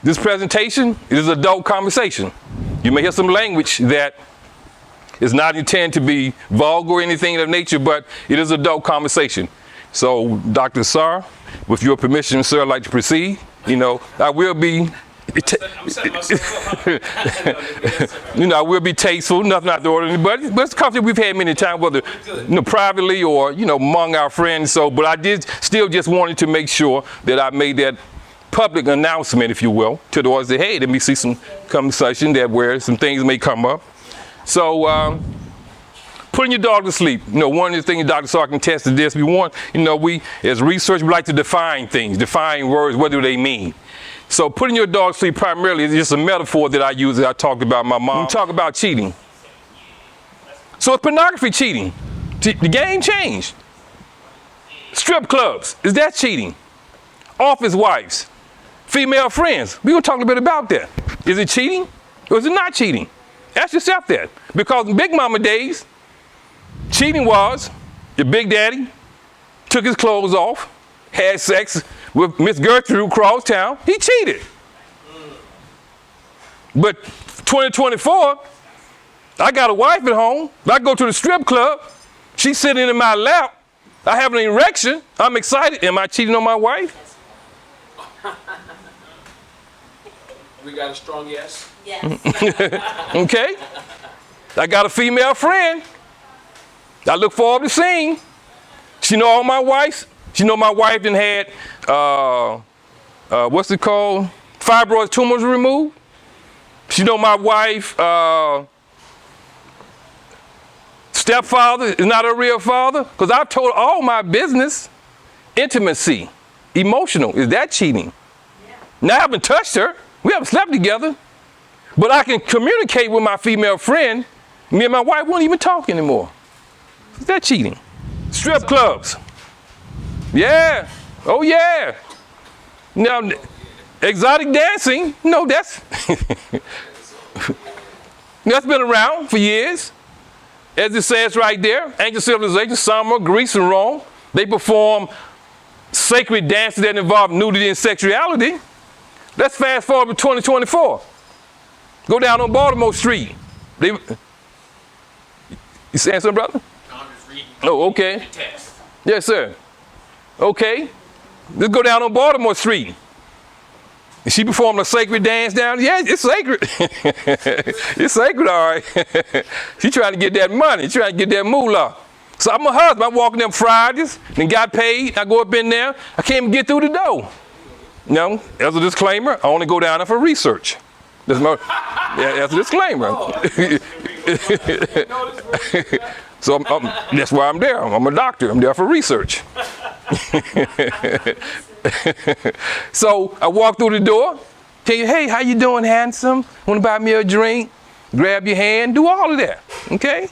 This presentation is an adult conversation. You may hear some language that is not intended to be vulgar or anything of that nature, but it is adult conversation. So, Dr. Sarr, with your permission, sir, I'd like to proceed. You know, I will be, I will be tasteful, nothing out of the ordinary, but it's a conversation we've had many times, whether privately or among our friends. So, but I did still just wanted to make sure that I made that public announcement, if you will, to the audience that, hey, let me see some conversation that where some things may come up. So, putting your dog to sleep. One of the things Dr. Sarr can attest to this, we as researchers, we like to define things, define words, what do they mean? So putting your dog to sleep primarily is just a metaphor that I use that I talked about my mom. We talk about cheating. So it's pornography cheating. The game changed. Strip clubs, is that cheating? Office wives, female friends. We're going to talk a little bit about that. Is it cheating or is it not cheating? Ask yourself that. Because in Big Mama days, cheating was your Big Daddy took his clothes off, had sex with Miss Gertrude across town. He cheated. But 2024, I got a wife at home. I go to the strip club. She's sitting in my lap. I have an erection. I'm excited. Am I cheating on my wife? We got a strong yes. Yes. Okay. I got a female friend. I look forward to seeing. She know all my wives. She know my wife done had, what's it called? Fibroid tumors removed. She know my wife, stepfather is not a real father. Because I've told all my business. Intimacy, emotional, is that cheating? Yeah. Now I haven't touched her. We haven't slept together. But I can communicate with my female friend. Me and my wife won't even talk anymore. Is that cheating? Strip clubs. Yeah. Oh, yeah. Now, exotic dancing. No, that's been around for years. As it says right there, ancient civilizations, Sumer, Greece, and Rome, they perform sacred dances that involve nudity and sexuality. Let's fast forward to 2024. Go down on Baltimore Street. You saying something, brother? Oh, okay. Yes, sir. Okay. Let's go down on Baltimore Street. Is she performing a sacred dance down? Yeah, it's sacred. It's sacred, all right. She trying to get that money. She trying to get that moolah. So I'm a husband. I'm walking them Fridays and got paid. I go up in there. I can't even get through the door. As a disclaimer, I only go down there for research. That's a disclaimer. So that's why I'm there. I'm a doctor. I'm there for research. So I walk through the door, tell you, hey, how you doing, handsome? Want to buy me a drink? Grab your hand, do all of that, okay?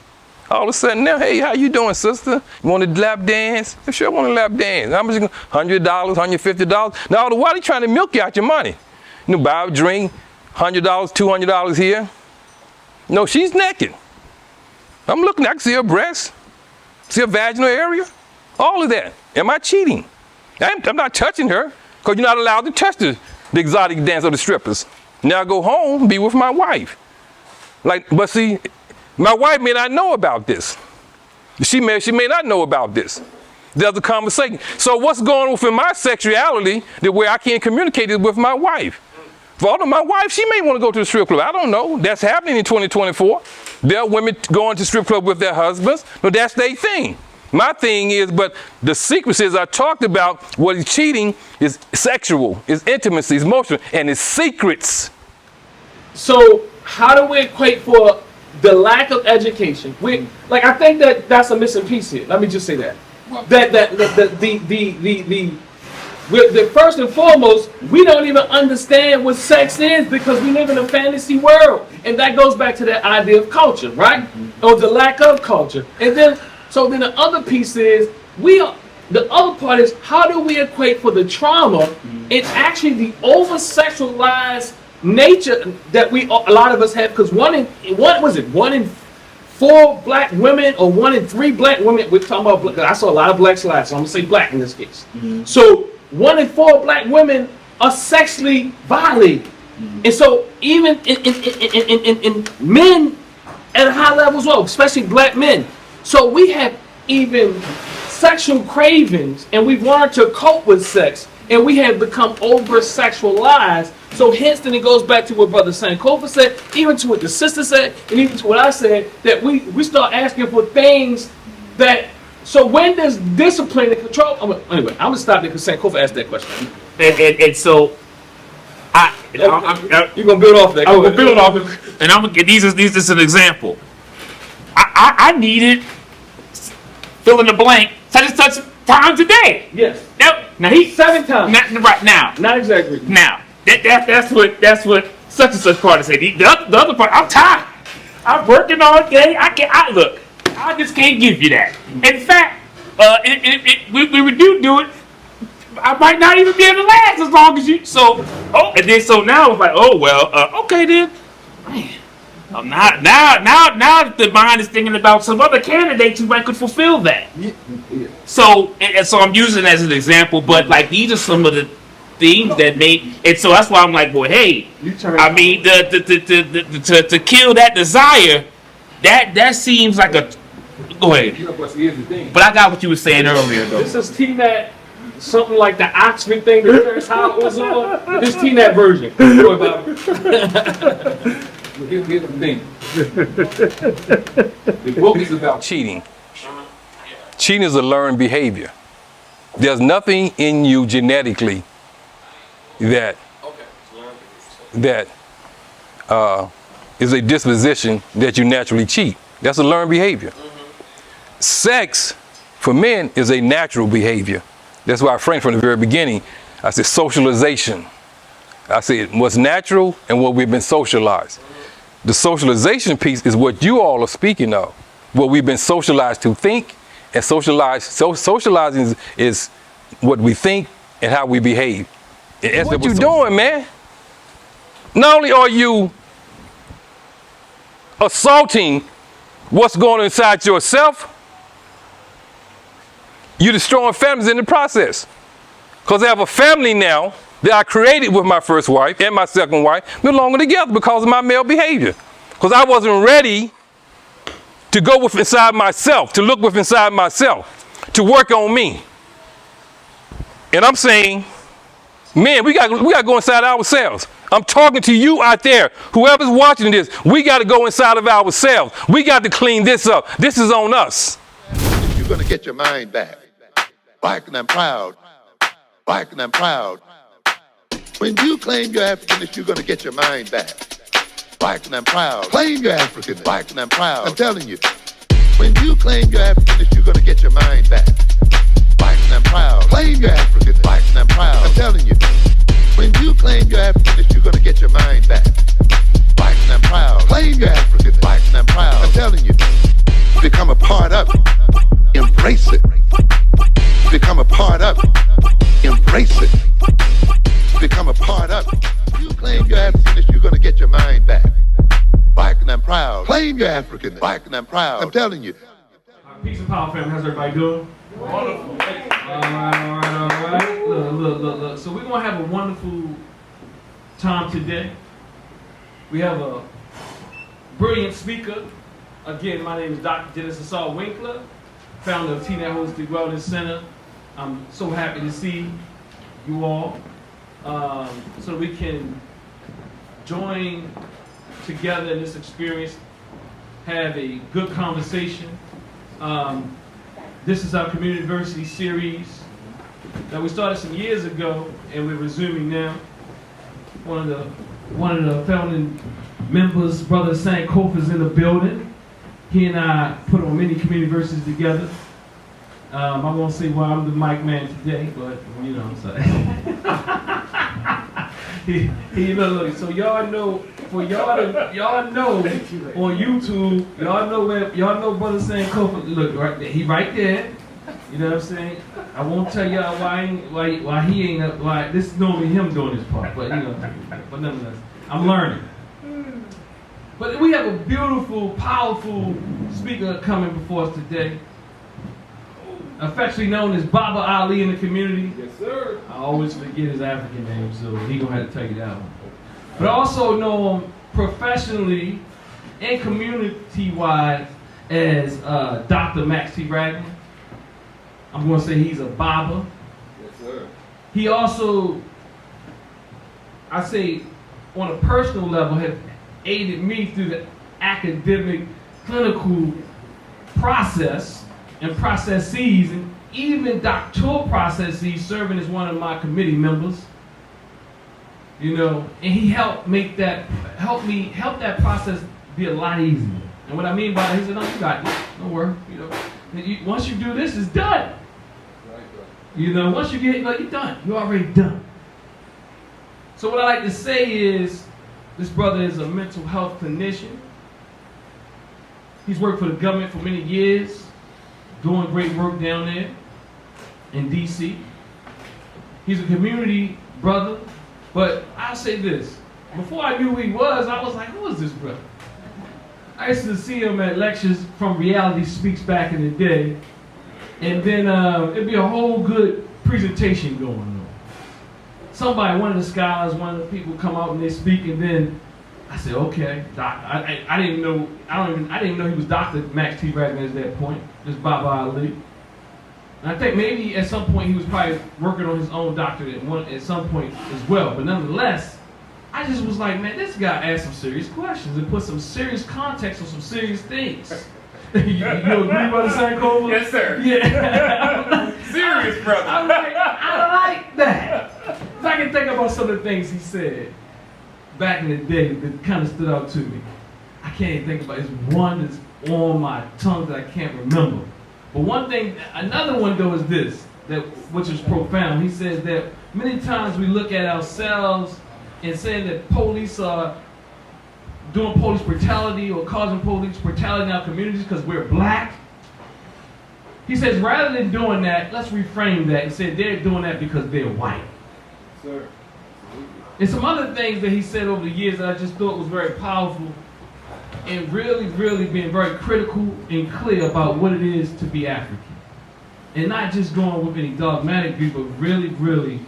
All of a sudden now, hey, how you doing, sister? You want to lap dance? I sure want to lap dance. How much? $100, $150. Now, why are they trying to milk you out your money? Buy a drink, $100, $200 here. No, she's naked. I'm looking, I can see her breasts, see her vaginal area, all of that. Am I cheating? I'm not touching her because you're not allowed to touch the exotic dance of the strippers. Now I go home and be with my wife. But see, my wife may not know about this. She may not know about this. There's a conversation. So what's going on within my sexuality that where I can't communicate it with my wife? For my wife, she may want to go to the strip club. I don't know. That's happening in 2024. There are women going to strip club with their husbands. No, that's their thing. My thing is, but the secrecy, as I talked about, what is cheating is sexual, is intimacy, is emotional, and it's secrets. So how do we equate for the lack of education? I think that's a missing piece here. Let me just say that. The first and foremost, we don't even understand what sex is because we live in a fantasy world. And that goes back to that idea of culture, right? Or the lack of culture. And then the other piece is, the other part is, how do we equate for the trauma and actually the over-sexualized nature that a lot of us have? Because one in 4 black women or 1 in 3 black women, we're talking about, I saw a lot of blacks last, so I'm going to say black in this case. Mm-hmm. So 1 in 4 black women are sexually violated. And so even in men at a high level as well, especially black men. So we have even sexual cravings, and we've learned to cope with sex, and we have become over-sexualized. So hence then it goes back to what Brother Sankofa said, even to what the sister said, and even to what I said, that we start asking for things that, so when does discipline and control, anyway, I'm going to stop there because Sankofa asked that question. And so, You're going to build off that. I'm going to build off it, and I'm going to get these is an example. I needed fill in the blank such and such times a day. Yes. Now he 7 times. Right now. Not exactly. Now that's what such and such part say. The other part, I'm tired. I'm working all day. Look. I just can't give you that. In fact, we do it. I might not even be able to last as long as you. So now it's like, oh well, okay then. Man, now that the mind is thinking about some other candidates who might could fulfill that. Yeah. So I'm using it as an example, but like these are some of the things that made, and so that's why I'm like, well, hey, I mean, to kill that desire, that seems like a. Go ahead. But I got what you were saying earlier, though. This is T-Nat, something like the Oxford thing. That's how it was on. This T-Nat version. Here's the thing. The book is about cheating. Cheating is a learned behavior. There's nothing in you genetically that is a disposition that you naturally cheat. That's a learned behavior. Sex, for men, is a natural behavior. That's why I framed from the very beginning. I said socialization. I said what's natural and what we've been socialized. The socialization piece is what you all are speaking of. What we've been socialized to think, and socializing is what we think and how we behave. And what you doing, man? Not only are you assaulting what's going on inside yourself, you're destroying families in the process. Because I have a family now that I created with my first wife and my second wife, no longer together because of my male behavior. Because I wasn't ready to go with inside myself, to look with inside myself, to work on me. And I'm saying, man, we got to go inside ourselves. I'm talking to you out there, whoever's watching this, we got to go inside of ourselves. We got to clean this up. This is on us. You're going to get your mind back. Black and I'm proud. Black and I'm proud. When you claim you're Africanist, you're going to get your mind back. Black and I'm proud. Claim you're African. Black and I'm proud. I'm telling you. When you claim you're Africanist, you're going to get your mind back. Black and I'm proud. Claim you're African. Black and I'm proud. I'm telling you. When you claim you're Africanist, you're going to get your mind back. Black and I'm proud. Claim you're African. Black and I'm proud. I'm telling you. Become a part of it. Embrace it. Become a part of it. Embrace it. Become a part of it. You claim you're Africanist, you're going to get your mind back. Black and I'm proud. Claim you're African. Black and I'm proud. I'm telling you. Peace and power, family. How's everybody doing? Wonderful. All right. Look. So we're going to have a wonderful time today. We have a brilliant speaker. Again, my name is Dr. Genesis Saul Winkler, founder of T-Net Holistic Wellness Center. I'm so happy to see you all so we can join together in this experience, have a good conversation. This is our community university series that we started some years ago, and we're resuming now. One of the founding members, Brother Sankofa, is in the building. He and I put on many community universities together. I won't say why I'm the mic man today, but you know what I'm saying. Look, so y'all know, for y'all know on YouTube, y'all know Brother Sankofa. Look, right there, he right there. You know what I'm saying? I won't tell y'all why he ain't why this is normally him doing this part, but but nonetheless, I'm learning. But we have a beautiful, powerful speaker coming before us today, affectionately known as Baba Ali in the community. Yes, sir. I always forget his African name, so he gonna have to tell you that one. But I also know him professionally and community-wise as Dr. Max T. Ragland. I'm going to say he's a barber. Yes, sir. He also, I say, on a personal level, have aided me through the academic, clinical process and processes, and even doctoral processes, serving as one of my committee members. You know, and he helped make that, help that process be a lot easier. And what I mean by that, he said, no, you got this, don't worry. You know, once you do this, it's done. You know, once you get, like, you're done. You're already done. So what I like to say is, this brother is a mental health clinician. He's worked for the government for many years, doing great work down there in D.C. He's a community brother, but I'll say this. Before I knew who he was, I was like, who is this brother? I used to see him at lectures from Reality Speaks back in the day, and then it'd be a whole good presentation going on. Somebody, one of the scholars, one of the people come out and they speak, and then I said, okay, doc. I didn't know he was Dr. Max T. Ragland at that point, just Baba Ali. And I think maybe at some point he was probably working on his own doctorate at some point as well. But nonetheless, I just was like, man, this guy asked some serious questions and put some serious context on some serious things. you agree, Brother Sankofa? Yes, sir. Yeah. Serious, brother. I'm like, I like that. So I can think about some of the things he said back in the day that kind of stood out to me. I can't even think about it. It's one that's on my tongue that I can't remember. But one thing, another one though is this, which is profound. He says that many times we look at ourselves and saying that police are doing police brutality or causing police brutality in our communities because we're black. He says rather than doing that, let's reframe that and say they're doing that because they're white. Sir. And some other things that he said over the years that I just thought was very powerful and really, really being very critical and clear about what it is to be African. And not just going with any dogmatic view, but really, really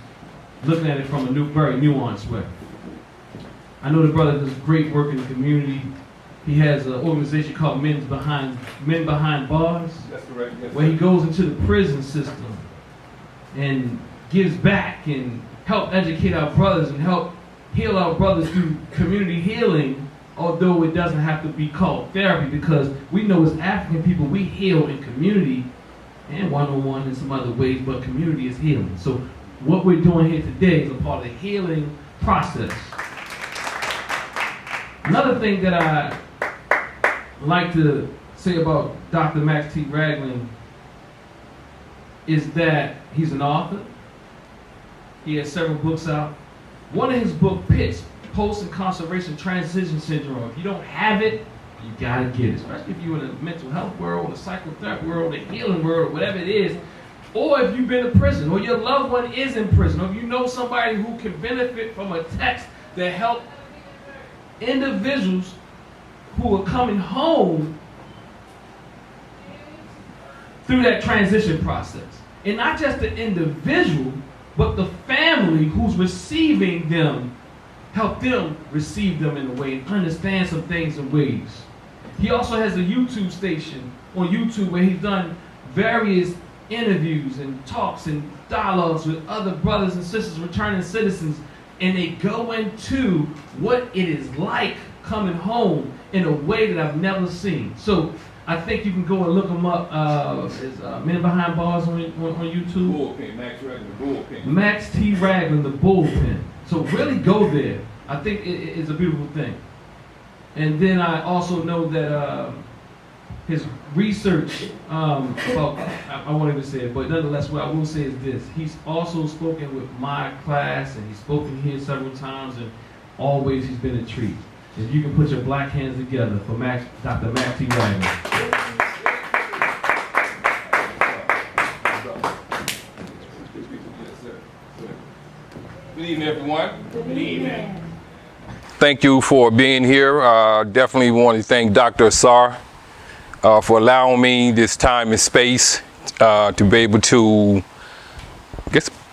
looking at it from a very nuanced way. I know the brother does great work in the community. He has an organization called Men Behind Bars. That's correct. Yes, where he goes into the prison system and gives back and help educate our brothers and help heal our brothers through community healing, although it doesn't have to be called therapy, because we know as African people we heal in community and one-on-one in some other ways, but community is healing. So what we're doing here today is a part of the healing process. Another thing that I like to say about Dr. Max T. Ragland is that he's an author. He has several books out. One of his books, PITS, Post-Incarceration Transition Syndrome. If you don't have it, you gotta get it. Especially if you're in the mental health world, the psychotherapy world, the healing world, or whatever it is. Or if you've been in prison, or your loved one is in prison, or if you know somebody who can benefit from a text that helps individuals who are coming home through that transition process. And not just the individual, but the family who's receiving them, help them receive them in a way and understand some things in ways. He also has a YouTube station on YouTube where he's done various interviews and talks and dialogues with other brothers and sisters, returning citizens, and they go into what it is like coming home in a way that I've never seen. So I think you can go and look them up. Is Men Behind Bars on YouTube? Bullpen, Max Ragland, the bullpen. Max T. Ragland, the bullpen. So really go there. I think it's a beautiful thing. And then I also know that his research about, I won't even say it, but nonetheless what I will say is this. He's also spoken with my class, and he's spoken here several times, and always he's been a treat. If you can put your black hands together for Dr. Max T. Ragland. Good evening, everyone. Good evening. Thank you for being here. Definitely want to thank Dr. Asar for allowing me this time and space to be able to,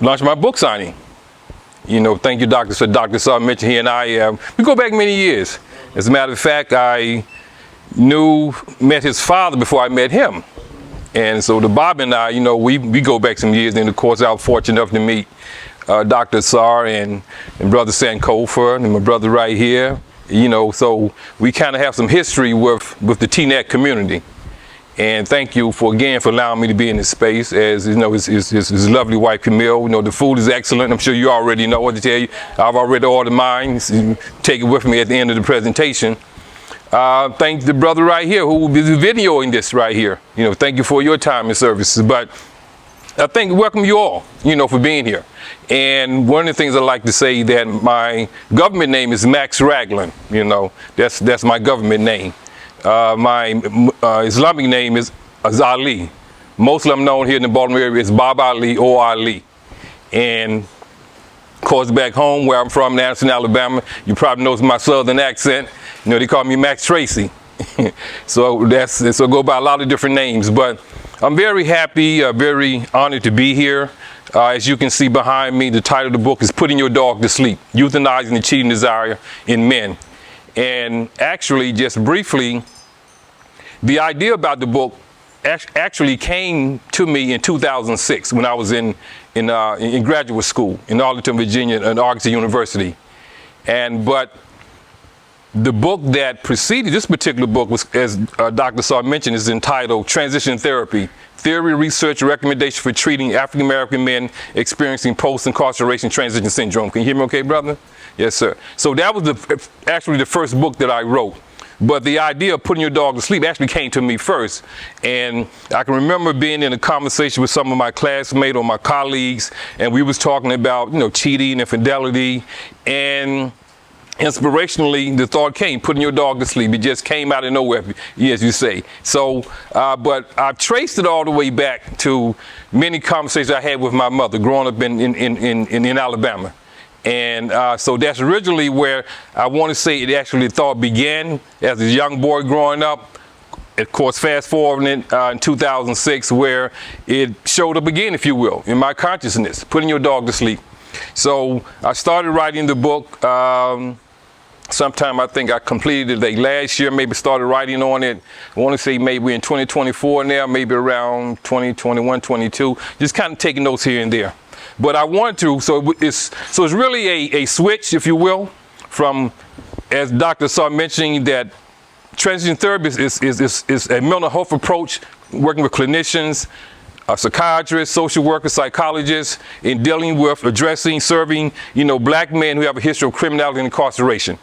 launch my book signing. Thank you, Dr. So Dr. Saw mentioned he and I, we go back many years. As a matter of fact, I met his father before I met him. And so the Bob and I, we go back some years. And of course, I was fortunate enough to meet Dr. Sar and Brother Sankofa and my brother right here. So we kind of have some history with the TNET community. And thank you for allowing me to be in this space. As his lovely wife Camille. The food is excellent. I'm sure you already know what to tell you. I've already ordered mine. So take it with me at the end of the presentation. Thank the brother right here who will be videoing this right here. Thank you for your time and services. But I welcome you all, for being here. And one of the things I like to say that my government name is Max Ragland. That's my government name. My Islamic name is Ali. Mostly I'm known here in the Baltimore area as Baba Ali or Ali. And of course, back home where I'm from, Anderson, Alabama, you probably know my southern accent. They call me Max Tracy. so go by a lot of different names. But I'm very happy, very honored to be here. As you can see behind me, the title of the book is Putting Your Dog to Sleep, Euthanizing the Cheating Desire in Men. And actually, just briefly, the idea about the book actually came to me in 2006 when I was in graduate school in Arlington, Virginia, at Arkansas University. But the book that preceded this particular book was, as Dr. Saw mentioned, is entitled Transition Therapy, Theory, Research, Recommendation for Treating African American Men Experiencing Post-Incarceration Transition Syndrome. Can you hear me okay, brother? Yes, sir. So that was actually the first book that I wrote. But the idea of putting your dog to sleep actually came to me first. And I can remember being in a conversation with some of my classmates or my colleagues, and we was talking about, cheating, infidelity, and inspirationally, the thought came, putting your dog to sleep. It just came out of nowhere, as you say. So, but I've traced it all the way back to many conversations I had with my mother growing up in Alabama. And so that's originally where I want to say it actually the thought began as a young boy growing up. Of course, fast forwarding in 2006, where it showed up again, if you will, in my consciousness, putting your dog to sleep. So I started writing the book sometime, I think I completed it last year, maybe started writing on it. I want to say maybe in 2024 now, maybe around 2021, 22, just kind of taking notes here and there. But I want to, so it's really a switch, if you will, from, as Dr. Saw mentioning, that transition therapy is a mental health approach, working with clinicians, psychiatrists, social workers, psychologists, in dealing with, addressing, serving, black men who have a history of criminality and incarceration.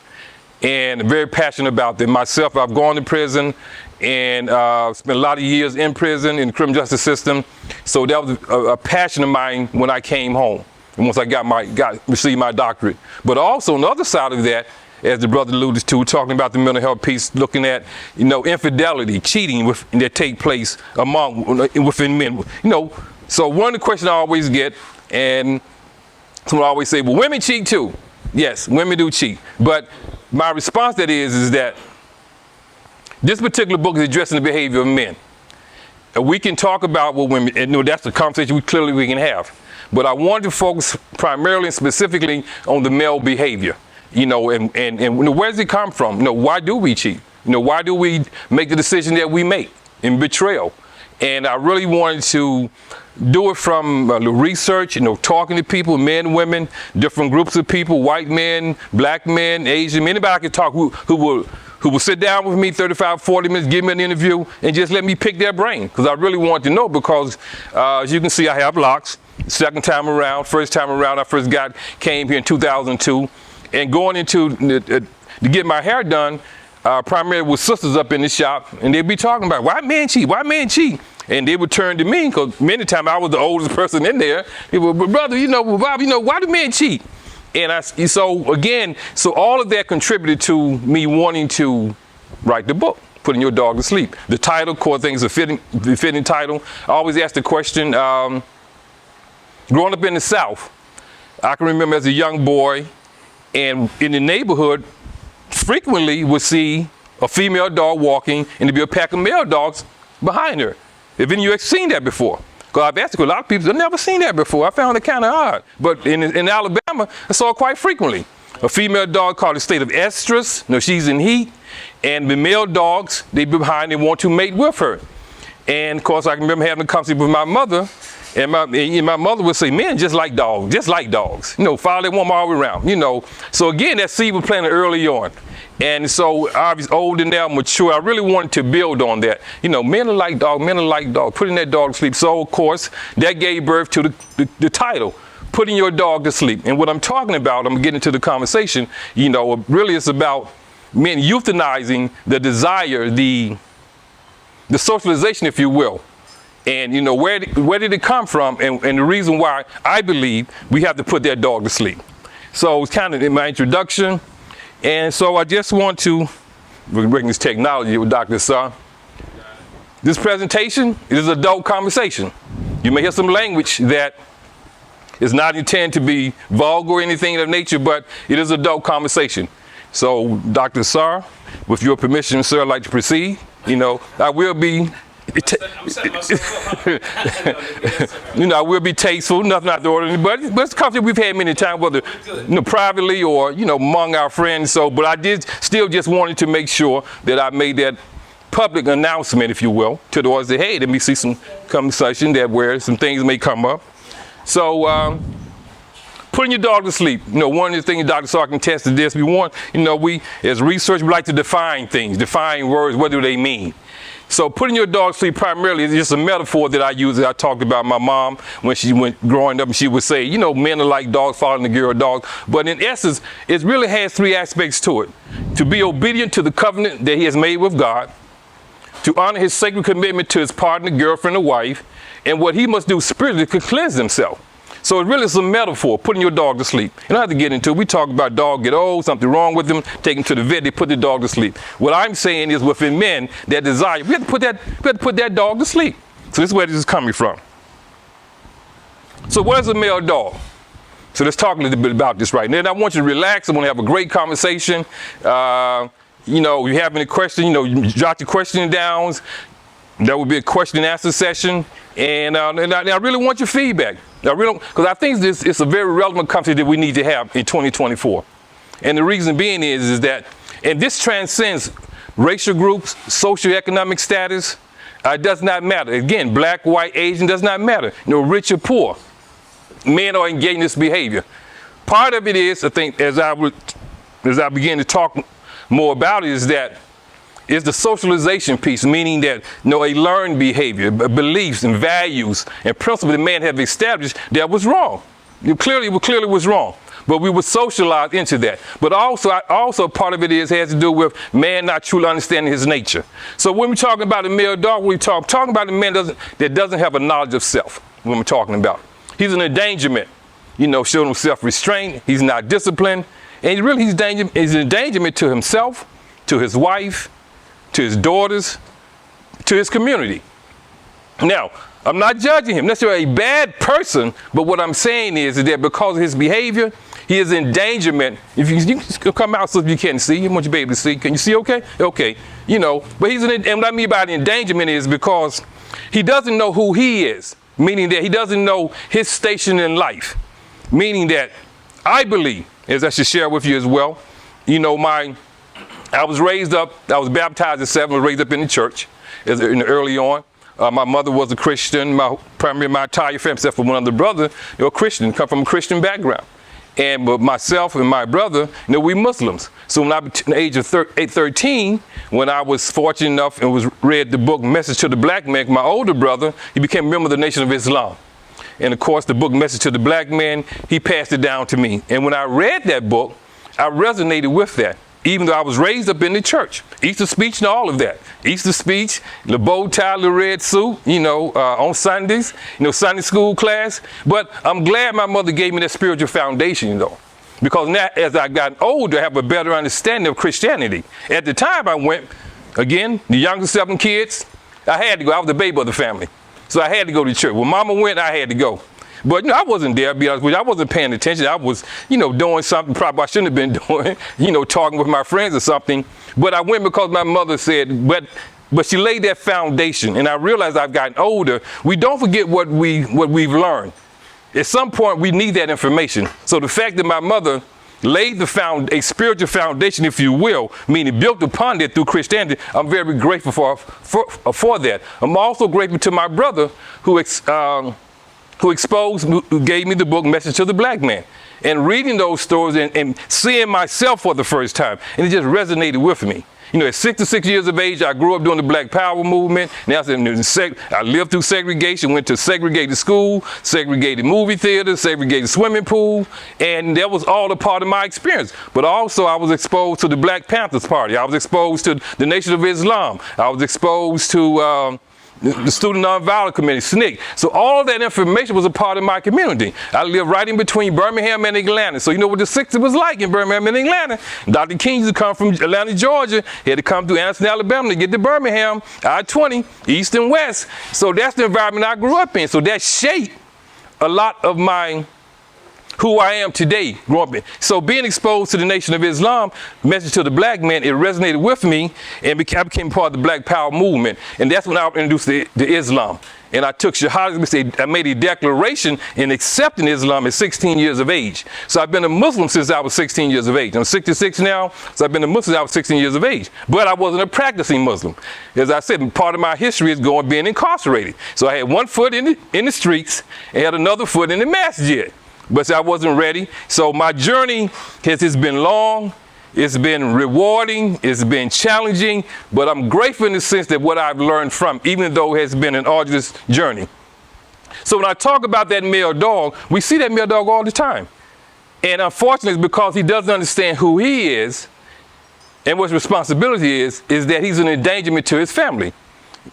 And I'm very passionate about them. Myself, I've gone to prison and spent a lot of years in prison in the criminal justice system. So that was a passion of mine when I came home and once I received my doctorate. But also on the other side of that, as the brother alluded to, talking about the mental health piece, looking at, infidelity, cheating that take place within men. So one of the questions I always get, and someone always say, well, women cheat too. Yes, women do cheat. But my response to that is that this particular book is addressing the behavior of men. We can talk about what women, and that's the conversation we can have. But I wanted to focus primarily and specifically on the male behavior. And where does it come from? Why do we cheat? Why do we make the decision that we make in betrayal? And I really wanted to do it from the research, talking to people, men, women, different groups of people, white men, black men, Asian men, anybody I could talk who will sit down with me 35, 40 minutes, give me an interview, and just let me pick their brain. Because I really want to know, because as you can see, I have locks. Second time around, first time around, I first came here in 2002. And going into to get my hair done, primarily with sisters up in the shop, and they'd be talking about, why men cheat? Why men cheat? And they would turn to me, because many times I was the oldest person in there. They would, but brother, Bob, why do men cheat? And so all of that contributed to me wanting to write the book, Putting Your Dog to Sleep. The title, core things, a fitting title. I always ask the question, growing up in the South, I can remember as a young boy, and in the neighborhood, frequently would see a female dog walking, and there'd be a pack of male dogs behind her. Have any of you seen that before? Because I've asked a lot of people, I've never seen that before. I found it kind of odd. But in Alabama, I saw it quite frequently. A female dog called a state of estrus, she's in heat, and the male dogs, they be behind, they want to mate with her. And of course, I can remember having a conversation with my mother, and my mother would say, men just like dogs, follow that woman all the way around, So again, that seed was planted early on. And so I was old and now mature. I really wanted to build on that. Men are like dogs, putting that dog to sleep. So of course, that gave birth to the title, Putting Your Dog to Sleep. And what I'm talking about, I'm getting into the conversation, really it's about men euthanizing the desire, the socialization, if you will. And where did it come from? And the reason why I believe we have to put that dog to sleep. So it's kind of in my introduction. And so I just want to, we're bringing this technology with Dr. Sar. This presentation is an adult conversation. You may hear some language that is not intended to be vulgar or anything of nature, but it is adult conversation. So Dr. Sar, with your permission, sir, I'd like to proceed. I will be I will be tasteful, nothing out the ordinary, but it's a conversation we've had many times, whether privately or among our friends. So, but I did still just wanted to make sure that I made that public announcement, if you will, to the audience that, hey, let me see some conversation that where some things may come up. So, putting your dog to sleep. One of the things Dr. Sark can attest to this. We as research, we like to define things, define words. What do they mean? So putting your dog to sleep primarily is just a metaphor that I use. That I talked about my mom when she went growing up, and she would say, men are like dogs, following the gear of dogs. But in essence, it really has three aspects to it: to be obedient to the covenant that he has made with God, to honor his sacred commitment to his partner, girlfriend, or wife, and what he must do spiritually to cleanse himself. So it really is a metaphor, putting your dog to sleep. You don't have to get into it. We talk about dog get old, something wrong with them, take them to the vet, they put the dog to sleep. What I'm saying is within men, that desire, we have to put that dog to sleep. So this is where this is coming from. So what is a male dog? So let's talk a little bit about this right now. And I want you to relax. I want to have a great conversation. You have any question, you jot your question down. There will be a question and answer session. And I really want your feedback. Because I think it's a very relevant conversation that we need to have in 2024. And the reason being is that, and this transcends racial groups, socioeconomic status. It does not matter. Again, black, white, Asian, does not matter. Rich or poor. Men are engaged in this behavior. Part of it is, I think, as I begin to talk more about it, is that it's the socialization piece, meaning that a learned behavior, beliefs and values and principles that man have established that was wrong. It clearly was wrong, but we were socialized into that. But also part of it has to do with man not truly understanding his nature. So when we're talking about a male dog, we're talking about a man that doesn't have a knowledge of self. When we're talking about, he's an endangerment. Showing him self-restraint. He's not disciplined, and he's an endangerment to himself, to his wife, to his daughters, to his community. Now, I'm not judging him necessarily a bad person, but what I'm saying is that because of his behavior, he is endangerment. If you can come out so you can see, I want you to be able to see. Can you see okay? Okay. But and what I mean by the endangerment is because he doesn't know who he is, meaning that he doesn't know his station in life, meaning that I believe, as I should share with you as well, I was raised up, I was baptized at 7, was raised up in the church early on. My mother was a Christian, my entire family, except for one other brother, Christian, come from a Christian background. And but myself and my brother, we Muslims. So when I was the age of 13, when I was fortunate enough and was read the book Message to the Black Man, my older brother, he became a member of the Nation of Islam. And of course, the book Message to the Black Man, he passed it down to me. And when I read that book, I resonated with that. Even though I was raised up in the church, Easter speech and all of that. Easter speech, the bow tie, the red suit, on Sundays, Sunday school class. But I'm glad my mother gave me that spiritual foundation, because now as I got older, I have a better understanding of Christianity. At the time I went, again, the youngest 7 kids, I had to go. I was the baby of the family. So I had to go to church. When mama went, I had to go. But I wasn't there, to be honest with you. I wasn't paying attention. I was, doing something probably I shouldn't have been doing, talking with my friends or something. But I went because my mother said, but But she laid that foundation, and I realized I've gotten older. We don't forget what we've learned. At some point, we need that information. So the fact that my mother laid a spiritual foundation, if you will, meaning built upon it through Christianity, I'm very grateful for that. I'm also grateful to my brother who gave me the book Message to the Black Man. And reading those stories and seeing myself for the first time, and it just resonated with me. You know, at 66 years of age, I grew up during the Black Power movement. Now I lived through segregation, went to segregated school, segregated movie theaters, segregated swimming pool, and that was all a part of my experience. But also I was exposed to the Black Panthers Party. I was exposed to the Nation of Islam. I was exposed to the Student Nonviolent Committee, SNCC. So all of that information was a part of my community. I lived right in between Birmingham and Atlanta. So you know what the 60s was like in Birmingham and Atlanta. Dr. King used to come from Atlanta, Georgia. He had to come through Anderson, Alabama to get to Birmingham, I-20, east and west. So that's the environment I grew up in. So that shaped a lot of who I am today, growing up in. So being exposed to the Nation of Islam, Message to the Black Man, it resonated with me, and I became part of the Black Power movement. And that's when I was introduced to Islam. And I took Shahada, I made a declaration in accepting Islam at 16 years of age. So I've been a Muslim since I was 16 years of age. I'm 66 now, so I've been a Muslim since I was 16 years of age. But I wasn't a practicing Muslim. As I said, part of my history is being incarcerated. So I had one foot in the streets and had another foot in the masjid. But I wasn't ready. So my journey has been long, it's been rewarding, it's been challenging, but I'm grateful in the sense that what I've learned from, even though it has been an arduous journey. So when I talk about that male dog, we see that male dog all the time. And unfortunately, it's because he doesn't understand who he is and what his responsibility is that he's an endangerment to his family.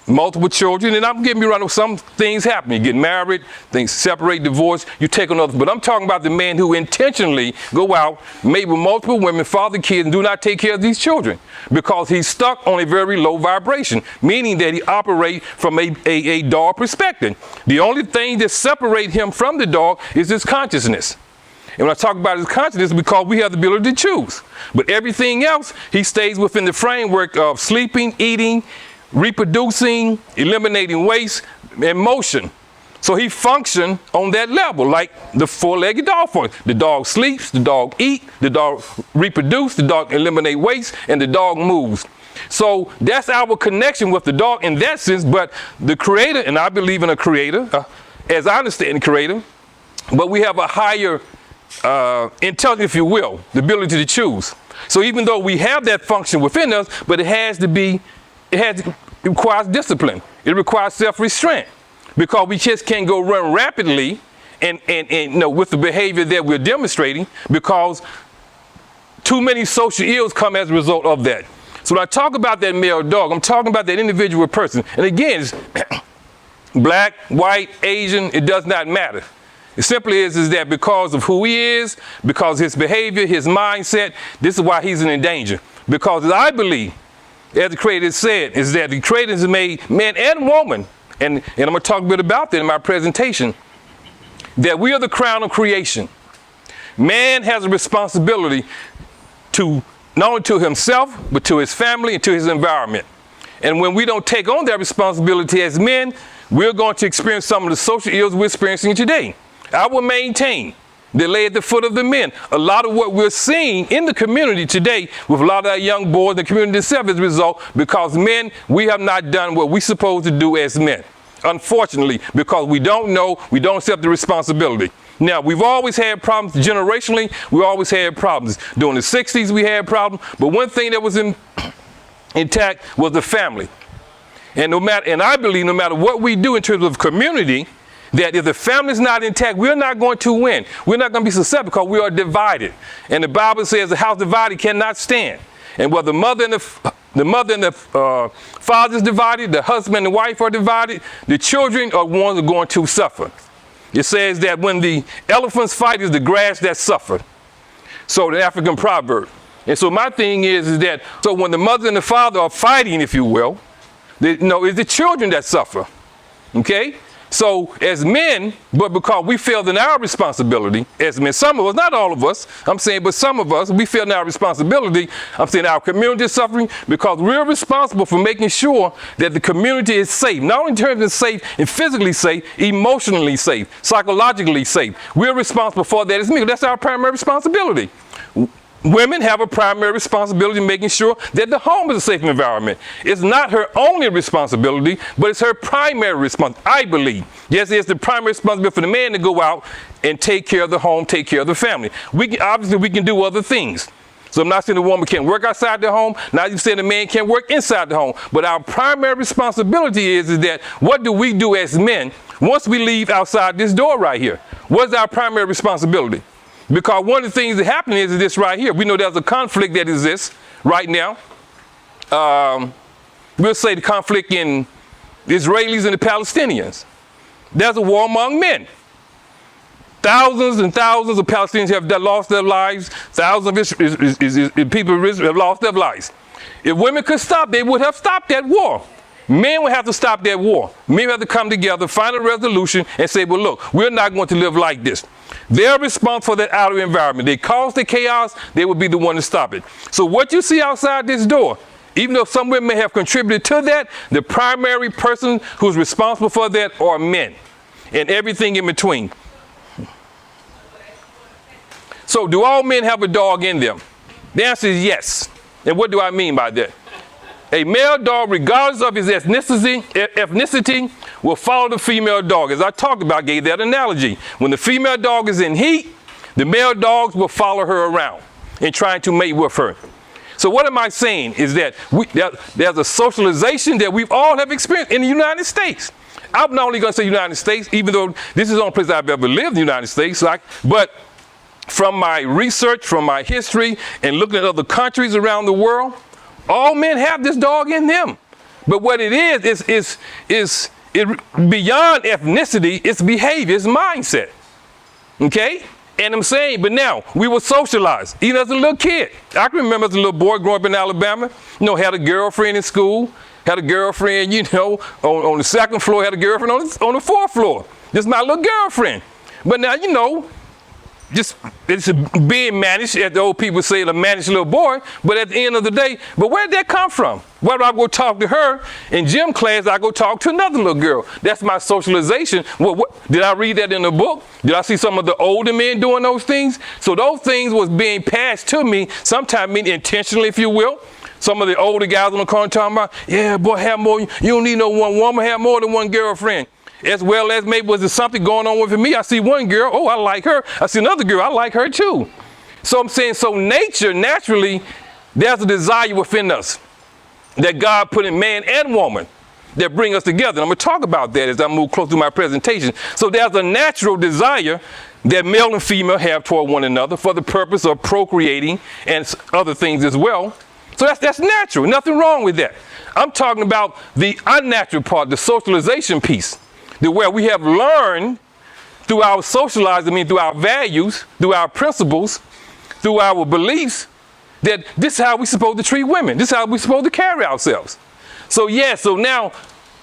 Multiple children, and I'm getting me right, some things happen. You get married, things separate, divorce, you take another. But I'm talking about the man who intentionally go out, maybe with multiple women, father kids, and do not take care of these children because he's stuck on a very low vibration, meaning that he operates from a dog perspective. The only thing that separates him from the dog is his consciousness. And when I talk about his consciousness, it's because we have the ability to choose. But everything else, he stays within the framework of sleeping, eating, reproducing, eliminating waste, and motion. So he functions on that level, like the four-legged dog functions. The dog sleeps, the dog eats, the dog reproduces, the dog eliminates waste, and the dog moves. So that's our connection with the dog in that sense, but the creator, and I believe in a creator, as I understand the creator, but we have a higher intelligence, if you will, the ability to choose. So even though we have that function within us, but it requires discipline. It requires self-restraint because we just can't go run rapidly and with the behavior that we're demonstrating because too many social ills come as a result of that. So when I talk about that male dog, I'm talking about that individual person. And again, it's black, white, Asian, it does not matter. It simply is that because of who he is, because his behavior, his mindset, this is why he's in danger. Because as I believe, as the Creator said, is that the Creator has made man and woman, and I'm going to talk a bit about that in my presentation, that we are the crown of creation. Man has a responsibility to not only to himself, but to his family and to his environment. And when we don't take on that responsibility as men, we're going to experience some of the social ills we're experiencing today. I will maintain that lay at the foot of the men. A lot of what we're seeing in the community today with a lot of our young boys, the community itself is a result because men, we have not done what we're supposed to do as men. Unfortunately, because we don't know, we don't accept the responsibility. Now, we've always had problems generationally. We always had problems. During the 60s, we had problems. But one thing that was intact was the family. And I believe no matter what we do in terms of community, that if the family's not intact, we're not going to win. We're not going to be successful because we are divided. And the Bible says the house divided cannot stand. And where the mother and the father is divided, the husband and the wife are divided, the children are ones who are going to suffer. It says that when the elephants fight, it's the grass that suffer. So the African proverb. And so my thing is that, so when the mother and the father are fighting, if you will, it's the children that suffer. Okay? So as men, but because we failed in our responsibility as men, some of us, not all of us, I'm saying, but some of us, we failed in our responsibility. I'm saying our community is suffering because we're responsible for making sure that the community is safe, not only in terms of safe and physically safe, emotionally safe, psychologically safe. We're responsible for that as men. That's our primary responsibility. Women have a primary responsibility in making sure that the home is a safe environment. It's not her only responsibility, but it's her primary responsibility, I believe. Yes, it's the primary responsibility for the man to go out and take care of the home, take care of the family. Obviously, we can do other things. So I'm not saying the woman can't work outside the home. Not even saying the man can't work inside the home. But our primary responsibility is that what do we do as men once we leave outside this door right here? What's our primary responsibility? Because one of the things that happens is this right here. We know there's a conflict that exists right now. We'll say the conflict in the Israelis and the Palestinians. There's a war among men. Thousands and thousands of Palestinians have lost their lives. Thousands of people have lost their lives. If women could stop, they would have stopped that war. Men would have to stop that war. Men have to come together, find a resolution, and say, well, look, we're not going to live like this. They're responsible for that outer environment. They caused the chaos, they will be the one to stop it. So what you see outside this door, even though some women may have contributed to that, the primary person who's responsible for that are men and everything in between. So do all men have a dog in them? The answer is yes. And what do I mean by that? A male dog, regardless of his ethnicity, will follow the female dog. As I talked about, I gave that analogy. When the female dog is in heat, the male dogs will follow her around and trying to mate with her. So what am I saying is that there's a socialization that we all have experienced in the United States. I'm not only going to say United States, even though this is the only place I've ever lived in the United States, but from my research, from my history, and looking at other countries around the world, all men have this dog in them. But what it is beyond ethnicity, it's behavior, it's mindset. Okay? And I'm saying, but now, we were socialized, even as a little kid. I can remember as a little boy growing up in Alabama, had a girlfriend in school, had a girlfriend, on the second floor, had a girlfriend on the fourth floor. This is my little girlfriend. But now, just it's being managed, as the old people say, a managed little boy. But at the end of the day, but where did that come from? Where do I go talk to her? In gym class, I go talk to another little girl. That's my socialization. Did I read that in a book? Did I see some of the older men doing those things? So those things was being passed to me, sometimes intentionally, if you will. Some of the older guys on the corner talking about, yeah, boy, have more. You don't need no one woman, have more than one girlfriend. As well as maybe was there something going on with me? I see one girl, oh, I like her. I see another girl, I like her too. So I'm saying, so nature, naturally, there's a desire within us that God put in man and woman that bring us together. I'm going to talk about that as I move close to my presentation. So there's a natural desire that male and female have toward one another for the purpose of procreating and other things as well. So that's natural, nothing wrong with that. I'm talking about the unnatural part, the socialization piece. Where we have learned through our socializing, through our values, through our principles, through our beliefs, that this is how we're supposed to treat women. This is how we're supposed to carry ourselves. So so now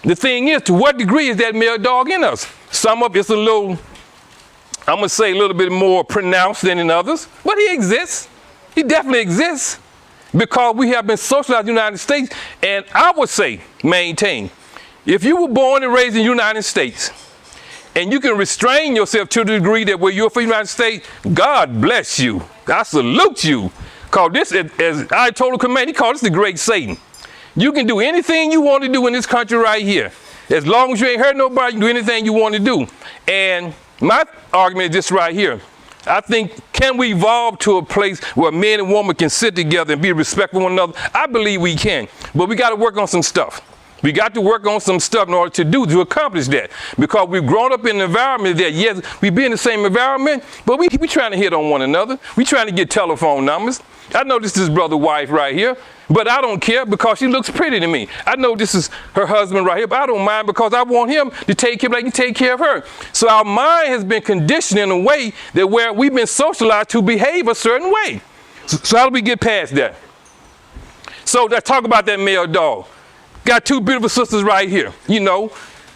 the thing is, to what degree is that male dog in us? Some of it's a little, I'm going to say a little bit more pronounced than in others, but he exists. He definitely exists because we have been socialized in the United States, and I would say, maintain, if you were born and raised in the United States, and you can restrain yourself to the degree that where you're from the United States, God bless you. I salute you. Call this, as I told the command, he called this the great Satan. You can do anything you want to do in this country right here. As long as you ain't hurt nobody, you can do anything you want to do. And my argument is this right here. I think, can we evolve to a place where men and women can sit together and be respectful of one another? I believe we can, but we got to work on some stuff. We got to work on some stuff in order to accomplish that. Because we've grown up in an environment that, yes, we be in the same environment, but we trying to hit on one another. We trying to get telephone numbers. I know this is his brother's wife right here, but I don't care because she looks pretty to me. I know this is her husband right here, but I don't mind because I want him to take care like he take care of her. So our mind has been conditioned in a way that where we've been socialized to behave a certain way. So how do we get past that? So let's talk about that male dog. Got two beautiful sisters right here.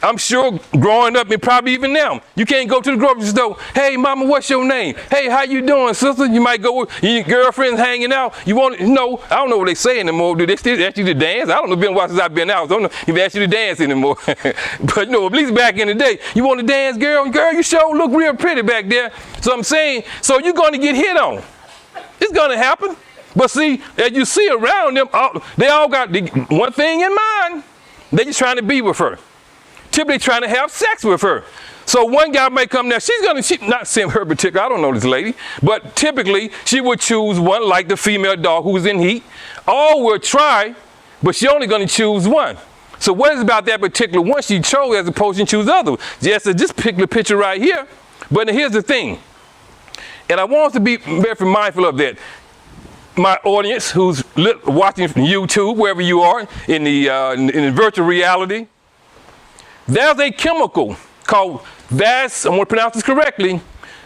I'm sure growing up and probably even now, you can't go to the grocery store. Hey, mama, what's your name? Hey, how you doing, sister? You might go with your girlfriends hanging out. You want to know? I don't know what they say anymore. Do they still ask you to dance? I don't know. It's been a while since I've been out. I don't know if they ask you to dance anymore. But at least back in the day, you want to dance, girl? Girl, you sure look real pretty back there. So I'm saying, so you're going to get hit on. It's going to happen. But see, as you see around them, they all got one thing in mind. They're just trying to be with her. Typically trying to have sex with her. So one guy may come there. She's not saying her particular, I don't know this lady, but typically she would choose one like the female dog who's in heat. All will try, but she's only going to choose one. So what is about that particular one she chose as opposed to choose other? Just this particular picture right here. But here's the thing. And I want us to be very mindful of that. My audience who's watching YouTube, wherever you are, in the virtual reality, there's a chemical called I'm going to pronounce this correctly,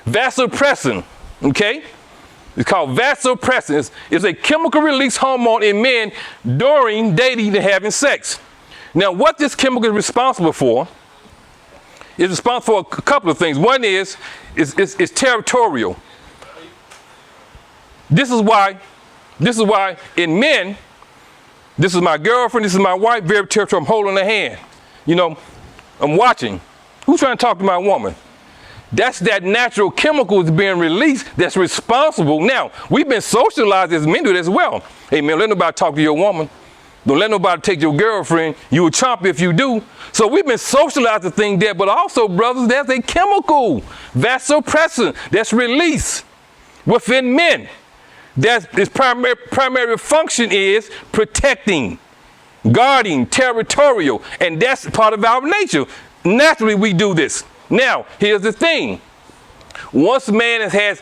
vasopressin, okay? It's called vasopressin. It's a chemical release hormone in men during dating and having sex. Now, what this chemical is responsible for is responsible for a couple of things. One is territorial. This is why in men, this is my girlfriend, this is my wife, very territorial. I'm holding her hand. I'm watching. Who's trying to talk to my woman? That's that natural chemical is being released that's responsible. Now, we've been socialized as men do it as well. Hey, man, don't let nobody talk to your woman. Don't let nobody take your girlfriend. You a chomp if you do. So we've been socialized the thing there. But also, brothers, there's a chemical, vasopressin, that's released within men. Its primary function is protecting, guarding, territorial, and that's part of our nature. Naturally, we do this. Now, here's the thing. Once a man has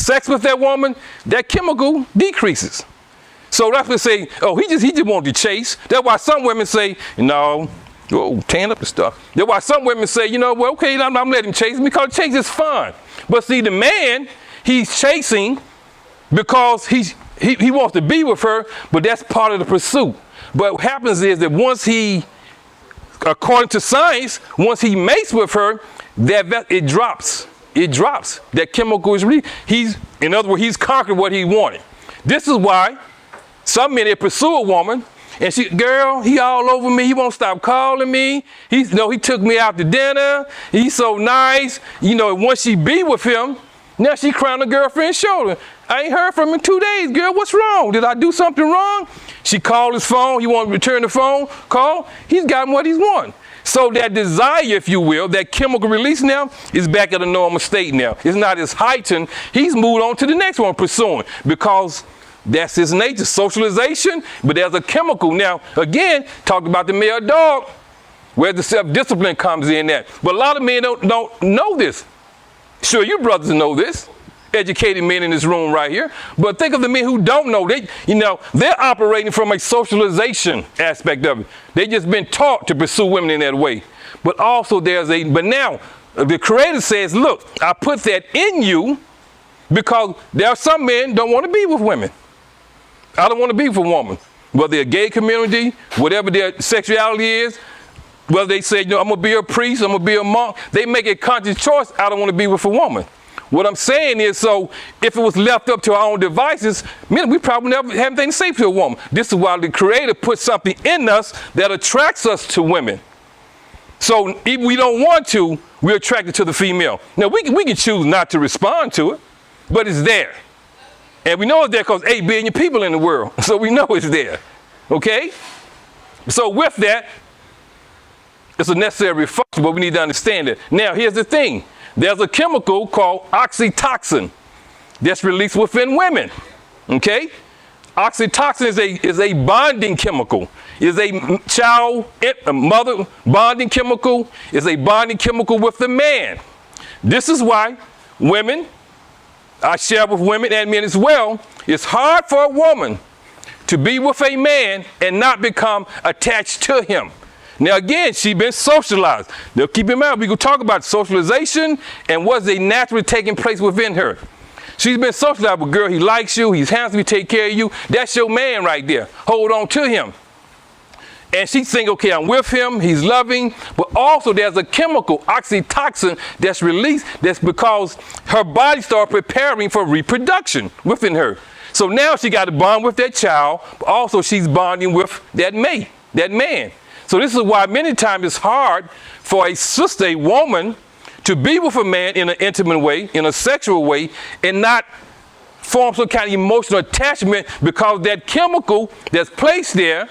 sex with that woman, that chemical decreases. So that's what they say, oh, he just wanted to chase. That's why some women say, no, tan up the stuff. That's why some women say, well, okay, I'm letting him chase me because chase is fun. But see, the man, he's chasing because he wants to be with her, but that's part of the pursuit. But what happens is that once according to science, once he mates with her, it drops. It drops. That chemical is released. In other words, he's conquered what he wanted. This is why some men, they pursue a woman, and girl, he all over me. He won't stop calling me. He took me out to dinner. He's so nice. Once she be with him, now she crying on her girlfriend's shoulder. I ain't heard from him in 2 days, girl. What's wrong? Did I do something wrong? She called his phone. He won't return the phone call. He's gotten what he's wanted. So that desire, if you will, that chemical release now is back at a normal state now. It's not as heightened. He's moved on to the next one pursuing because that's his nature, socialization, but there's a chemical. Now, again, talk about the male dog, where the self-discipline comes in at. But a lot of men don't know this. Sure, you brothers know this. Educated men in this room right here. But think of the men who don't know. They're operating from a socialization aspect of it. They just been taught to pursue women in that way. But also but now the Creator says, look, I put that in you because there are some men don't want to be with women. I don't want to be with a woman. Whether they're a gay community, whatever their sexuality is, whether they say, I'm going to be a priest, I'm going to be a monk, they make a conscious choice, I don't want to be with a woman. What I'm saying is, so if it was left up to our own devices, we probably never have anything to say to a woman. This is why the Creator put something in us that attracts us to women. So if we don't want to, we're attracted to the female. Now, we can choose not to respond to it, but it's there. And we know it's there because 8 billion people in the world. So we know it's there. Okay? So with that, it's a necessary function, but we need to understand it. Now, here's the thing. There's a chemical called oxytocin that's released within women. Okay? Oxytocin is a bonding chemical. Is a mother bonding chemical. Is a bonding chemical with the man. This is why women, I share with women and men as well, it's hard for a woman to be with a man and not become attached to him. Now, again, she's been socialized. Now, keep in mind, we can talk about socialization and what's naturally taking place within her. She's been socialized with, girl, he likes you, he's handsome, he take care of you. That's your man right there. Hold on to him. And she think, okay, I'm with him, he's loving, but also there's a chemical, oxytocin, that's released. That's because her body starts preparing for reproduction within her. So now she got to bond with that child, but also she's bonding with that mate, that man. So this is why many times it's hard for a sister, a woman, to be with a man in an intimate way, in a sexual way, and not form some kind of emotional attachment, because that chemical that's placed there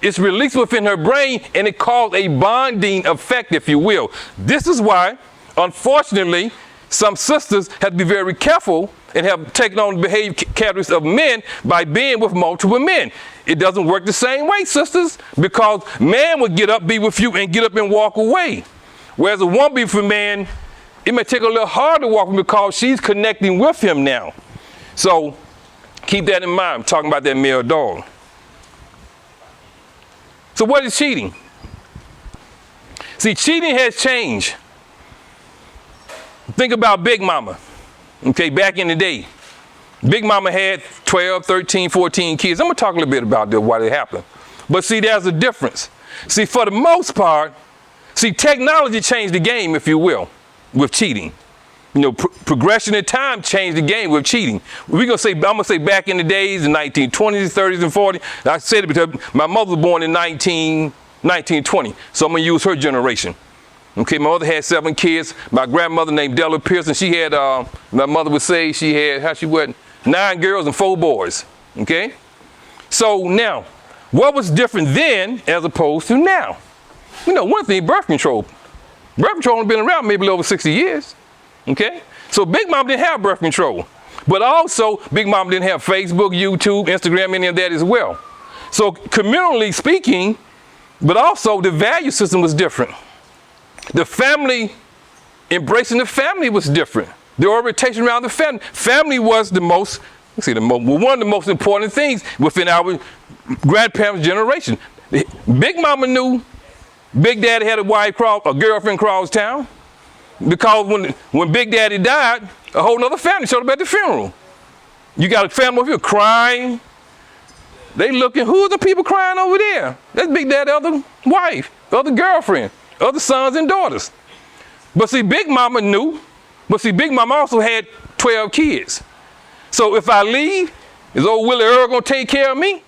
is released within her brain, and it causes a bonding effect, if you will. This is why, unfortunately, some sisters have to be very careful and have taken on the behavior characteristics of men by being with multiple men. It doesn't work the same way, sisters, because man would get up, be with you, and get up and walk away. Whereas a woman be with a man, it may take a little harder to walk with him because she's connecting with him now. So keep that in mind. I'm talking about that male dog. So what is cheating? See, cheating has changed. Think about Big Mama. Okay, back in the day, Big Mama had 12, 13, 14 kids. I'm going to talk a little bit about that, why it happened. But see, there's a difference. See, for the most part, see, technology changed the game, if you will, with cheating. You know, progression in time changed the game with cheating. I'm gonna say back in the days, the 1920s, 30s, and 40s. I said it because my mother was born in 1920, so I'm gonna use her generation. Okay, my mother had 7 kids. My grandmother named Della Pearson, she had, my mother would say she had, 9 girls and 4 boys. Okay, so now, what was different then as opposed to now? You know, one thing, birth control. Birth control only been around maybe over 60 years. Okay, so Big Mama didn't have birth control, but also Big Mama didn't have Facebook, YouTube, Instagram, any of that as well. So communally speaking, but also the value system was different. The family, embracing the family was different. The orientation around the family. Family was the most, one of the most important things within our grandparents' generation. Big Mama knew Big Daddy had a girlfriend across town. Because when Big Daddy died, a whole nother family showed up at the funeral. You got a family over here crying. They looking, who are the people crying over there? That's Big Daddy's other wife, other girlfriend, other sons and daughters. But see, Big Mama knew, but see, Big Mama also had 12 kids. So if I leave, is old Willie Earl gonna take care of me?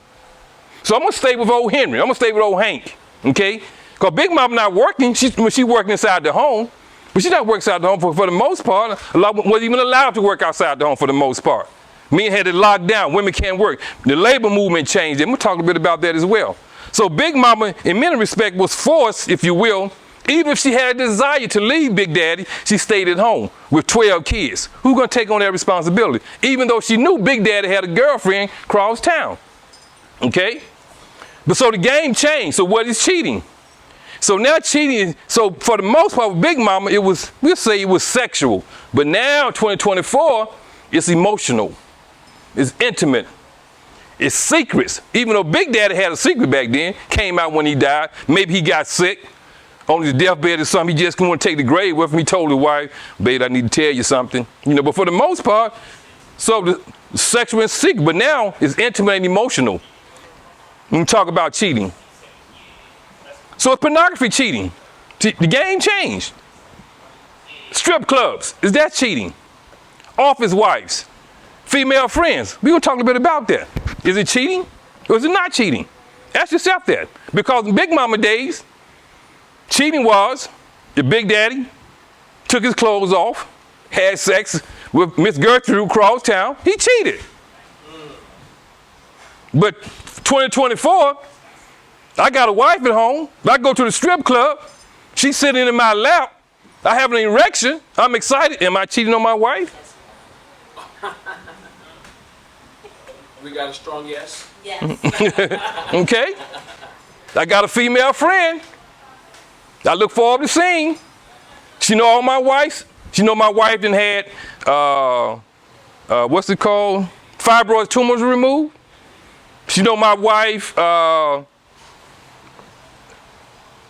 So I'm gonna stay with old Henry, I'm gonna stay with old Hank, okay? Because Big Mama not working, she's working inside the home. But she's not working outside the home for the most part. A lot wasn't even allowed to work outside the home for the most part. Men had it locked down. Women can't work. The labor movement changed. And we'll talk a bit about that as well. So Big Mama, in many respects, was forced, if you will, even if she had a desire to leave Big Daddy, she stayed at home with 12 kids. Who's going to take on that responsibility? Even though she knew Big Daddy had a girlfriend across town. Okay? But so the game changed. So what is cheating? So now cheating, so for the most part with Big Mama, we'll say it was sexual. But now, 2024, it's emotional. It's intimate. It's secrets. Even though Big Daddy had a secret back then, came out when he died. Maybe he got sick on his deathbed or something. He just couldn't want to take the grave with him. He told his wife, babe, I need to tell you something. You know, but for the most part, so the sexual and secret. But now it's intimate and emotional. When we talk about cheating. So it's pornography cheating. The game changed. Strip clubs, is that cheating? Office wives, female friends. We're going to talk a bit about that. Is it cheating or is it not cheating? Ask yourself that. Because in Big Mama days, cheating was your Big Daddy took his clothes off, had sex with Miss Gertrude across town. He cheated. But 2024, I got a wife at home. I go to the strip club. She's sitting in my lap. I have an erection. I'm excited. Am I cheating on my wife? We got a strong yes. Yes. Okay. I got a female friend. I look forward to seeing. She know all my wives. She know my wife done had, what's it called? Fibroid tumors removed. She know my wife,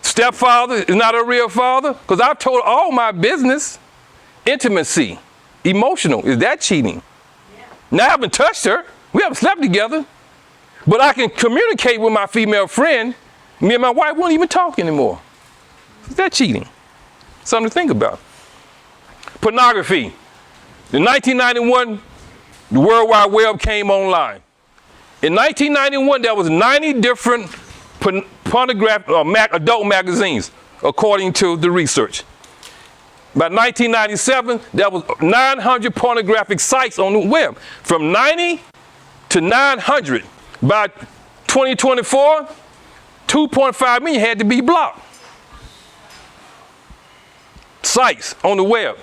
stepfather is not a real father, because I've told all my business. Intimacy, emotional, is that cheating? Yeah. Now I haven't touched her, we haven't slept together, but I can communicate with my female friend Me and my wife won't even talk anymore. Is that cheating? Something to think about. Pornography. In 1991, the World Wide Web came online. In 1991, there was 90 different pornographic adult magazines, according to the research. By 1997, there was 900 pornographic sites on the web. From 90 to 900. By 2024, 2.5 million had to be blocked. Sites on the web.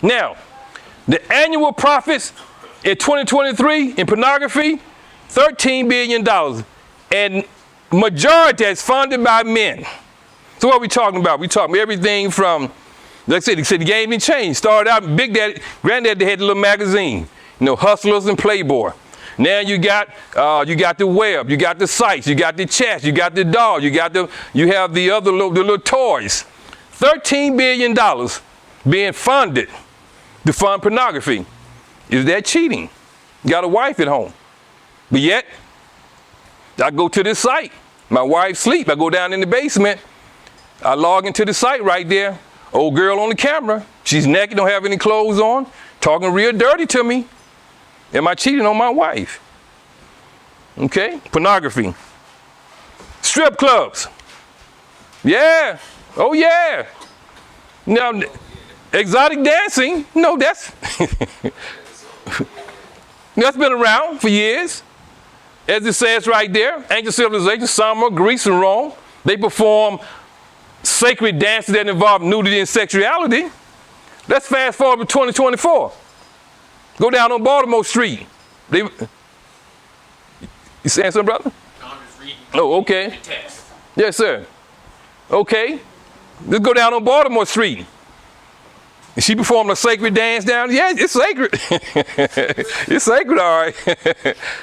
Now, the annual profits in 2023 in pornography, $13 billion. And majority is funded by men. So what are we talking about? We're talking everything from, like I said, the game didn't change. Started out, Big Daddy, Granddaddy had a little magazine, Hustlers and Playboy. Now you got the web, you got the sites, you got the chats, you got the dolls, you have the other little toys. $13 billion being funded to fund pornography. Is that cheating? You got a wife at home. But yet, I go to this site. My wife sleep. I go down in the basement. I log into the site right there. Old girl on the camera. She's naked, don't have any clothes on, talking real dirty to me. Am I cheating on my wife? Okay, pornography. Strip clubs. Yeah. Oh yeah. Now, exotic dancing. No, that's that's been around for years. As it says right there, ancient civilizations, Sumer, Greece, and Rome, they perform sacred dances that involve nudity and sexuality. Let's fast forward to 2024. Go down on Baltimore Street. You saying something, brother? No, I'm just reading. Oh, okay. The text. Yes, sir. Okay. Let's go down on Baltimore Street. And she performed a sacred dance down. Yeah, it's sacred. It's sacred, all right.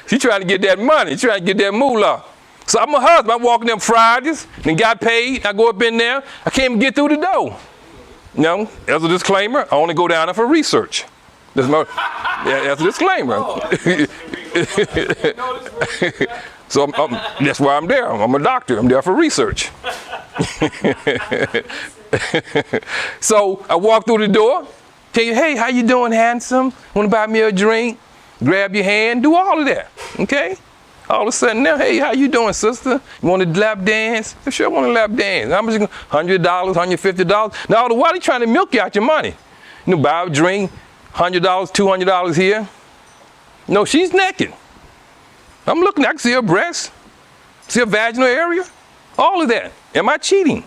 She trying to get that money. She trying to get that moolah. So I'm a husband. I'm walking them Fridays and got paid. I go up in there. I can't even get through the door. As a disclaimer, I only go down there for research. That's a disclaimer. So that's why I'm there. I'm a doctor. I'm there for research. So I walk through the door, tell you, hey, how you doing, handsome? Want to buy me a drink? Grab your hand, do all of that, okay? All of a sudden now, hey, how you doing, sister? You want to lap dance? I sure want to lap dance. I'm just $100, $150. Now, why are they trying to milk you out your money? Buy a drink, $100, $200 here. No, she's naked. I'm looking, I can see her breasts, see her vaginal area, all of that. Am I cheating?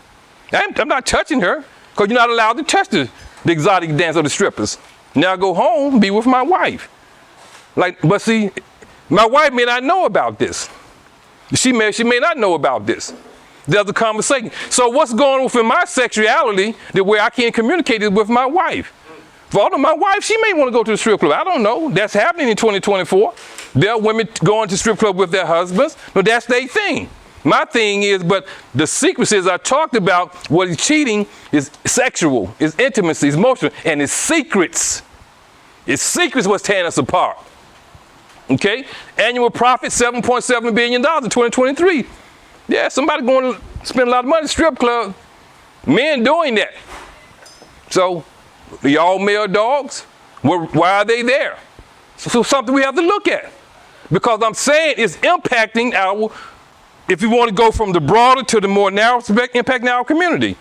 I'm not touching her, because you're not allowed to touch the exotic dance of the strippers. Now I go home and be with my wife. But see, my wife may not know about this. She may not know about this. There's a conversation. So what's going on with my sexuality that where I can't communicate it with my wife? For all of my wife, she may want to go to the strip club. I don't know. That's happening in 2024. There are women going to strip club with their husbands. No, that's their thing. My thing is, but the secrecies I talked about, what is cheating is sexual, is intimacy, is emotional, and it's secrets. It's secrets what's tearing us apart. Okay? Annual profit, $7.7 billion in 2023. Yeah, somebody going to spend a lot of money at the strip club. Men doing that. So, y'all male dogs, why are they there? So something we have to look at. Because I'm saying it's impacting our, if you want to go from the broader to the more narrow aspect, impacting our community.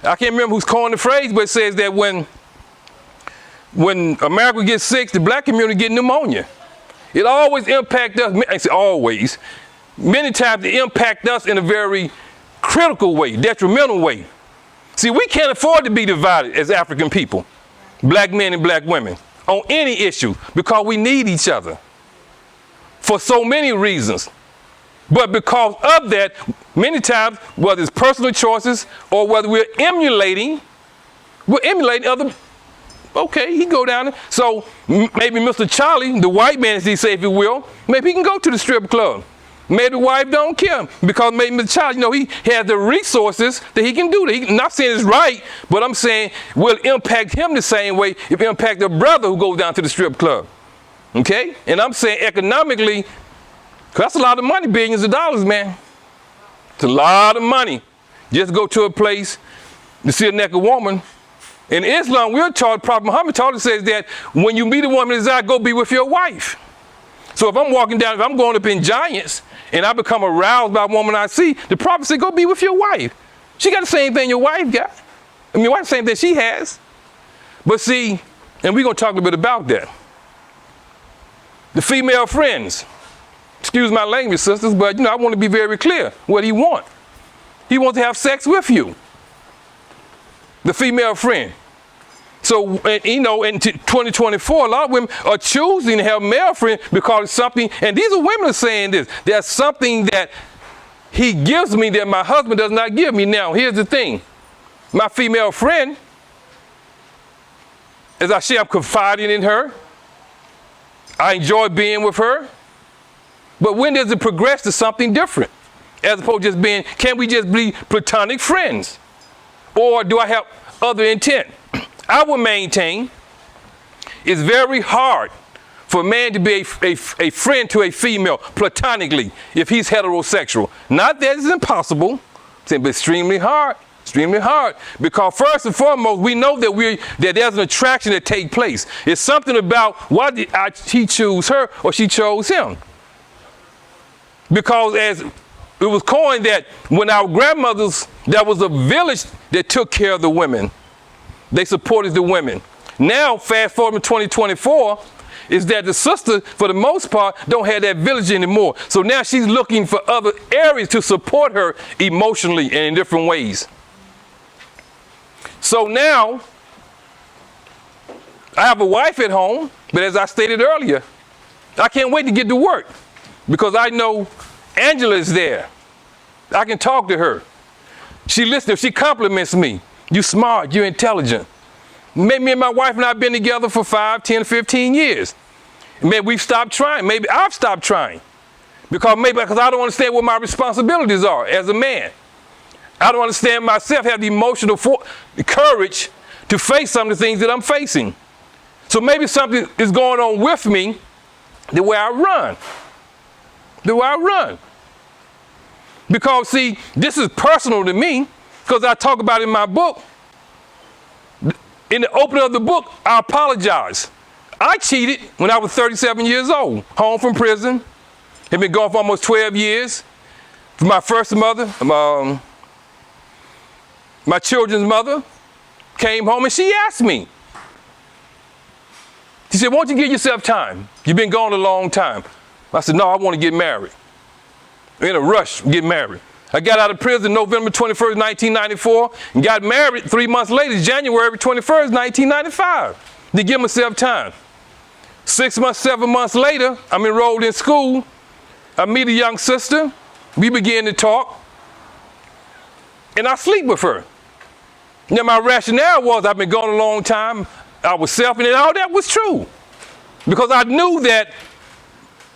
I can't remember who's coined the phrase, but it says that when America gets sick, the black community get pneumonia. It always impacts us, I say always, many times it impacts us in a very critical way, detrimental way. See, we can't afford to be divided as African people, black men and black women, on any issue, because we need each other for so many reasons. But because of that, many times, whether it's personal choices or whether we're emulating other. Okay, he go down there. So maybe Mr. Charlie, the white man, as he say, if you will, maybe he can go to the strip club. Maybe the wife don't care because maybe Mr. Charlie, he has the resources that he can do that. I'm not saying it's right, but I'm saying will impact him the same way if it impact the brother who goes down to the strip club. Okay? And I'm saying economically, because that's a lot of money, billions of dollars, man. It's a lot of money. Just go to a place to see a naked woman. In Islam, we're taught, Prophet Muhammad taught us, says that when you meet a woman desire, go be with your wife. So if I'm walking down, if I'm going up in Giants and I become aroused by a woman I see, the Prophet said, go be with your wife. She got the same thing your wife got. I mean, your wife, the same thing she has. But see, and we're going to talk a little bit about that. The female friends. Excuse my language, sisters, but I want to be very clear what he wants. He wants to have sex with you. The female friend. So, in 2024, a lot of women are choosing to have male friends because it's something, and these are women are saying this, there's something that he gives me that my husband does not give me. Now, here's the thing. My female friend, as I say, I'm confiding in her. I enjoy being with her. But when does it progress to something different? As opposed to just being, can we just be platonic friends? Or do I have other intent? I would maintain it's very hard for a man to be a friend to a female platonically if he's heterosexual. Not that it's impossible, but extremely hard. Extremely hard. Because first and foremost, we know that there's an attraction that takes place. It's something about why did he choose her or she chose him. Because as it was coined that when our grandmothers, there was a village that took care of the women. They supported the women. Now, fast forward to 2024, is that the sister, for the most part, don't have that village anymore. So now she's looking for other areas to support her emotionally and in different ways. So now, I have a wife at home, but as I stated earlier, I can't wait to get to work because I know Angela is there. I can talk to her. She listens, she compliments me. You're smart, you're intelligent. Maybe me and my wife and I have been together for 5, 10, 15 years. Maybe we've stopped trying. Maybe I've stopped trying. Because I don't understand what my responsibilities are as a man. I don't understand myself, have the emotional courage to face some of the things that I'm facing. So maybe something is going on with me, the way I run. The way I run. Because see, this is personal to me, because I talk about it in my book. In the opening of the book, I apologize. I cheated when I was 37 years old, home from prison. Had been gone for almost 12 years. For my first mother, my children's mother, came home and she asked me. She said, won't you give yourself time? You've been gone a long time. I said, no, I want to get married. In a rush, get married. I got out of prison November 21st, 1994, and got married 3 months later, January 21st, 1995, to give myself time. 6 months, 7 months later, I'm enrolled in school. I meet a young sister. We begin to talk, and I sleep with her. Now, my rationale was I've been gone a long time. I was selfish, and all that was true. Because I knew that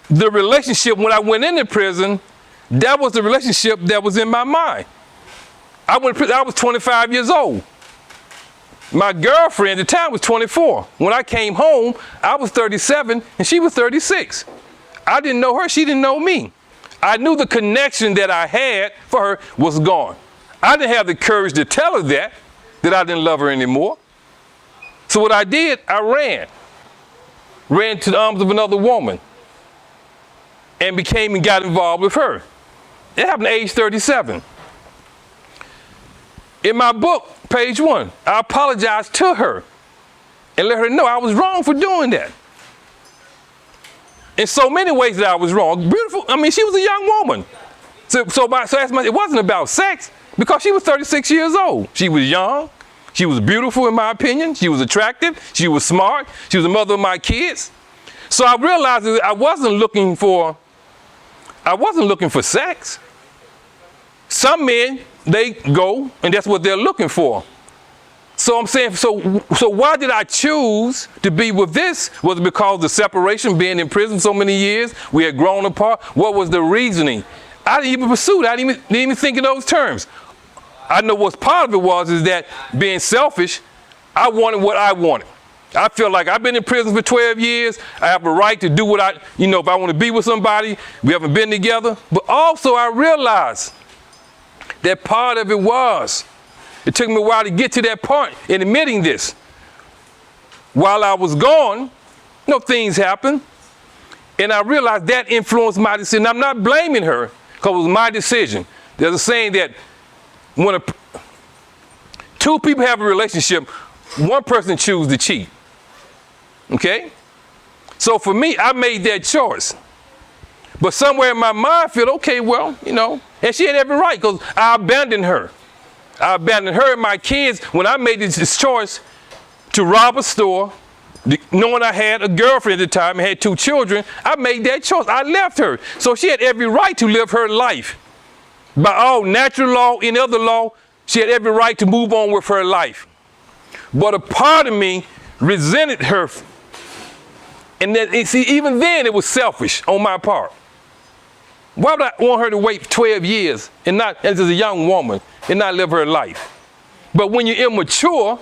the relationship when I went into prison, that was the relationship that was in my mind. I was 25 years old. My girlfriend at the time was 24. When I came home, I was 37 and she was 36. I didn't know her, she didn't know me. I knew the connection that I had for her was gone. I didn't have the courage to tell her that I didn't love her anymore. So what I did, I ran to the arms of another woman and got involved with her. It happened at age 37. In my book, page 1, I apologized to her and let her know I was wrong for doing that. In so many ways that I was wrong. Beautiful, she was a young woman. So it wasn't about sex because she was 36 years old. She was young. She was beautiful in my opinion. She was attractive. She was smart. She was the mother of my kids. So I realized that I wasn't looking for sex. Some men, they go, and that's what they're looking for. So I'm saying, so why did I choose to be with this? Was it because of the separation, being in prison so many years? We had grown apart. What was the reasoning? I didn't even pursue it. I didn't even think in those terms. I know what's part of it is that being selfish, I wanted what I wanted. I feel like I've been in prison for 12 years. I have a right to do what if I want to be with somebody, we haven't been together. But also I realized that part of it was. It took me a while to get to that point in admitting this. While I was gone, things happened. And I realized that influenced my decision. I'm not blaming her because it was my decision. There's a saying that when two people have a relationship, one person chooses to cheat. Okay? So for me, I made that choice. But somewhere in my mind, I feel, okay, well, and she had every right because I abandoned her. I abandoned her and my kids when I made this choice to rob a store, knowing I had a girlfriend at the time and had 2 children. I made that choice. I left her. So she had every right to live her life. By all natural law, any other law, she had every right to move on with her life. But a part of me resented her. And even then it was selfish on my part. Why would I want her to wait 12 years as a young woman and not live her life? But when you're immature,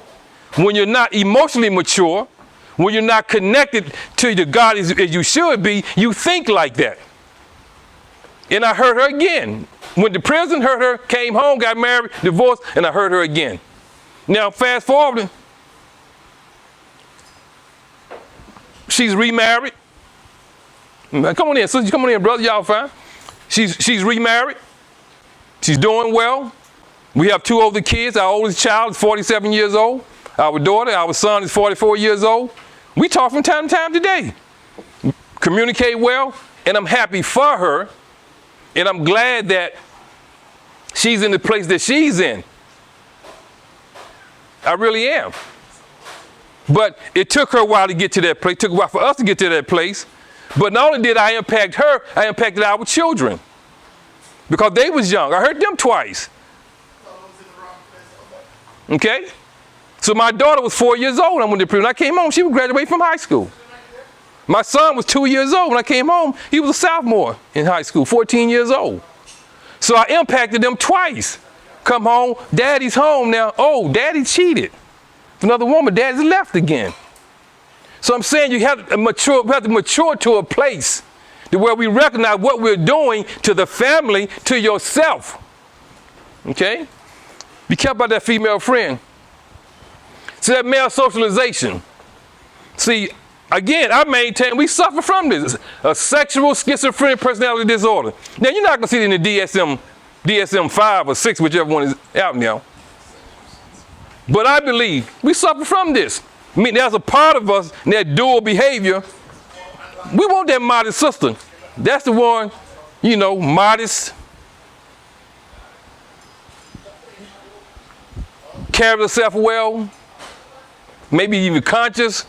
when you're not emotionally mature, when you're not connected to the God as you should be, you think like that. And I hurt her again. Went to prison, hurt her, came home, got married, divorced, and I hurt her again. Now, fast forward, she's remarried. Come on in, sister, come on in, brother, y'all fine. She's remarried. She's doing well. We have 2 older kids. Our oldest child is 47 years old. Our son is 44 years old. We talk from time to time today. Communicate well, and I'm happy for her. And I'm glad that she's in the place that she's in. I really am. But it took her a while to get to that place. It took a while for us to get to that place. But not only did I impact her, I impacted our children. Because they was young. I hurt them twice. Okay? So my daughter was 4 years old when I went to prison. When I came home, she was graduating from high school. My son was 2 years old when I came home. He was a sophomore in high school, 14 years old. So I impacted them twice. Come home, daddy's home now. Oh, daddy cheated. Another woman, daddy's left again. So I'm saying you have to mature to a place to where we recognize what we're doing to the family, to yourself. Okay? Be careful about that female friend. See, that male socialization. See, again, I maintain we suffer from this. A sexual schizophrenic personality disorder. Now, you're not going to see it in the DSM 5 or 6, whichever one is out now. But I believe we suffer from this. I mean, there's a part of us, that dual behavior. We want that modest sister. That's the one, modest, carries herself well, maybe even conscious.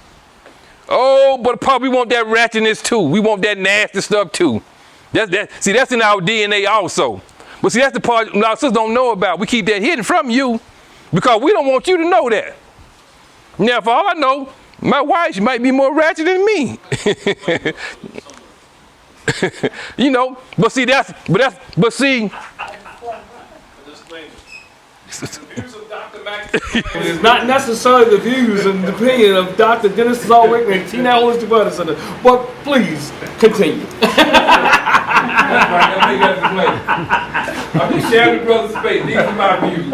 Oh, but we want that ratchetness too. We want that nasty stuff too. See, that's in our DNA also. But see, that's the part our sisters don't know about. We keep that hidden from you because we don't want you to know that. Now, for all I know, my wife, she might be more ratchet than me. But see, It's not necessarily the views and the opinion of Dr. Dennis Zalwick and Tina Holistic Wellness Center. But please continue. I'm just sharing the brother's space. These are my views.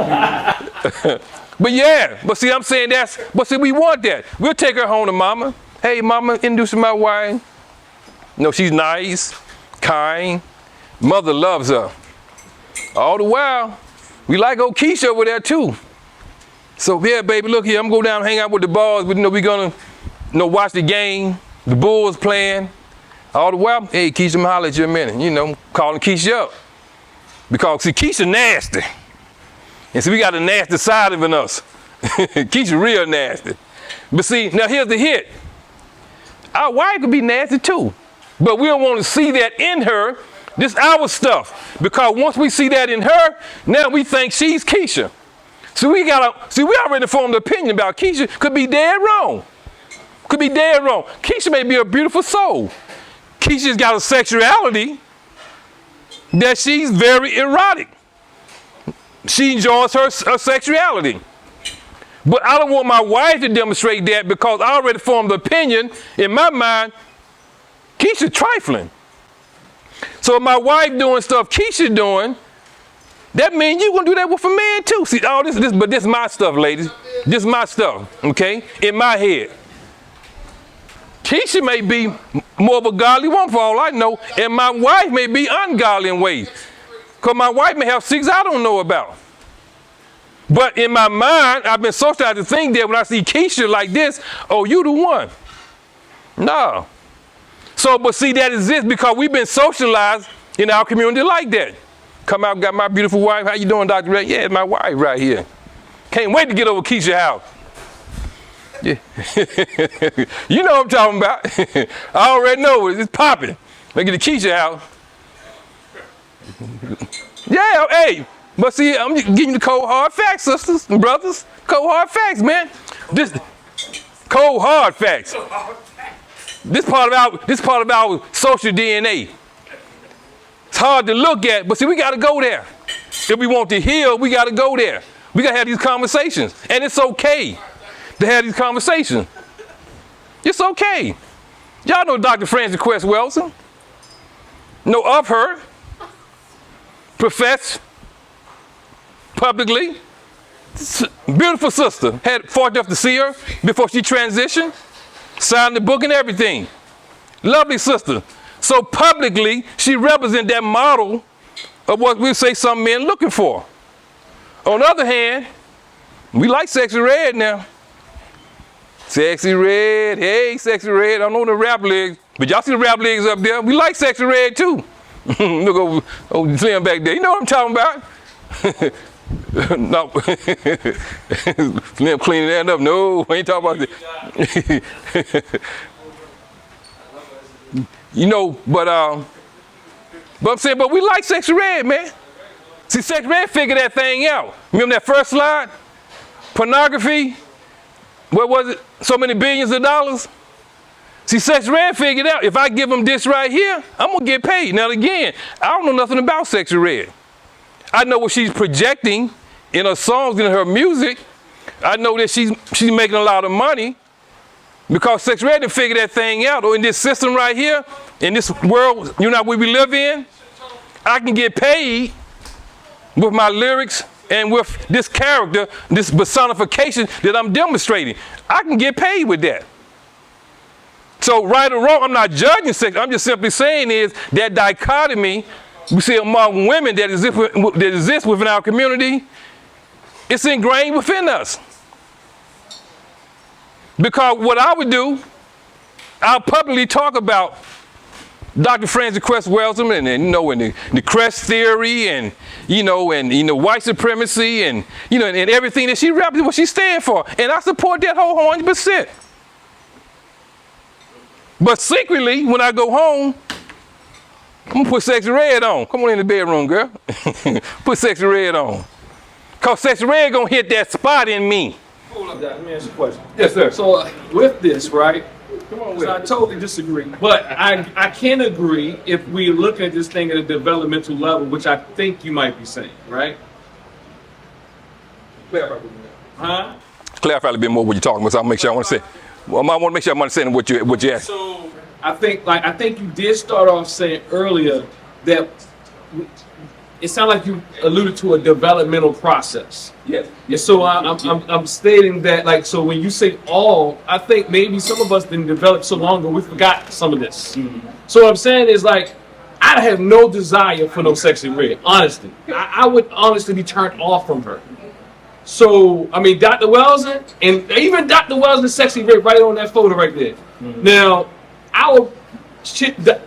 But see, I'm saying we want that. We'll take her home to mama. Hey, mama, introduce my wife. She's nice, kind. Mother loves her. All the while, we like old Keisha over there too. So yeah, baby, look here, I'm gonna go down and hang out with the boys. We're gonna watch the game, the Bulls playing. All the while, hey, Keisha, I'm gonna holler at you in a minute. Calling Keisha up. Because see, Keisha nasty. And see, we got a nasty side of us. Keisha real nasty. But see, now here's the hit. Our wife could be nasty too. But we don't want to see that in her. This our stuff. Because once we see that in her, now we think she's Keisha. So we already formed an opinion about Keisha. Could be dead wrong. Keisha may be a beautiful soul. Keisha's got a sexuality that she's very erotic. She enjoys her sexuality. But I don't want my wife to demonstrate that because I already formed the opinion in my mind, Keisha's trifling. So if my wife doing stuff Keisha's doing, that means you're gonna do that with a man too. See, all this, but this is my stuff, ladies. This is my stuff, okay? In my head. Keisha may be more of a godly woman for all I know, and my wife may be ungodly in ways. Because my wife may have secrets I don't know about. But in my mind, I've been socialized to think that when I see Keisha like this, oh, you the one. No. So, but see, that exists because we've been socialized in our community like that. Come out, got my beautiful wife. How you doing, Dr. Ray? Yeah, it's my wife right here. Can't wait to get over Keisha's house. Yeah. You know what I'm talking about. I already know it. It's popping. Look at the Keisha house. Yeah, hey. But see, I'm just giving you the cold hard facts, sisters and brothers. Cold hard facts, man. This cold hard facts. This part of our social DNA. It's hard to look at, but see, we got to go there. If we want to heal, we got to go there. We got to have these conversations, and it's okay to have these conversations. It's okay. Y'all know Dr. Frances Quest Wilson. Know of her. Profess publicly. Beautiful sister. Had fortunate enough to see her before she transitioned. Signed the book and everything. Lovely sister. So publicly, she represents that model of what we say some men looking for. On the other hand, we like Sexy Red now. Sexy Red, hey, Sexy Red. I don't know the rap legs, but y'all see the rap legs up there. We like Sexy Red too. Look over Slim back there. You know what I'm talking about? No. Slim cleaning that up. No, I ain't talking about that. You know, but I'm saying, but we like Sexy Red, man. See, Sexy Red figured that thing out. Remember that first slide? Pornography. What was it? So many billions of dollars. See, Sexy Red figured out, if I give them this right here, I'm going to get paid. Now, again, I don't know nothing about Sexy Red. I know what she's projecting in her songs, in her music. I know that she's making a lot of money because Sexy Red didn't figure that thing out. Or in this system right here, in this world, you know, we live in, I can get paid with my lyrics and with this character, this personification that I'm demonstrating. I can get paid with that. So right or wrong, I'm not judging sex. I'm just simply saying is that dichotomy we see among women that exists within our community, it's ingrained within us. Because what I would do, I'll publicly talk about Dr. Frances Quest Wilson and you know, and the crest theory and white supremacy and and everything that she represents, what she stands for. And I support that whole 100%. But secretly, when I go home, I'm gonna put Sexy Red on. Come on in the bedroom, girl. Put Sexy Red on. Cause Sexy Red gonna hit that spot in me. Hold up, let me ask you a question. Yes, sir. So with this, right? So I totally disagree, but I can agree if we look at this thing at a developmental level, which I think you might be saying, right? Clarify Clarify a little bit more what you're talking about. So I'll make sure I want to say. Well, I want to make sure I'm understanding what you're asking. So I think you did start off saying earlier that it sounded like you alluded to a developmental process. Yes. Yeah. So I'm stating that, like, so when you say all, I think maybe some of us didn't develop so long ago we forgot some of this. Mm-hmm. So what I'm saying is, like, I have no desire for no Sexy Red. Honestly, I would honestly be turned off from her. So I mean, Dr. Wellesley and even Dr. Wellesley, Sexy Red, right on that photo right there. Mm-hmm. Now,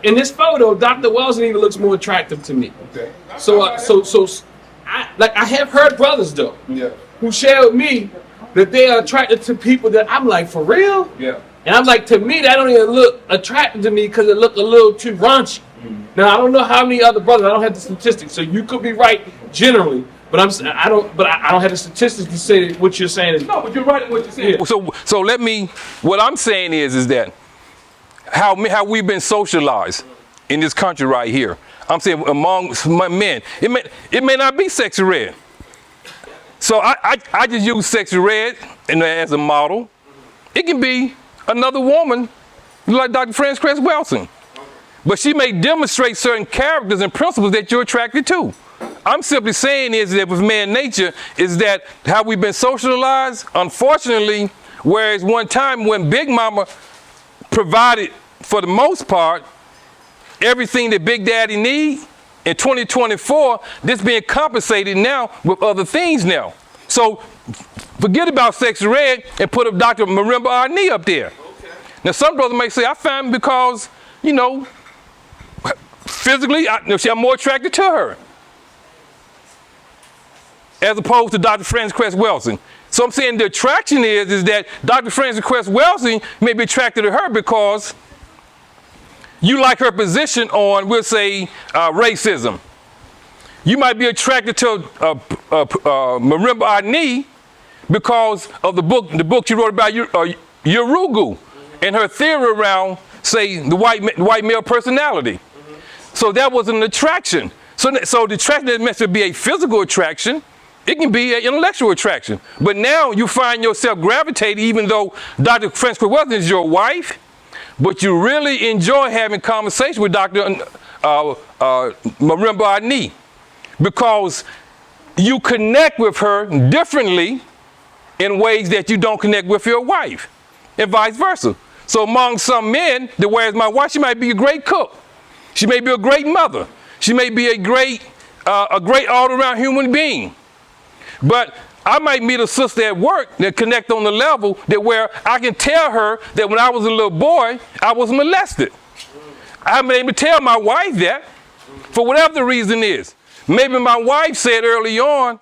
in this photo, Dr. Wellesley even looks more attractive to me. Okay. So I have heard brothers though, who share with me that they are attracted to people that I'm like, for real? Yeah. And I'm like, to me, that don't even look attractive to me because it look a little too raunchy. Mm-hmm. Now I don't know how many other brothers. I don't have the statistics, so you could be right generally. But I don't have the statistics to say that what you're saying is no. But you're right in what you're saying. Yeah. So what I'm saying is that how we've been socialized in this country right here. I'm saying among men, it may not be Sexy Red. So I just use Sexy Red as a model. It can be another woman like Dr. Frances Quest Wilson, but she may demonstrate certain characters and principles that you're attracted to. I'm simply saying is that with man nature is that how we've been socialized, unfortunately, whereas one time when Big Mama provided, for the most part, everything that Big Daddy needs, in 2024, this being compensated now with other things now. So forget about Sexy Red and put up Dr. Marimba Arni up there. Okay. Now some brothers may say, I found him because, you know, physically, I'm more attracted to her. As opposed to Dr. Frances Cress Welsing. So I'm saying the attraction is that Dr. Frances Cress Welsing may be attracted to her because you like her position on, we'll say, racism. You might be attracted to Marimba Arni because of the book she wrote about Yurugu and her theory around, say, the white male personality. So that was an attraction. So the attraction is meant to be a physical attraction. It can be an intellectual attraction. But now you find yourself gravitating, even though Dr. Frances Cress Welsing is your wife, but you really enjoy having conversation with Dr. Marimba Arni because you connect with her differently in ways that you don't connect with your wife, and vice versa. So among some men, whereas my wife, she might be a great cook. She may be a great mother. She may be a great all-around human being. But I might meet a sister at work that connect on the level that where I can tell her that when I was a little boy, I was molested. I haven't been able to tell my wife that for whatever the reason is. Maybe my wife said early on,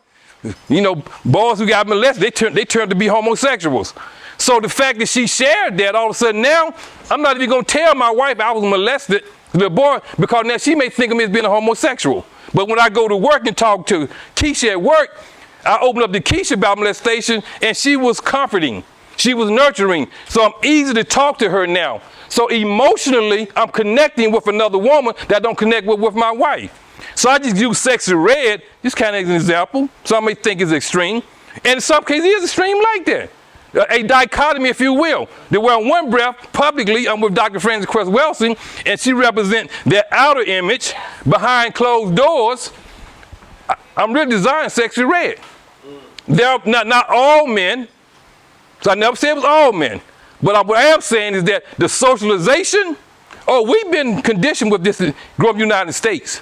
you know, boys who got molested, they turned to be homosexuals. So the fact that she shared that, all of a sudden now, I'm not even going to tell my wife I was molested, little boy, because now she may think of me as being a homosexual. But when I go to work and talk to Keisha at work, I opened up to Keisha about molestation, and she was comforting. She was nurturing. So I'm easy to talk to her now. So emotionally, I'm connecting with another woman that I don't connect with my wife. So I just use Sexy Red, just kind of as an example. Some may think it's extreme. And in some cases, it is extreme like that. A dichotomy, if you will. That where on one breath, publicly, I'm with Dr. Frances Cress Welsing, and she represents that outer image behind closed doors. I'm really designing Sexy Red. They're not all men, so I never said it was all men. But what I am saying is that the socialization, we've been conditioned with this growing up in the United States.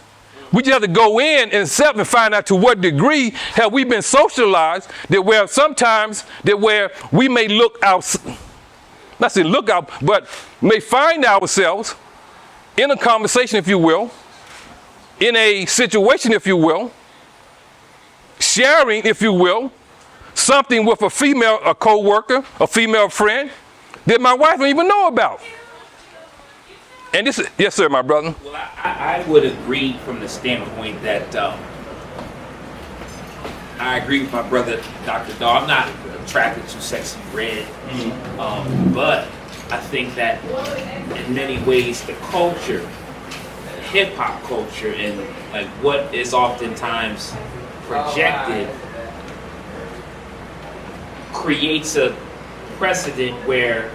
We just have to go in and accept and find out to what degree have we been socialized that where sometimes that where we may look out, not say look out, but may find ourselves in a conversation, if you will, in a situation, if you will, sharing, if you will, something with a co-worker, a female friend that my wife don't even know about. And this is, yes, sir, my brother. Well, I would agree from the standpoint that I agree with my brother, Dr. Daw. I'm not attracted to Sexy Red, but I think that in many ways the culture, hip hop culture, and like what is oftentimes projected creates a precedent where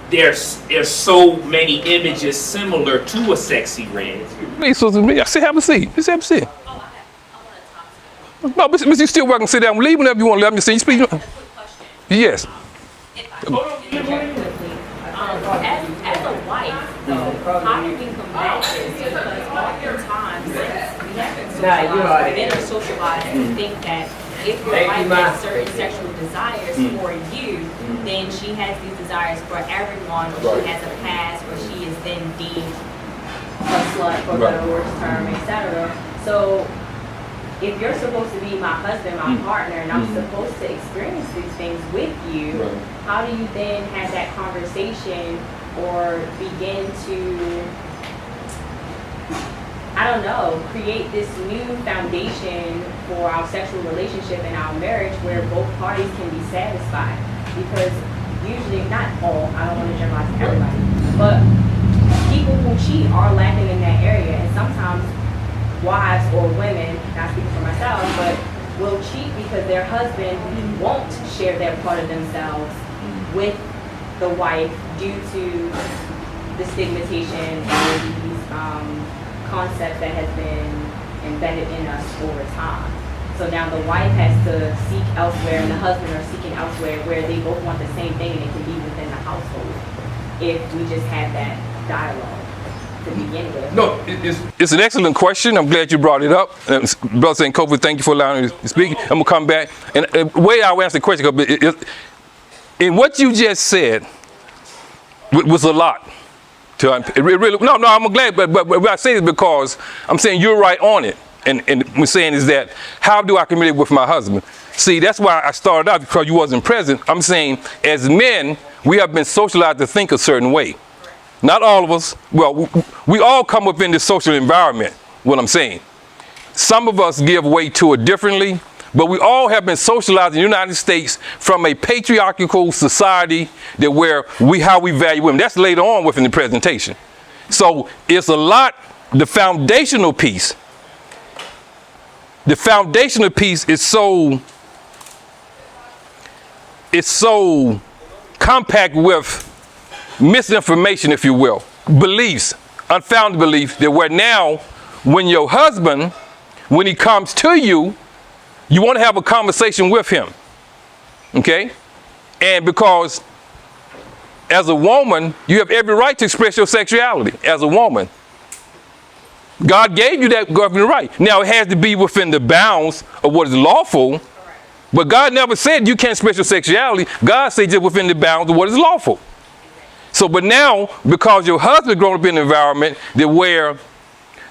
there's so many images similar to a Sexy Red. Please, Susan, I say have a seat. Just have a seat. No, but you're still welcome to sit down. Leave whenever you want to. Let me see you speak. Yes. As a wife, how do we combat this? Because oftentimes we have been socialized to think that if your wife has certain sexual desires for you, then she has these desires for everyone, or she has a past, or she is then deemed a slut, for better words term, etc. So if you're supposed to be my husband, my partner, and I'm supposed to experience these things with you, how do you then have that conversation or begin to, I don't know, create this new foundation for our sexual relationship and our marriage where both parties can be satisfied? Because usually, not all, I don't want to generalize everybody, but people who cheat are lacking in that area, and sometimes wives or women, not speaking for myself, but will cheat because their husband won't share their part of themselves with the wife due to the stigmatization and these concept that has been embedded in us over time. So now the wife has to seek elsewhere and the husband are seeking elsewhere where they both want the same thing and it can be within the household if we just have that dialogue to begin with. No, it's an excellent question. I'm glad you brought it up. Brother St. Kofi, thank you for allowing me to speak. I'm going to come back. And the way I will answer the question, in what you just said was a lot. I'm glad, but I say this because I'm saying you're right on it. And we're saying is that, how do I communicate with my husband? See, that's why I started out, because you wasn't present. I'm saying, as men, we have been socialized to think a certain way. Not all of us. Well, we all come up in this social environment, what I'm saying. Some of us give way to it differently, but we all have been socialized in the United States from a patriarchal society that where how we value women. That's later on within the presentation. So it's a lot, the foundational piece. The foundational piece is so compact with misinformation, if you will, beliefs, unfounded beliefs, that where now, when your husband, when he comes to you, you want to have a conversation with him, okay? And because as a woman, you have every right to express your sexuality as a woman. God gave you that governing right. Now, it has to be within the bounds of what is lawful, but God never said you can't express your sexuality. God said just within the bounds of what is lawful. So, but now, because your husband grown up in an environment that where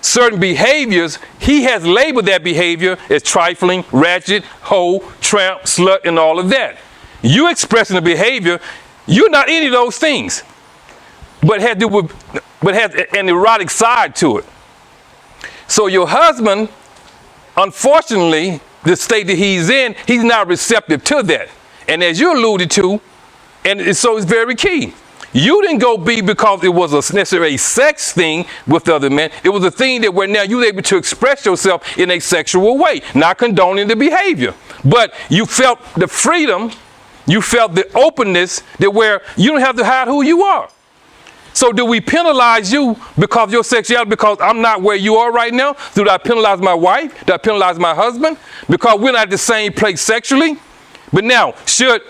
certain behaviors, he has labeled that behavior as trifling, ratchet, hoe, tramp, slut, and all of that. You expressing the behavior, you're not any of those things, but has an erotic side to it. So your husband, unfortunately, the state that he's in, he's not receptive to that. And as you alluded to, and so it's very key. You didn't go be because it was a necessary sex thing with other men. It was a thing that where now you were able to express yourself in a sexual way, not condoning the behavior. But you felt the freedom, you felt the openness that where you don't have to hide who you are. So do we penalize you because of your sexuality, because I'm not where you are right now? Do I penalize my wife? Do I penalize my husband? Because we're not at the same place sexually? But now, should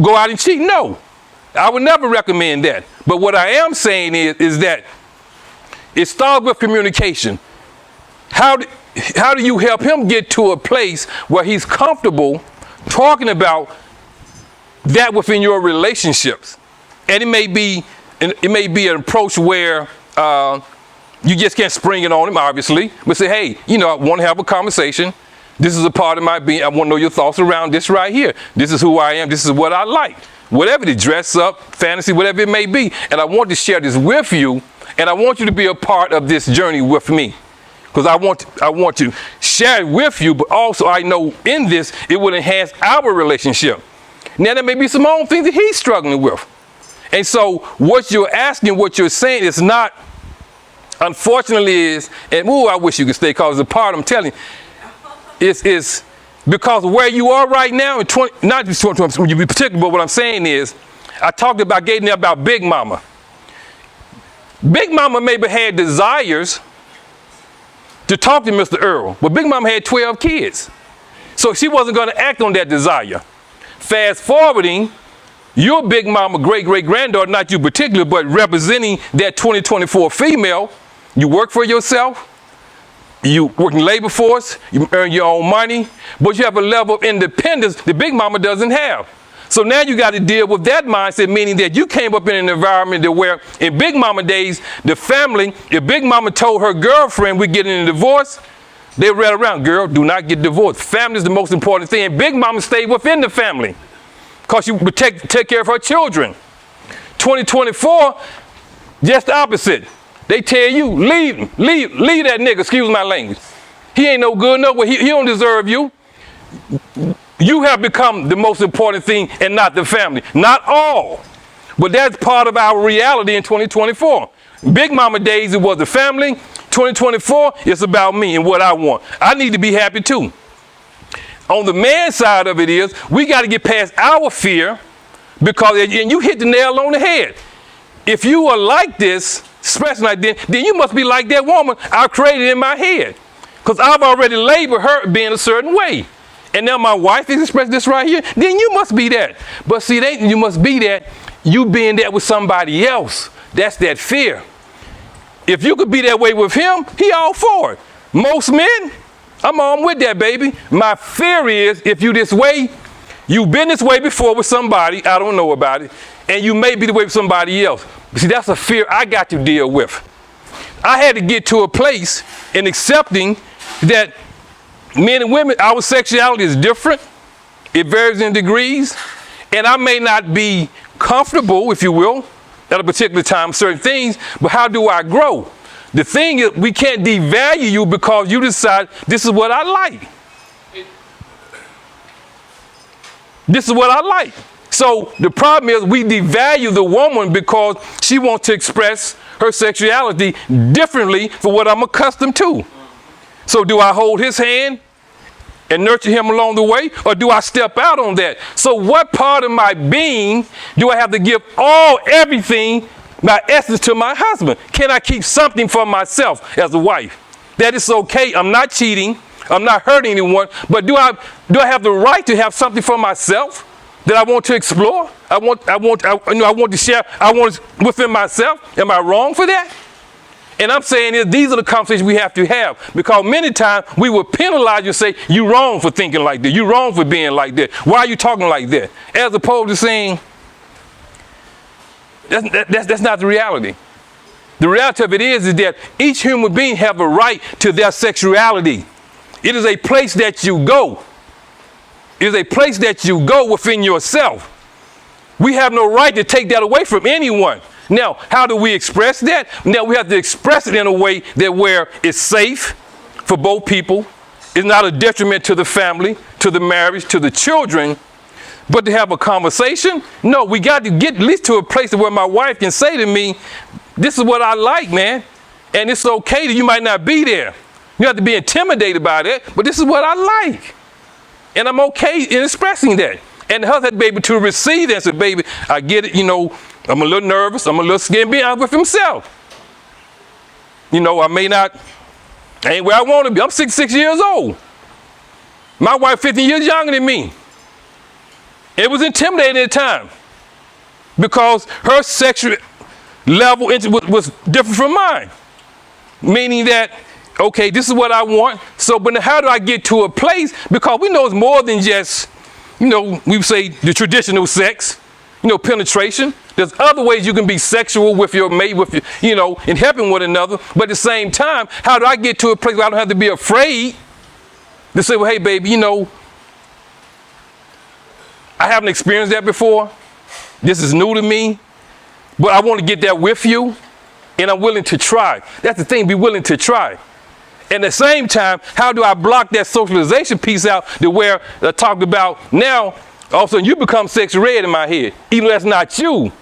go out and cheat? No. I would never recommend that. But what I am saying is that it starts with communication. How do you help him get to a place where he's comfortable talking about that within your relationships? And it may be an approach where you just can't spring it on him, obviously, but say, hey, I want to have a conversation. This is a part of my being. I want to know your thoughts around this right here. This is who I am. This is what I like. Whatever the dress up, fantasy, whatever it may be. And I want to share this with you, and I want you to be a part of this journey with me. Because I want to share it with you, but also I know in this, it will enhance our relationship. Now, there may be some own things that he's struggling with. And so what you're asking, what you're saying is not, unfortunately is, and I wish you could stay, because the part I'm telling you is because where you are right now, not just 20, when you be particular, but what I'm saying is, I talked about getting about Big Mama. Big Mama maybe had desires to talk to Mr. Earl, but Big Mama had 12 kids. So she wasn't going to act on that desire. Fast forwarding, your Big Mama, great-great-granddaughter, not you particular, but representing that 2024 female, you work for yourself, you work in labor force, you earn your own money, but you have a level of independence that Big Mama doesn't have. So now you got to deal with that mindset, meaning that you came up in an environment that where in Big Mama days, the family, if Big Mama told her girlfriend we're getting a divorce, they read around, girl, do not get divorced. Family is the most important thing. And Big Mama stayed within the family because she would take care of her children. 2024, just the opposite. They tell you, leave that nigga, excuse my language. He ain't no good, no way. He don't deserve you. You have become the most important thing and not the family. Not all, but that's part of our reality in 2024. Big Mama days, it was the family. 2024, it's about me and what I want. I need to be happy too. On the man side of it is, we got to get past our fear, because, and you hit the nail on the head. If you are like this, expressing like that, then you must be like that woman I created in my head. Because I've already labeled her being a certain way. And now my wife is expressing this right here, then you must be that. But see, you must be that, you being that with somebody else. That's that fear. If you could be that way with him, he all for it. Most men, I'm on with that, baby. My fear is, if you this way, you've been this way before with somebody, I don't know about it, and you may be the way with somebody else. But see, that's a fear I got to deal with. I had to get to a place in accepting that men and women, our sexuality is different. It varies in degrees. And I may not be comfortable, if you will, at a particular time, certain things, but how do I grow? The thing is, we can't devalue you because you decide this is what I like. This is what I like. So the problem is we devalue the woman because she wants to express her sexuality differently from what I'm accustomed to. So do I hold his hand and nurture him along the way, or do I step out on that? So what part of my being do I have to give everything, my essence to my husband? Can I keep something for myself as a wife? That is okay. I'm not cheating. I'm not hurting anyone. But do I have the right to have something for myself that I want to explore? I want to share. I want it within myself. Am I wrong for that? And I'm saying is these are the conversations we have to have, because many times we will penalize you and say, you're wrong for thinking like that. You're wrong for being like that. Why are you talking like that? As opposed to saying, that's not the reality. The reality of it is that each human being have a right to their sexuality. It is a place that you go. It is a place that you go within yourself. We have no right to take that away from anyone. Now, how do we express that? Now, we have to express it in a way that where it's safe for both people. It's not a detriment to the family, to the marriage, to the children. But to have a conversation? No, we got to get at least to a place where my wife can say to me, this is what I like, man. And it's okay that you might not be there. You have to be intimidated by that, but this is what I like. And I'm okay in expressing that. And the husband had to be able to receive that and say, baby, I get it, I'm a little nervous, I'm a little scared, be honest with himself. I ain't where I want to be. I'm 66 years old. My wife 15 years younger than me. It was intimidating at the time because her sexual level was different from mine. Meaning that, okay, this is what I want. So, but how do I get to a place? Because we know it's more than just, we say the traditional sex, penetration. There's other ways you can be sexual with your mate, and helping one another. But at the same time, how do I get to a place where I don't have to be afraid to say, well, hey, baby, I haven't experienced that before. This is new to me, but I want to get that with you, and I'm willing to try. That's the thing, be willing to try. And at the same time, how do I block that socialization piece out to where I talked about now, all of a sudden you become sex red in my head, even though that's not you.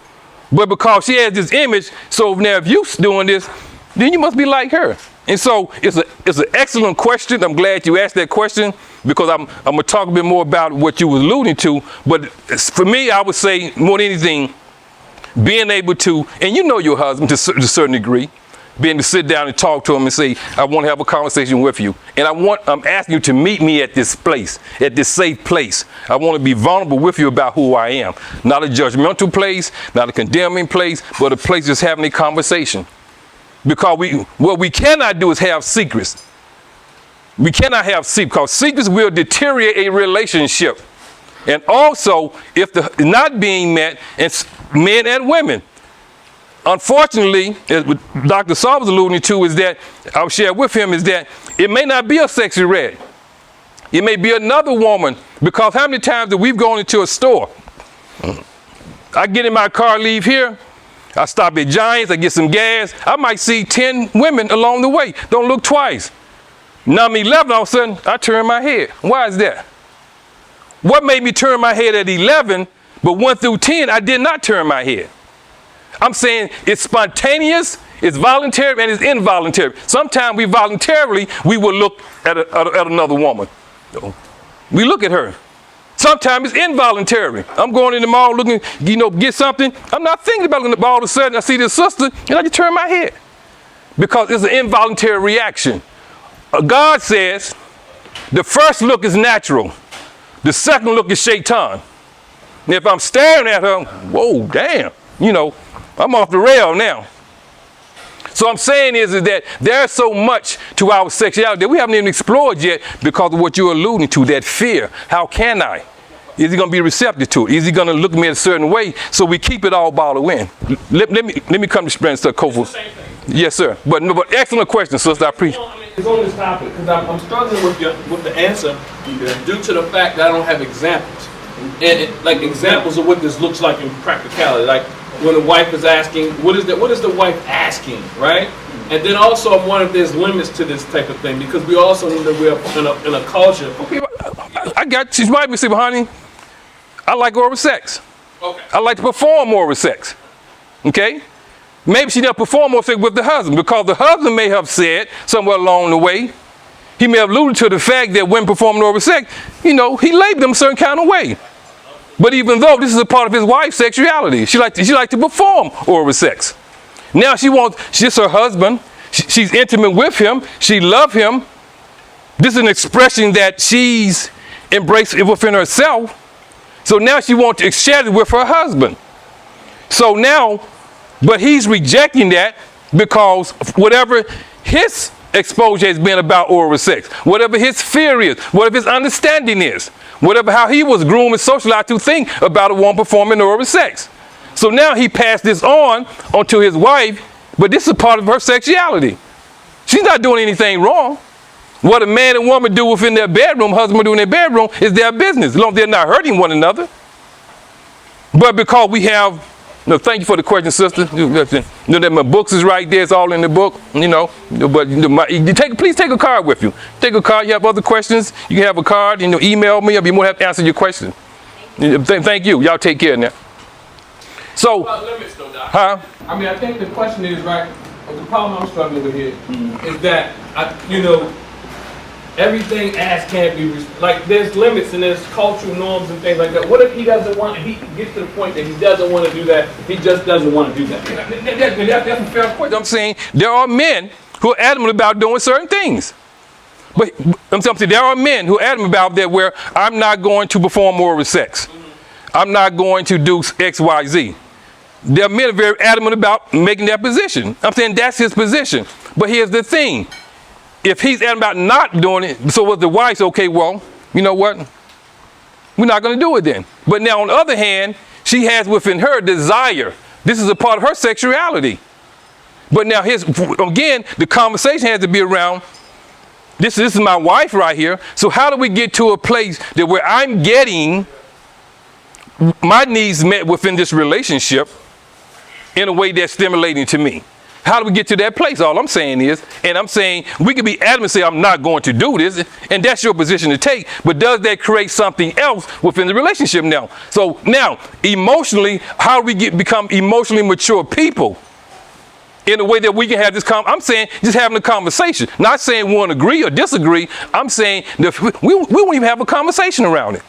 But because she has this image, so now if you're doing this, then you must be like her. And so it's an excellent question. I'm glad you asked that question, because I'm going to talk a bit more about what you were alluding to. But for me, I would say more than anything, being able to, and your husband to a certain degree, being able to sit down and talk to him and say, I want to have a conversation with you. And I'm asking you to meet me at this place, at this safe place. I want to be vulnerable with you about who I am. Not a judgmental place, not a condemning place, but a place just having a conversation. Because what we cannot do is have secrets. We cannot have secrets, because secrets will deteriorate a relationship. And also, if not being met, it's men and women. Unfortunately, as Dr. Saul was alluding to, is that I'll share with him, is that it may not be a sexy red. It may be another woman, because how many times have we gone into a store? I get in my car, leave here. I stop at Giants, I get some gas. I might see 10 women along the way. Don't look twice. Now I'm 11, all of a sudden, I turn my head. Why is that? What made me turn my head at 11, but 1 through 10, I did not turn my head? I'm saying it's spontaneous, it's voluntary, and it's involuntary. Sometimes we voluntarily, we will look at another woman. We look at her. Sometimes it's involuntary. I'm going in the mall looking, get something. I'm not thinking about it, but all of a sudden I see this sister and I just turn my head because it's an involuntary reaction. God says the first look is natural. The second look is shaitan. And if I'm staring at her, whoa, damn, I'm off the rail now. So I'm saying is that there's so much to our sexuality that we haven't even explored yet because of what you're alluding to, that fear. How can I? Is he going to be receptive to it? Is he going to look at me a certain way? So we keep it all bottled in. Let me come to Spencer Koval. Yes, sir. But excellent question, sister. I appreciate it. It's on this topic because I'm struggling with the answer due to the fact that I don't have examples. And like examples of what this looks like in practicality. Like when the wife is asking, what is the wife asking, right? And then also I'm wondering if there's limits to this type of thing because we also know that we're in a culture. I got, she's might be saying, honey, I like oral sex. Okay. I like to perform oral sex. Okay? Maybe she never performed oral sex with the husband because the husband may have said somewhere along the way, he may have alluded to the fact that when performing oral sex, he labeled them a certain kind of way. But even though this is a part of his wife's sexuality, she like to perform oral sex. Now she's her husband. She's intimate with him. She loves him. This is an expression that she's embraced within herself. So now she wants to share it with her husband. So now, but he's rejecting that because whatever his exposure has been about oral sex, whatever his fear is, whatever his understanding is, whatever how he was groomed and socialized to think about a woman performing oral sex. So now he passed this onto his wife, but this is part of her sexuality. She's not doing anything wrong. What a man and woman do within their bedroom, husband do in their bedroom, is their business, as long as they're not hurting one another. But because we have, thank you for the question, sister. That my books is right there, it's all in the book, But please take a card with you. Take a card. You have other questions, you can have a card, email me. I'll be more than happy to answer your question. Thank you. Y'all take care now. So, About limits though, Doc. huh? I think the question is, right, the problem I'm struggling with here is that, everything asked can't be, like there's limits and there's cultural norms and things like that. What if he doesn't want, he gets to the point that he doesn't want to do that, he just doesn't want to do that? That's a fair question. I'm saying there are men who are adamant about doing certain things. But I'm saying there are men who are adamant about that where I'm not going to perform oral sex. I'm not going to do X, Y, Z. There are men who are very adamant about making that position. I'm saying that's his position. But here's the thing. If he's adamant about not doing it, so was the wife, okay, well, you know what? We're not going to do it then. But now on the other hand, she has within her desire. This is a part of her sexuality. But now again, the conversation has to be around, this is my wife right here. So how do we get to a place that where I'm getting my needs met within this relationship in a way that's stimulating to me? How do we get to that place? All I'm saying is, and I'm saying we can be adamant and say, I'm not going to do this, and that's your position to take, but does that create something else within the relationship now? So now, emotionally, how do we become emotionally mature people in a way that we can have this I'm saying just having a conversation. Not saying we won't agree or disagree. I'm saying that we won't even have a conversation around it.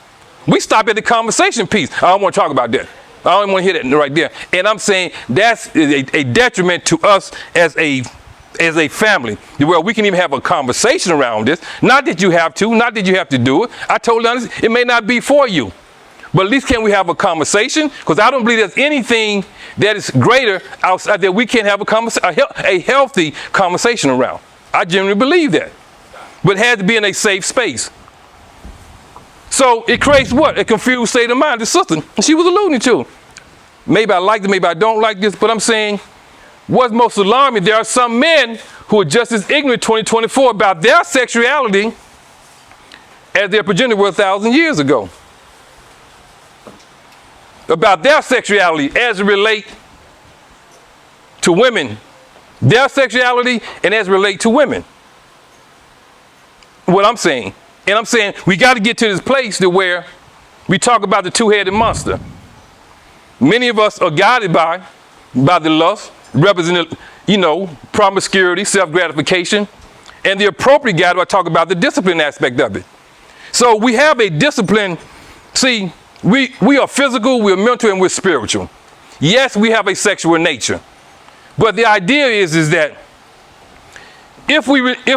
We stop at the conversation piece. I don't want to talk about that. I don't want to hear that right there. And I'm saying that's a detriment to us as a family, where we can even have a conversation around this. Not that you have to do it. I told you it may not be for you. But at least can we have a conversation? Because I don't believe there's anything that is greater outside that we can have a healthy conversation around. I genuinely believe that. But it has to be in a safe space. So it creates what? A confused state of mind. The sister, she was alluding to. Maybe I like this, maybe I don't like this, but I'm saying what's most alarming, there are some men who are just as ignorant 2024 about their sexuality as their progenitor were 1,000 years ago. About their sexuality as it relates to women. Their sexuality and as it relates to women. What I'm saying. And I'm saying we got to get to this place to where we talk about the two-headed monster. Many of us are guided by the lust, represented, promiscuity, self-gratification, and the appropriate guide, I talk about the discipline aspect of it. So we have a discipline See, we are physical, we're mental, and we're spiritual. Yes, we have a sexual nature. But the idea is that if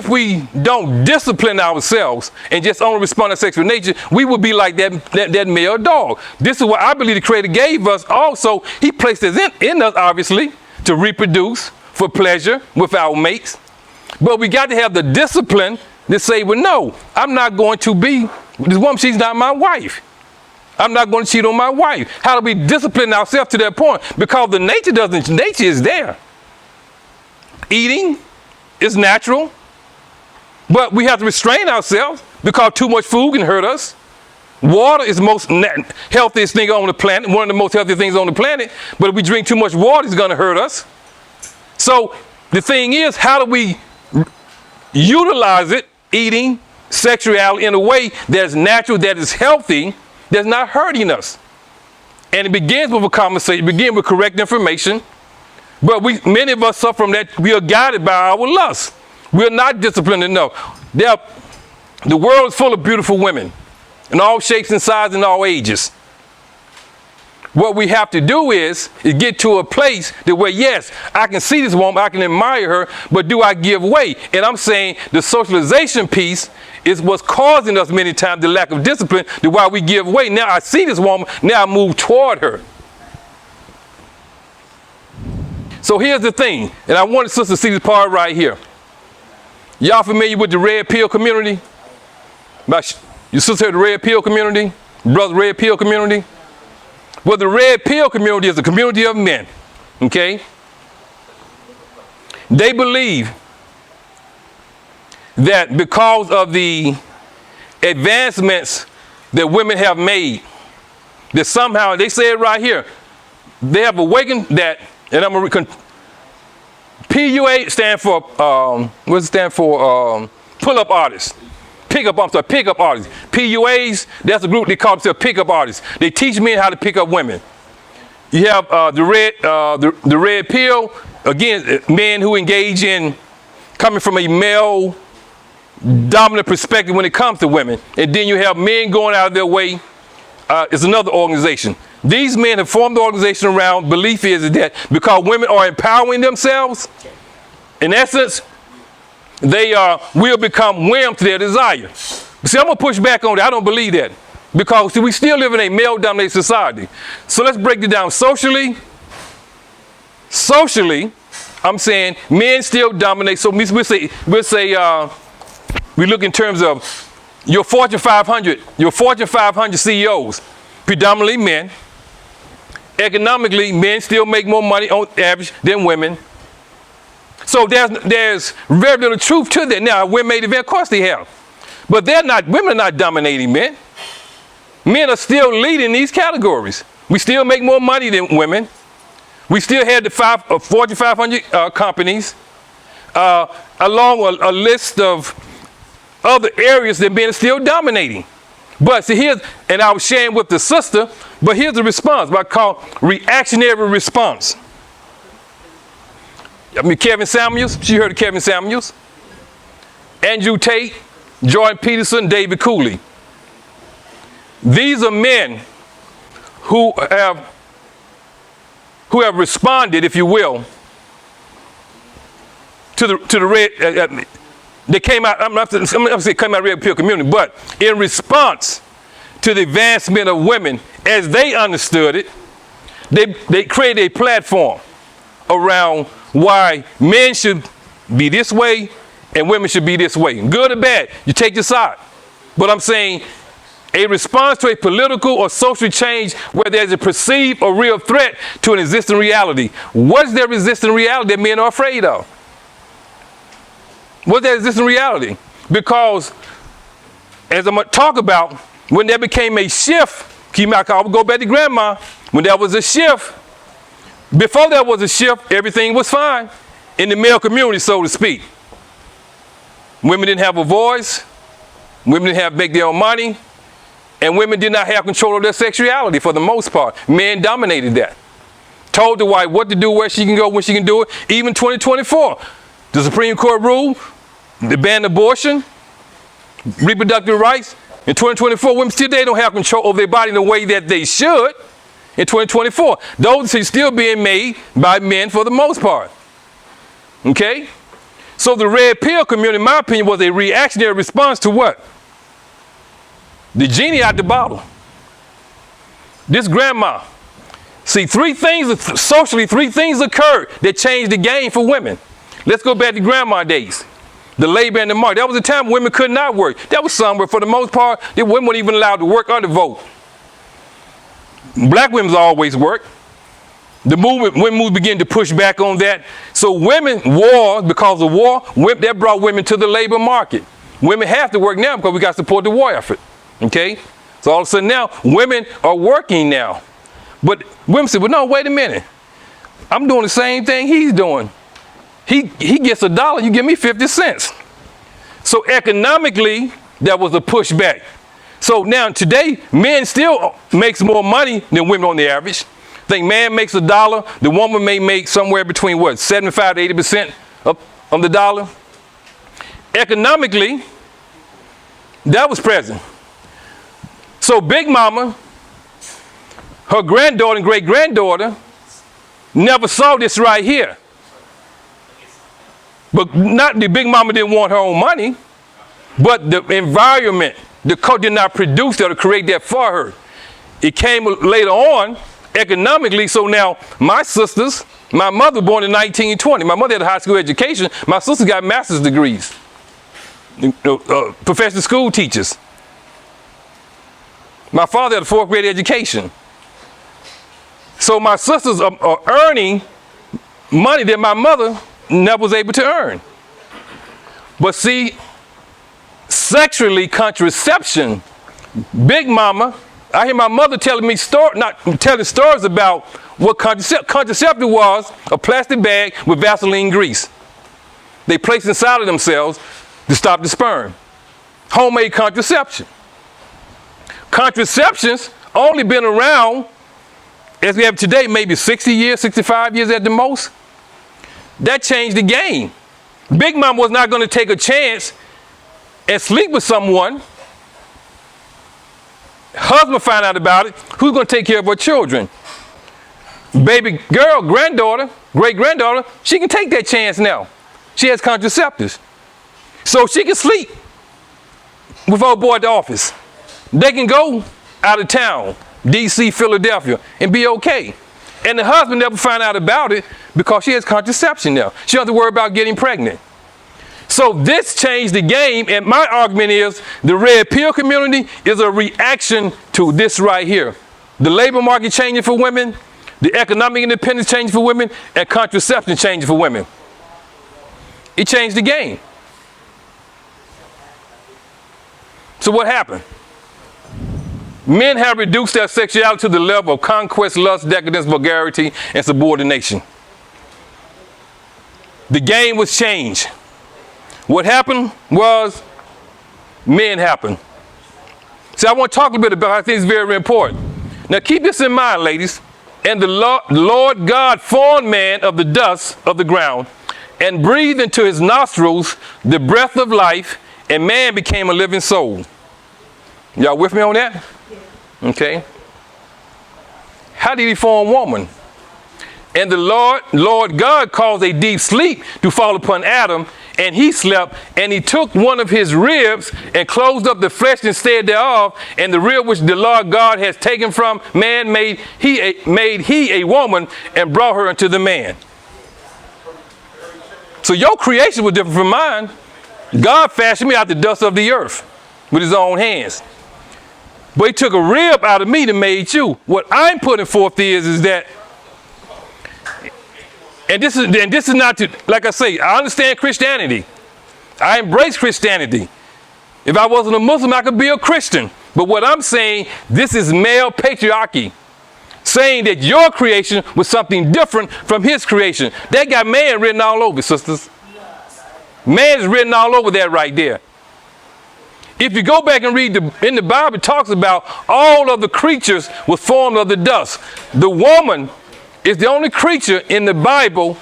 we don't discipline ourselves and just only respond to sexual nature, we would be like that male dog. This is what I believe the Creator gave us. Also, He placed this in us, obviously, to reproduce for pleasure with our mates. But we got to have the discipline to say, well, no, I'm not going to be this woman. She's not my wife. I'm not going to cheat on my wife. How do we discipline ourselves to that point? Because the nature is there. Eating is natural, but we have to restrain ourselves because too much food can hurt us. Water is the most healthiest thing on the planet, one of the most healthy things on the planet, but if we drink too much water, it's going to hurt us. So the thing is, how do we utilize it, eating, sexuality, in a way that's natural, that is healthy, that's not hurting us? And it begins with a conversation, begin with correct information. But many of us suffer from that. We are guided by our lust. We are not disciplined enough. The world is full of beautiful women in all shapes and sizes and all ages. What we have to do is get to a place that where, yes, I can see this woman, I can admire her, but do I give way? And I'm saying the socialization piece is what's causing us many times the lack of discipline, to why we give way. Now I see this woman, now I move toward her. So here's the thing, and I want sisters to see this part right here. Y'all familiar with the red pill community? Your sister heard the red pill community? Brother, red pill community? Well, the red pill community is a community of men, okay? They believe that because of the advancements that women have made, that somehow, they say it right here, they have awakened that. And I'm going to PUA stand for, what does it stand for? Pull-up artists. Pickup artists. PUAs, that's a group they call themselves pickup artists. They teach men how to pick up women. You have the red pill, again, men who engage in coming from a male dominant perspective when it comes to women. And then you have men going out of their way. It's another organization. These men have formed the organization around belief is that because women are empowering themselves, in essence, they will become whim to their desire. See, I'm going to push back on that. I don't believe that. Because see, we still live in a male-dominated society. So let's break it down. Socially, I'm saying men still dominate. So we look in terms of your Fortune 500 CEOs, predominantly men. Economically, men still make more money on average than women. So there's very little truth to that. Now, women made event, of course they have. But women are not dominating men. Men are still leading these categories. We still make more money than women. We still had the Fortune 500 companies, along a list of other areas that men are still dominating. But see, and I was sharing with the sister, but here's the response, what I call reactionary response. I mean, Kevin Samuels, she heard of Kevin Samuels, Andrew Tate, Jordan Peterson, David Cooley. These are men who have responded, if you will, to the red. They came out, I'm not saying came out of the red pill community, but in response to the advancement of women, as they understood it, they created a platform around why men should be this way and women should be this way. Good or bad, you take your side. But I'm saying a response to a political or social change where there's a perceived or real threat to an existing reality. What's their existing reality that men are afraid of? What's that existing reality? Because, as I'm going to talk about, when there became a shift, I'll go back to grandma, when there was a shift, before there was a shift, everything was fine in the male community, so to speak. Women didn't have a voice, women didn't have to make their own money, and women did not have control of their sexuality for the most part. Men dominated that. Told the wife what to do, where she can go, when she can do it. Even 2024, the Supreme Court ruled, they banned abortion, reproductive rights. In 2024, women still, they don't have control over their body in the way that they should. In 2024, those are still being made by men for the most part. Okay? So the red pill community, in my opinion, was a reactionary response to what? The genie out the bottle. This grandma. See, three things occurred that changed the game for women. Let's go back to grandma days. The labor and the market. That was a time women could not work. That was somewhere, for the most part, the women weren't even allowed to work or to vote. Black women always worked. The women began to push back on that. So because of war, that brought women to the labor market. Women have to work now because we got to support the war effort. Okay? So all of a sudden now, women are working now. But women say, well, no, wait a minute. I'm doing the same thing he's doing. He gets $1, you give me 50 cents. So economically, that was a pushback. So now today, men still makes more money than women on the average. I think man makes $1, the woman may make somewhere between 75 to 80% of the dollar. Economically, that was present. So Big Mama, her granddaughter and great-granddaughter never saw this right here. But not the Big Mama didn't want her own money, but the environment, the culture did not produce that or create that for her. It came later on, economically. So now my sisters, my mother was born in 1920. My mother had a high school education. My sisters got master's degrees, professional school teachers. My father had a 4th grade education. So my sisters are earning money that my mother never was able to earn. But see, sexually, contraception, Big Mama, I hear my mother telling me stories about what contraceptive was, a plastic bag with Vaseline grease. They placed inside of themselves to stop the sperm. Homemade contraception. Contraception's only been around, as we have today, maybe 60 years, 65 years at the most. That changed the game. Big Mama was not going to take a chance and sleep with someone. Husband find out about it. Who's going to take care of her children? Baby girl, granddaughter, great-granddaughter, she can take that chance now. She has contraceptives. So she can sleep with her boy at the office. They can go out of town, D.C., Philadelphia, and be okay. And the husband never find out about it because she has contraception now. She don't have to worry about getting pregnant. So this changed the game, and my argument is the red pill community is a reaction to this right here. The labor market changing for women, the economic independence changing for women, and contraception changing for women. It changed the game. So what happened? Men have reduced their sexuality to the level of conquest, lust, decadence, vulgarity, and subordination. The game was changed. What happened was men happened. See, I want to talk a little bit about, I think it's very, very important. Now keep this in mind, ladies. And the Lord God formed man of the dust of the ground and breathed into his nostrils the breath of life, and man became a living soul. Y'all with me on that? Okay. How did he form woman? And the Lord God caused a deep sleep to fall upon Adam, and he slept, and he took one of his ribs and closed up the flesh instead thereof, and the rib which the Lord God has taken from man made he a woman and brought her unto the man. So your creation was different from mine. God fashioned me out the dust of the earth with his own hands. But he took a rib out of me to make you. What I'm putting forth is that, and this is not to, like I say, I understand Christianity. I embrace Christianity. If I wasn't a Muslim, I could be a Christian. But what I'm saying, this is male patriarchy, saying that your creation was something different from his creation. That got man written all over, sisters. Man's written all over that right there. If you go back and read in the Bible, it talks about all of the creatures was formed of the dust. The woman is the only creature in the Bible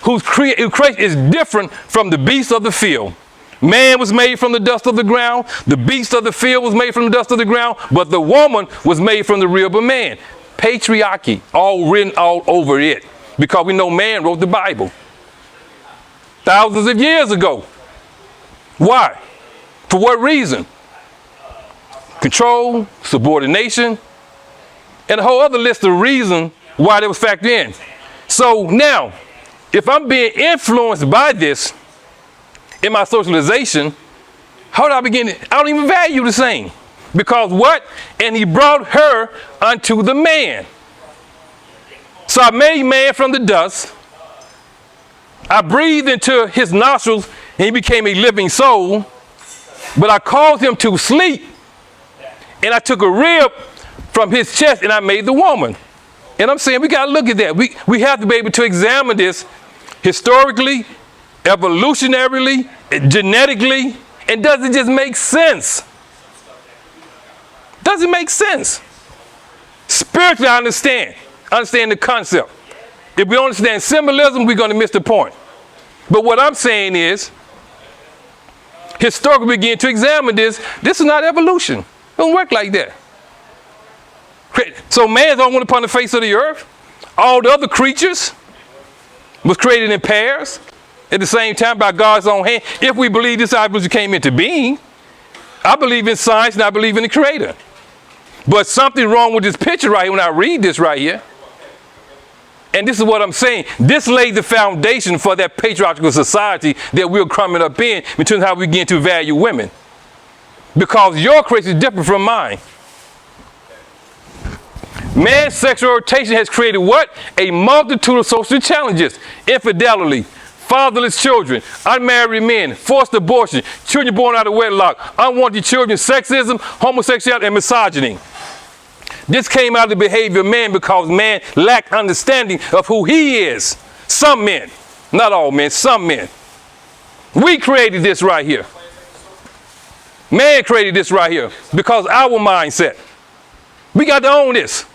whose creation is different from the beasts of the field. Man was made from the dust of the ground. The beast of the field was made from the dust of the ground. But the woman was made from the rib of man. Patriarchy, all written all over it. Because we know man wrote the Bible. Thousands of years ago. Why? For what reason? Control, subordination, and a whole other list of reasons why they was factored in. So now, if I'm being influenced by this in my socialization, how do I begin? I don't even value the same. Because what? And he brought her unto the man. So I made man from the dust. I breathed into his nostrils and he became a living soul. But I caused him to sleep. And I took a rib from his chest and I made the woman. And I'm saying we got to look at that. We have to be able to examine this historically, evolutionarily, genetically. And does it just make sense? Does it make sense? Spiritually, I understand the concept. If we don't understand symbolism, we're going to miss the point. But what I'm saying is, historically, we begin to examine this. This is not evolution. It don't work like that. So man's the only one upon the face of the earth. All the other creatures was created in pairs at the same time by God's own hand. If we believe this evolution came into being, I believe in science and I believe in the Creator. But something wrong with this picture right here when I read this right here. And this is what I'm saying. This laid the foundation for that patriarchal society that we're coming up in terms of how we begin to value women. Because your creation is different from mine. Man's sexual orientation has created what? A multitude of social challenges. Infidelity, fatherless children, unmarried men, forced abortion, children born out of wedlock, unwanted children, sexism, homosexuality, and misogyny. This came out of the behavior of man because man lacked understanding of who he is. Some men, not all men, some men. We created this right here. Man created this right here because our mindset. We got to own this.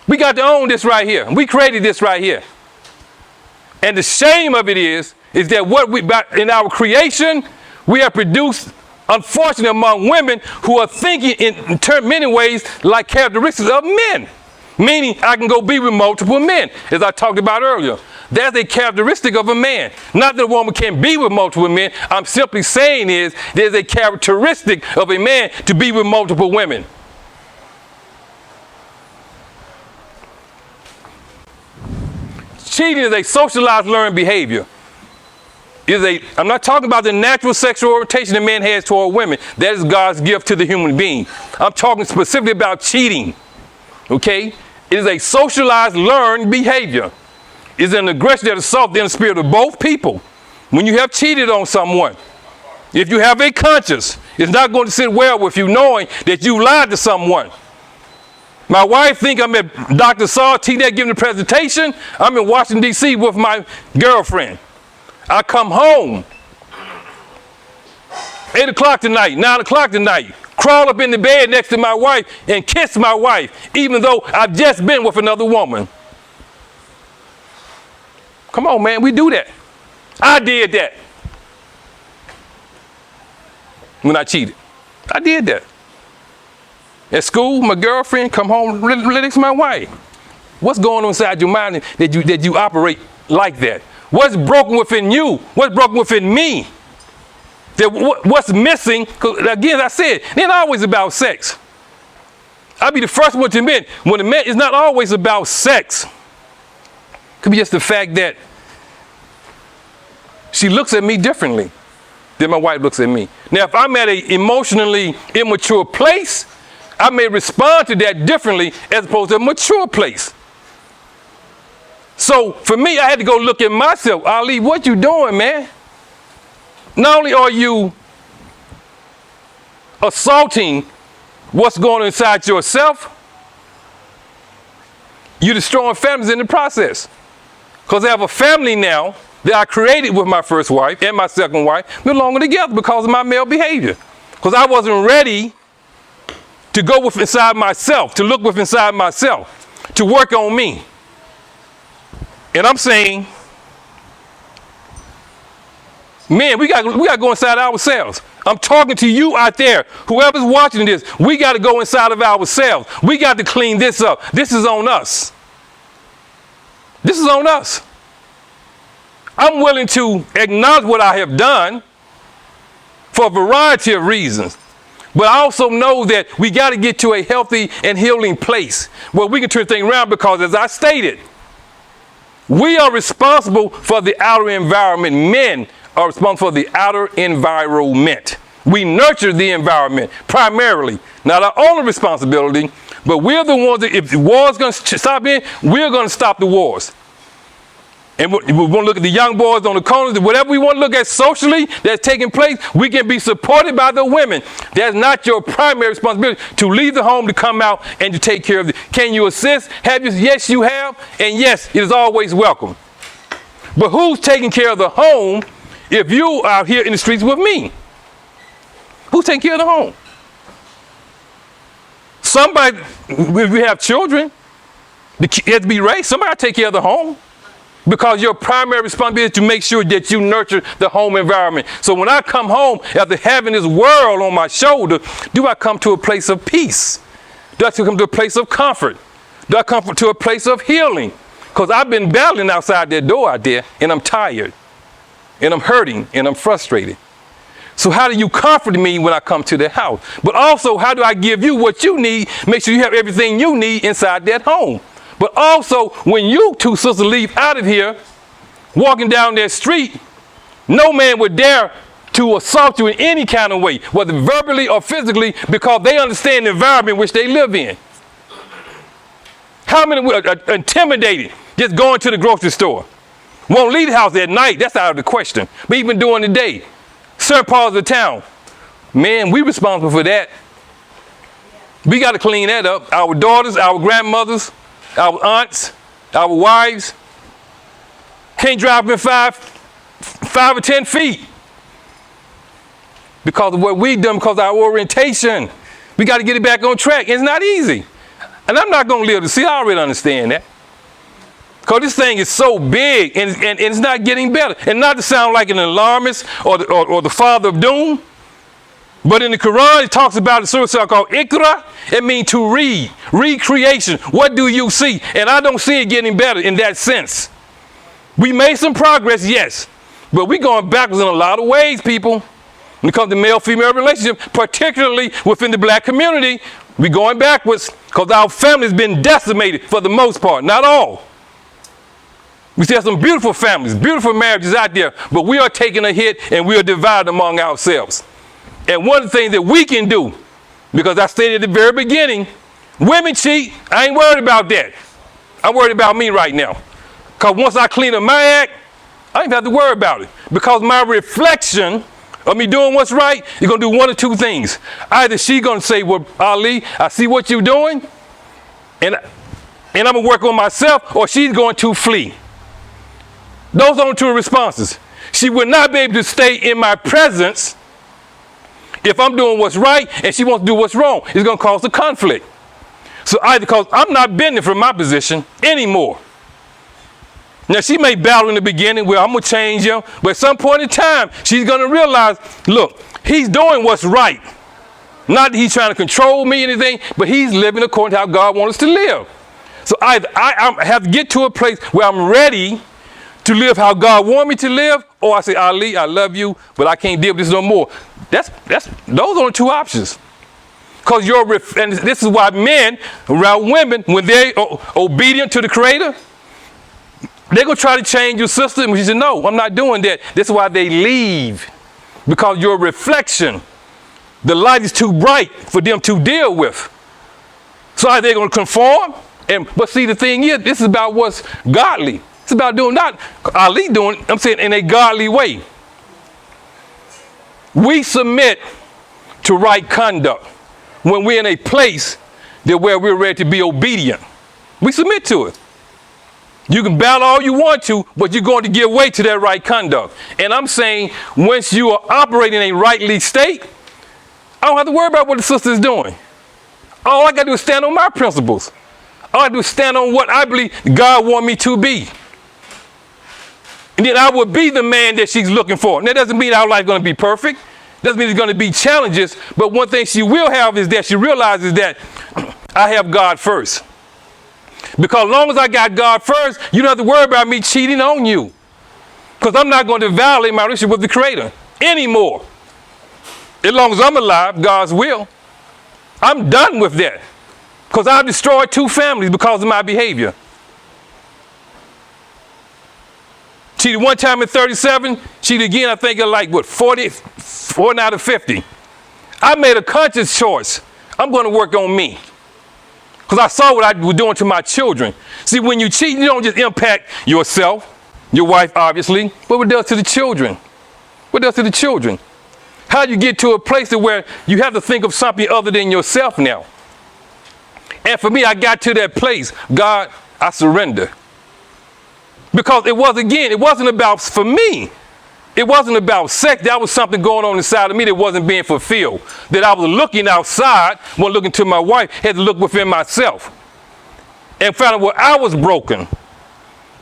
We got to own this right here. We created this right here. And the shame of it is that what we, in our creation, we have produced, unfortunately, among women who are thinking in many ways like characteristics of men. Meaning, I can go be with multiple men, as I talked about earlier. That's a characteristic of a man. Not that a woman can be with multiple men. I'm simply saying is there's a characteristic of a man to be with multiple women. Cheating is a socialized learned behavior. I'm not talking about the natural sexual orientation that man has toward women. That is God's gift to the human being. I'm talking specifically about cheating. Okay? It is a socialized learned behavior. It's an aggression that assaults the inner spirit of both people. When you have cheated on someone, if you have a conscience, it's not going to sit well with you knowing that you lied to someone. My wife think I'm at Dr. Saul T-Net giving a presentation. I'm in Washington, D.C. with my girlfriend. I come home 8 o'clock tonight, 9 o'clock tonight, crawl up in the bed next to my wife and kiss my wife, even though I've just been with another woman. Come on, man, we do that. I did that when I cheated. I did that. At school, my girlfriend come home, next to my wife. What's going on inside your mind that you operate like that? What's broken within you? What's broken within me? What's missing? Because again, I said, it ain't always about sex. I'll be the first one to admit, when a man, it's not always about sex. It could be just the fact that she looks at me differently than my wife looks at me. Now, if I'm at an emotionally immature place, I may respond to that differently as opposed to a mature place. So for me, I had to go look at myself. Ali, what you doing, man? Not only are you assaulting what's going on inside yourself, you're destroying families in the process. Because I have a family now that I created with my first wife and my second wife, no longer together because of my male behavior. Because I wasn't ready to go with inside myself, to look with inside myself, to work on me. And I'm saying, Man, we got to go inside ourselves. I'm talking to you out there. Whoever's watching this, we got to go inside of ourselves. We got to clean this up. This is on us. This is on us. I'm willing to acknowledge what I have done for a variety of reasons. But I also know that we got to get to a healthy and healing place where we can turn things around, because as I stated, we are responsible for the outer environment. Men are responsible for the outer environment. We nurture the environment primarily. Not our only responsibility, but we're the ones that, if the war's going to stop in, we're going to stop the wars. And we want to look at the young boys on the corners, whatever we want to look at socially that's taking place, we can be supported by the women. That's not your primary responsibility to leave the home, to come out and to take care of it. Can you assist? Have you? Yes, you have. And yes, it is always welcome. But who's taking care of the home if you are here in the streets with me? Who's taking care of the home? Somebody, if we have children, the kids have to be raised. Somebody take care of the home. Because your primary responsibility is to make sure that you nurture the home environment. So when I come home, after having this world on my shoulder, do I come to a place of peace? Do I come to a place of comfort? Do I come to a place of healing? Because I've been battling outside that door out there, and I'm tired, and I'm hurting, and I'm frustrated. So how do you comfort me when I come to the house? But also, how do I give you what you need? Make sure you have everything you need inside that home. But also, when you two sisters leave out of here, walking down that street, no man would dare to assault you in any kind of way, whether verbally or physically, because they understand the environment which they live in. How many are intimidated just going to the grocery store? Won't leave the house at night, that's out of the question. But even during the day, certain parts of the town, man, we responsible for that. We got to clean that up. Our daughters, our grandmothers, our aunts, our wives can't drive in 5 or 10 feet because of what we've done, because of our orientation. We got to get it back on track. It's not easy. And I'm not going to live to see. I already understand that. Because this thing is so big and it's not getting better. And not to sound like an alarmist or the father of doom, but in the Quran, it talks about a surah called Iqra. It means to read, recreation. What do you see? And I don't see it getting better in that sense. We made some progress, yes, but we're going backwards in a lot of ways, people. When it comes to male-female relationship, particularly within the black community, we're going backwards because our family's been decimated for the most part, not all. We still have some beautiful families, beautiful marriages out there, but we are taking a hit and we are divided among ourselves. And one of the things that we can do, because I stated at the very beginning, women cheat, I ain't worried about that. I'm worried about me right now. Because once I clean up my act, I ain't have to worry about it. Because my reflection of me doing what's right is going to do one of two things. Either she's going to say, well, Ali, I see what you're doing, and I'm going to work on myself, or she's going to flee. Those are the two responses. She will not be able to stay in my presence if I'm doing what's right and she wants to do what's wrong. It's going to cause a conflict. So either because I'm not bending from my position anymore. Now, she may battle in the beginning where I'm going to change him, but at some point in time, she's going to realize, look, he's doing what's right. Not that he's trying to control me or anything, but he's living according to how God wants us to live. So either I have to get to a place where I'm ready to live how God wants me to live, or I say, Ali, I love you, but I can't deal with this no more. Those are the two options. Because and this is why men around women, when they're obedient to the Creator, they're going to try to change your system. And you say, no, I'm not doing that. This is why they leave. Because your reflection, the light is too bright for them to deal with. So are they going to conform? But see, the thing is, this is about what's godly. It's about doing, not Ali doing, I'm saying in a godly way. We submit to right conduct when we're in a place where we're ready to be obedient. We submit to it. You can battle all you want to, but you're going to give way to that right conduct. And I'm saying once you are operating in a rightly state, I don't have to worry about what the sister is doing. All I got to do is stand on my principles. All I do is stand on what I believe God wants me to be. And then I would be the man that she's looking for. And that doesn't mean our life is going to be perfect. Doesn't mean there's going to be challenges. But one thing she will have is that she realizes that I have God first. Because as long as I got God first, you don't have to worry about me cheating on you. Because I'm not going to violate my relationship with the Creator anymore. As long as I'm alive, God's will. I'm done with that. Because I've destroyed 2 families because of my behavior. Cheated one time at 37, cheated again, I think at like, 40 out of 50. I made a conscious choice. I'm going to work on me. Because I saw what I was doing to my children. See, when you cheat, you don't just impact yourself, your wife, obviously, but what it does to the children. What it does to the children. How do you get to a place where you have to think of something other than yourself now? And for me, I got to that place. God, I surrender. Because it wasn't about, for me, it wasn't about sex. That was something going on inside of me that wasn't being fulfilled. That I was looking outside, wasn't looking to my wife, had to look within myself. And found out where I was broken.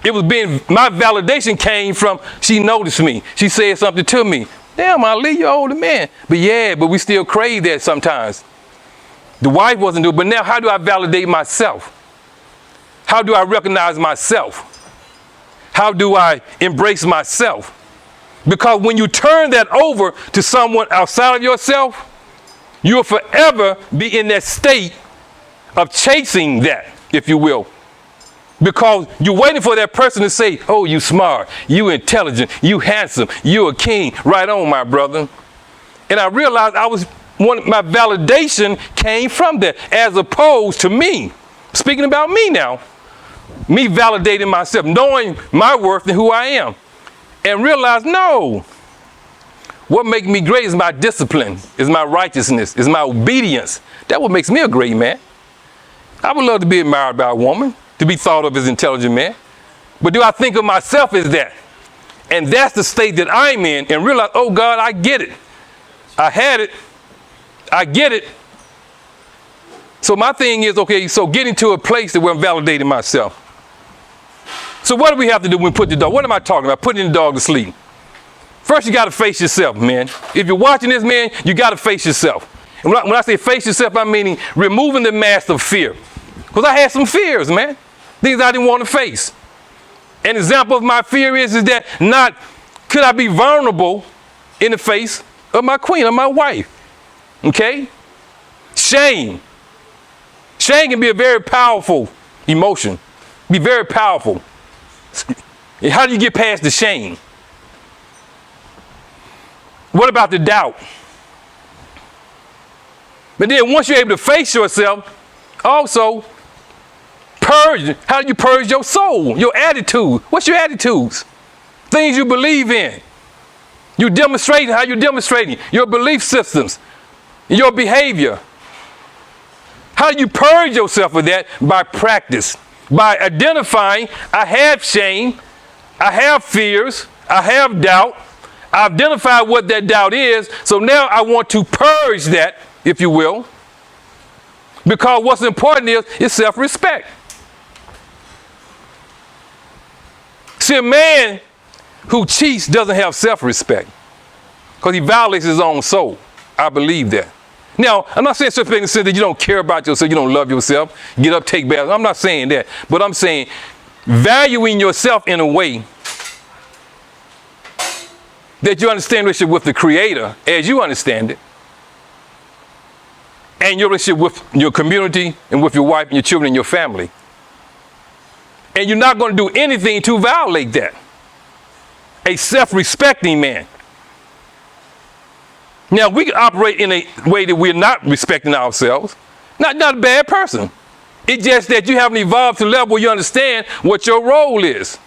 It was my validation came from, she noticed me. She said something to me. Damn, Ali, you're an older man. But we still crave that sometimes. The wife wasn't doing it, but now how do I validate myself? How do I recognize myself? How do I embrace myself? Because when you turn that over to someone outside of yourself, you'll forever be in that state of chasing that, if you will. Because you're waiting for that person to say, oh, you smart, you intelligent, you handsome, you a king. Right on, my brother. And I realized my validation came from that, as opposed to me. Speaking about me now. Me validating myself, knowing my worth and who I am. And realize, no. What makes me great is my discipline, is my righteousness, is my obedience. That's what makes me a great man. I would love to be admired by a woman, to be thought of as an intelligent man. But do I think of myself as that? And that's the state that I'm in, and realize, oh God, I get it. I had it. I get it. So my thing is, okay, so getting to a place that where I'm validating myself. So what do we have to do when we put the dog? What am I talking about? Putting the dog to sleep. First, you got to face yourself, man. If you're watching this, man, you got to face yourself. And when I say face yourself, I'm meaning removing the mask of fear. Because I had some fears, man. Things I didn't want to face. An example of my fear is that could I be vulnerable in the face of my queen, of my wife? Okay? Shame. Shame can be a very powerful emotion. Be very powerful. How do you get past the shame? What about the doubt? But then once you're able to face yourself, also purge. How do you purge your soul, your attitude? What's your attitudes? Things you believe in. You demonstrating how you're demonstrating your belief systems, your behavior. How do you purge yourself of that? By practice. By identifying, I have shame, I have fears, I have doubt. I identified what that doubt is, so now I want to purge that, if you will. Because what's important is self-respect. See, a man who cheats doesn't have self-respect because he violates his own soul. I believe that. Now, I'm not saying something in the sense that you don't care about yourself, you don't love yourself, get up, take baths. I'm not saying that. But I'm saying valuing yourself in a way that you understand relationship with the Creator as you understand it. And your relationship with your community and with your wife and your children and your family. And you're not going to do anything to violate that. A self-respecting man. Now, we can operate in a way that we're not respecting ourselves. Not a bad person. It's just that you haven't evolved to a level where you understand what your role is.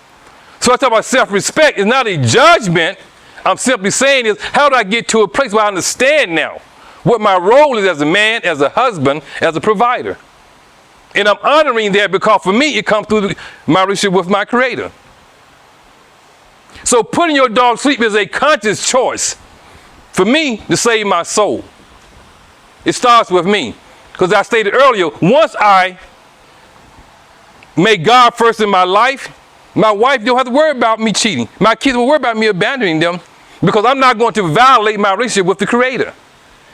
So I talk about self-respect. It's not a judgment. I'm simply saying is, how do I get to a place where I understand now what my role is as a man, as a husband, as a provider? And I'm honoring that because for me, it comes through my relationship with my Creator. So putting your dog to sleep is a conscious choice for me to save my soul. It starts with me. Because I stated earlier, once I make God first in my life, My wife don't have to worry about me cheating. My kids don't worry about me abandoning them because I'm not going to violate my relationship with the Creator.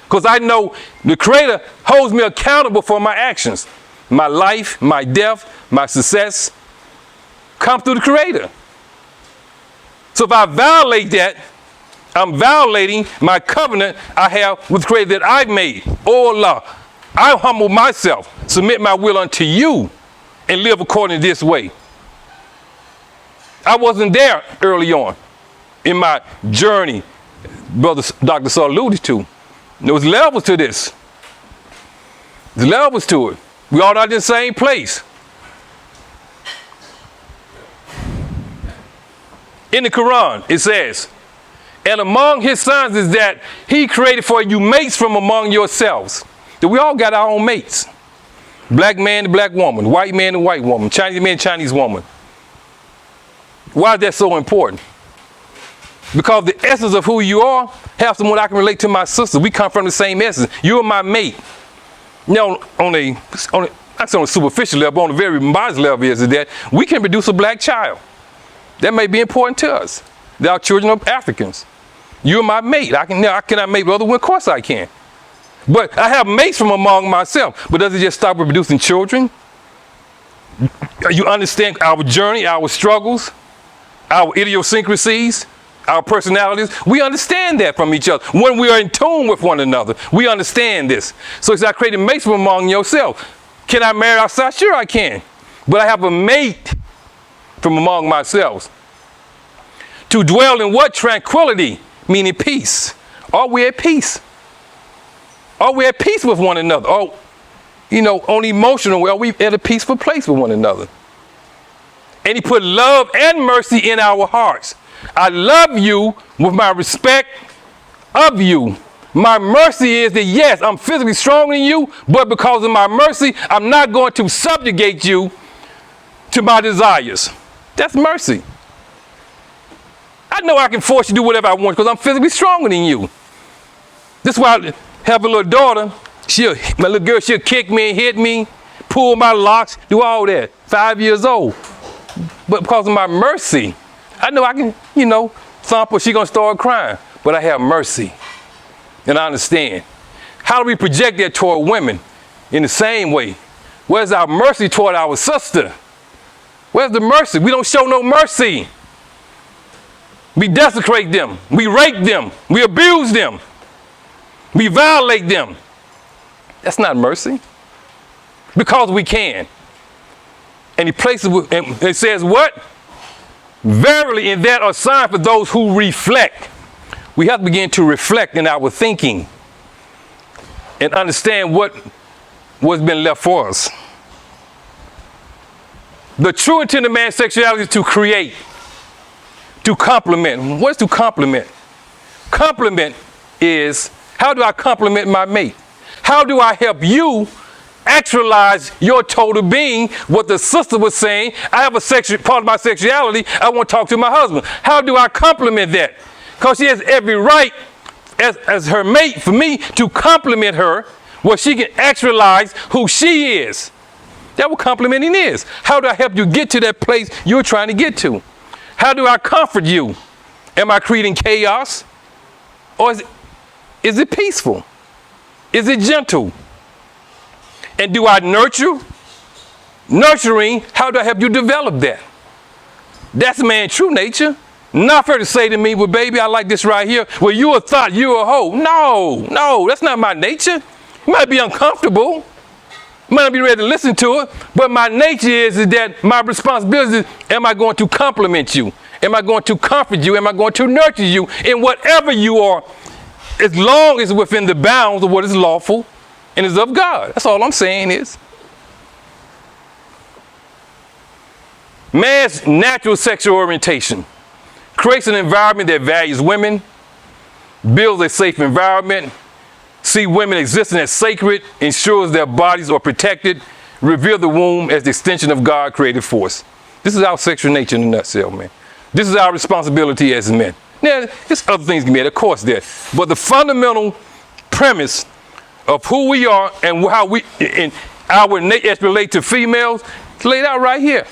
Because I know the Creator holds me accountable for my actions. My life, my death, my success come through the Creator. So if I violate that, I'm violating my covenant I have with the Creator that I've made. Oh Allah, I humble myself, submit my will unto you, and live according to this way. I wasn't there early on in my journey, Brother Dr. Saul alluded to. There was levels to this. There's levels to it. We all not in the same place. In the Quran, it says, and among his signs is that he created for you mates from among yourselves. That we all got our own mates. Black man and black woman, white man and white woman, Chinese man and Chinese woman. Why is that so important? Because the essence of who you are, have someone I can relate to my sister. We come from the same essence. You're my mate. You know, on a superficial level, on a very modest level is that we can produce a black child. That may be important to us. They are children of Africans. You're my mate. Can I mate with other women? Of course I can. But I have mates from among myself. But does it just stop with producing children? You understand our journey, our struggles, our idiosyncrasies, our personalities. We understand that from each other. When we are in tune with one another, we understand this. So it's not creating mates from among yourself. Can I marry outside? Sure I can. But I have a mate from among myself. To dwell in what? Tranquility, meaning peace. Are we at peace? Are we at peace with one another? Or, on emotional, are we at a peaceful place with one another? And he put love and mercy in our hearts. I love you with my respect of you. My mercy is that, yes, I'm physically stronger than you, but because of my mercy, I'm not going to subjugate you to my desires. That's mercy. I know I can force you to do whatever I want because I'm physically stronger than you. This is why I have a little daughter. My little girl, she'll kick me and hit me, pull my locks, do all that. 5 years old. But because of my mercy, I know I can, thump her, she's going to start crying. But I have mercy. And I understand. How do we project that toward women? In the same way. Where's our mercy toward our sister? Where's the mercy? We don't show no mercy. We desecrate them. We rape them. We abuse them. We violate them. That's not mercy. Because we can. And he places, and it says what? Verily, in that are signs for those who reflect. We have to begin to reflect in our thinking and understand what's been left for us. The true intent of man's sexuality is to create, to complement. What is to complement? Complement is, how do I complement my mate? How do I help you actualize your total being? What the sister was saying, I have a part of my sexuality, I want to talk to my husband. How do I complement that? Because she has every right as her mate for me to compliment her where she can actualize who she is. That's what complimenting is. How do I help you get to that place you're trying to get to? How do I comfort you? Am I creating chaos? Or is it peaceful? Is it gentle? And do I nurture? Nurturing, how do I help you develop that? That's man's true nature. Not fair to say to me, well, baby, I like this right here. Well, you a thought, you a hoe. No, that's not my nature. You might be uncomfortable. You might not be ready to listen to it. But my nature is that my responsibility is, am I going to compliment you? Am I going to comfort you? Am I going to nurture you in whatever you are, as long as it's within the bounds of what is lawful and is of God? That's all I'm saying is. Man's natural sexual orientation creates an environment that values women, builds a safe environment, see women existing as sacred, ensures their bodies are protected, reveal the womb as the extension of God's creative force. This is our sexual nature in a nutshell, man. This is our responsibility as men. Now, there's other things can be, of course, there. But the fundamental premise of who we are and how we, in our nature relate to females, is laid out right here.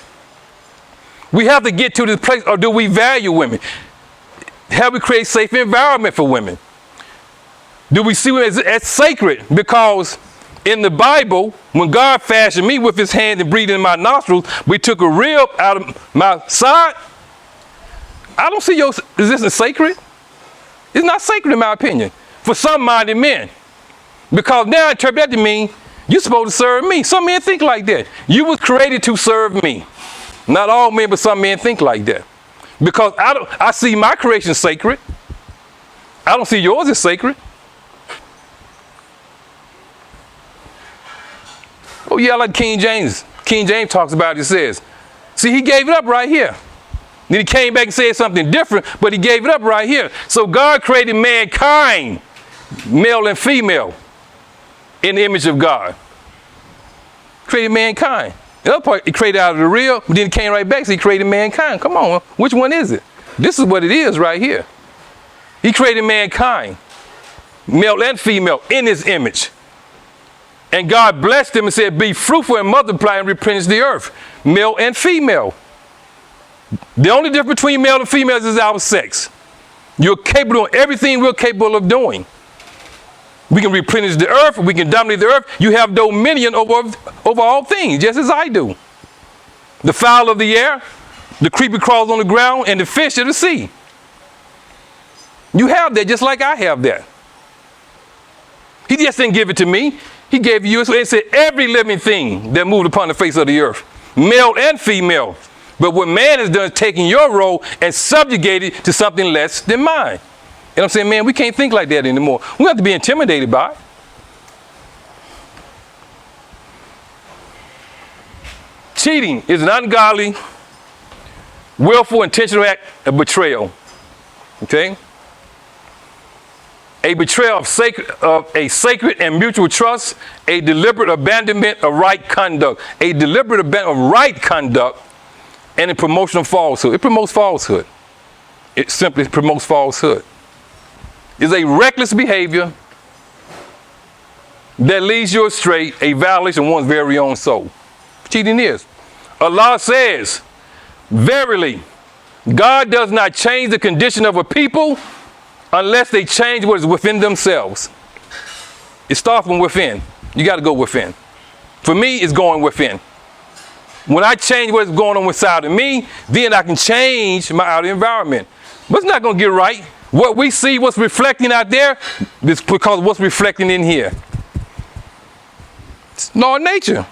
We have to get to this place, or do we value women? Have we create a safe environment for women? Do we see women as sacred? Because in the Bible, when God fashioned me with his hand and breathed in my nostrils, we took a rib out of my side. I don't see is this sacred? It's not sacred in my opinion, for some minded men. Because now I interpret that to mean you're supposed to serve me. Some men think like that. You was created to serve me. Not all men, but some men think like that. Because I see my creation sacred. I don't see yours as sacred. Oh yeah, like King James. King James talks about it, it says. See, he gave it up right here. Then he came back and said something different, but he gave it up right here. So God created mankind, male and female, in the image of God. Created mankind. The other part, he created out of the real, but then he came right back, so he created mankind. Come on, which one is it? This is what it is right here. He created mankind, male and female, in his image. And God blessed them and said, be fruitful and multiply and replenish the earth. Male and female. The only difference between male and female is our sex. You're capable of everything we're capable of doing. We can replenish the earth. We can dominate the earth. You have dominion over all things, just as I do. The fowl of the air, the creeper crawls on the ground, and the fish of the sea. You have that just like I have that. He just didn't give it to me. He gave you, and said, every living thing that moved upon the face of the earth, male and female. But what man has done is taking your role and subjugated to something less than mine. And I'm saying, man, we can't think like that anymore. We have to be intimidated by it. Cheating is an ungodly, willful, intentional act of betrayal. Okay? A betrayal of a sacred and mutual trust, a deliberate abandonment of right conduct. A deliberate abandonment of right conduct, and a promotion of falsehood. It promotes falsehood. It simply promotes falsehood. It's a reckless behavior that leads you astray, a violation of one's very own soul. Cheating is. Allah says, verily, God does not change the condition of a people unless they change what is within themselves. It starts from within. You got to go within. For me, it's going within. When I change what's going on inside of me, then I can change my outer environment. But it's not going to get right. What we see, what's reflecting out there, is because what's reflecting in here. It's law of nature.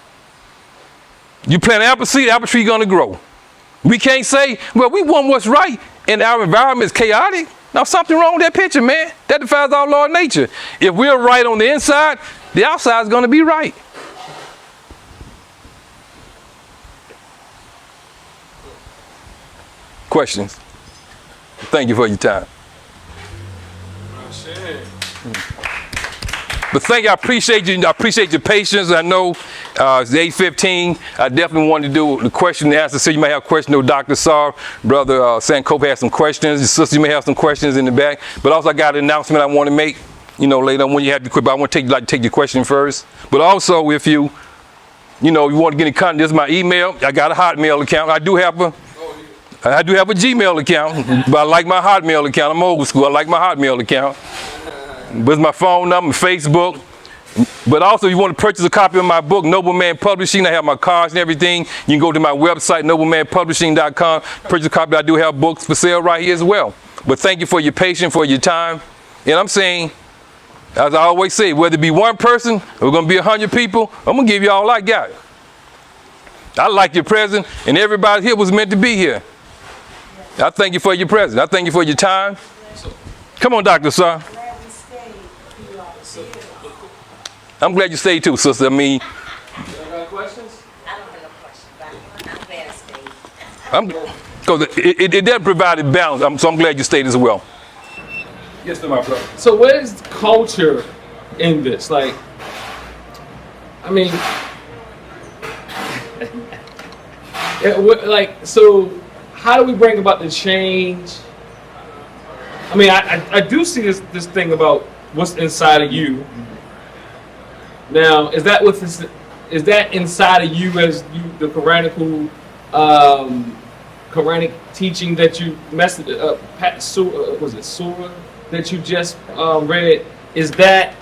You plant an apple seed, the apple tree going to grow. We can't say, well, we want what's right, and our environment is chaotic. Now, something wrong with that picture, man. That defies our law of nature. If we're right on the inside, the outside is going to be right. Questions? Thank you for your time. But thank you. I appreciate you. I appreciate your patience. I know it's 8:15. I definitely wanted to do the question and answer. So you may have questions. No, Dr. Saar, Brother Sankope has some questions. Your sister, you may have some questions in the back. But also, I got an announcement I want to make. You know, later on when you have to quit. But I want to take your question first. But also, if you want to get in contact, this is my email. I got a Hotmail account. I do have a Gmail account, but I like my Hotmail account. I'm old school. I like my Hotmail account. But it's my phone number, Facebook. But also, if you want to purchase a copy of my book, Nobleman Publishing, I have my cards and everything. You can go to my website, noblemanpublishing.com. Purchase a copy. I do have books for sale right here as well. But thank you for your patience, for your time. And I'm saying, as I always say, whether it be one person or we're going to be 100 people, I'm going to give you all I got. I like your presence, and everybody here was meant to be here. I thank you for your presence. I thank you for your time. Come on, Dr. Saar. I'm glad you stayed too, sister. I mean, got questions? I don't have a question, but I'm glad I stayed. Because it does provide a balance. So I'm glad you stayed as well. Yes, my brother. So where's culture in this? Like, I mean, so how do we bring about the change? I mean, I do see this thing about what's inside of you. Now, is that inside of you as you, the tyrannical Quranic teaching that you was it Surah that you just read? Is that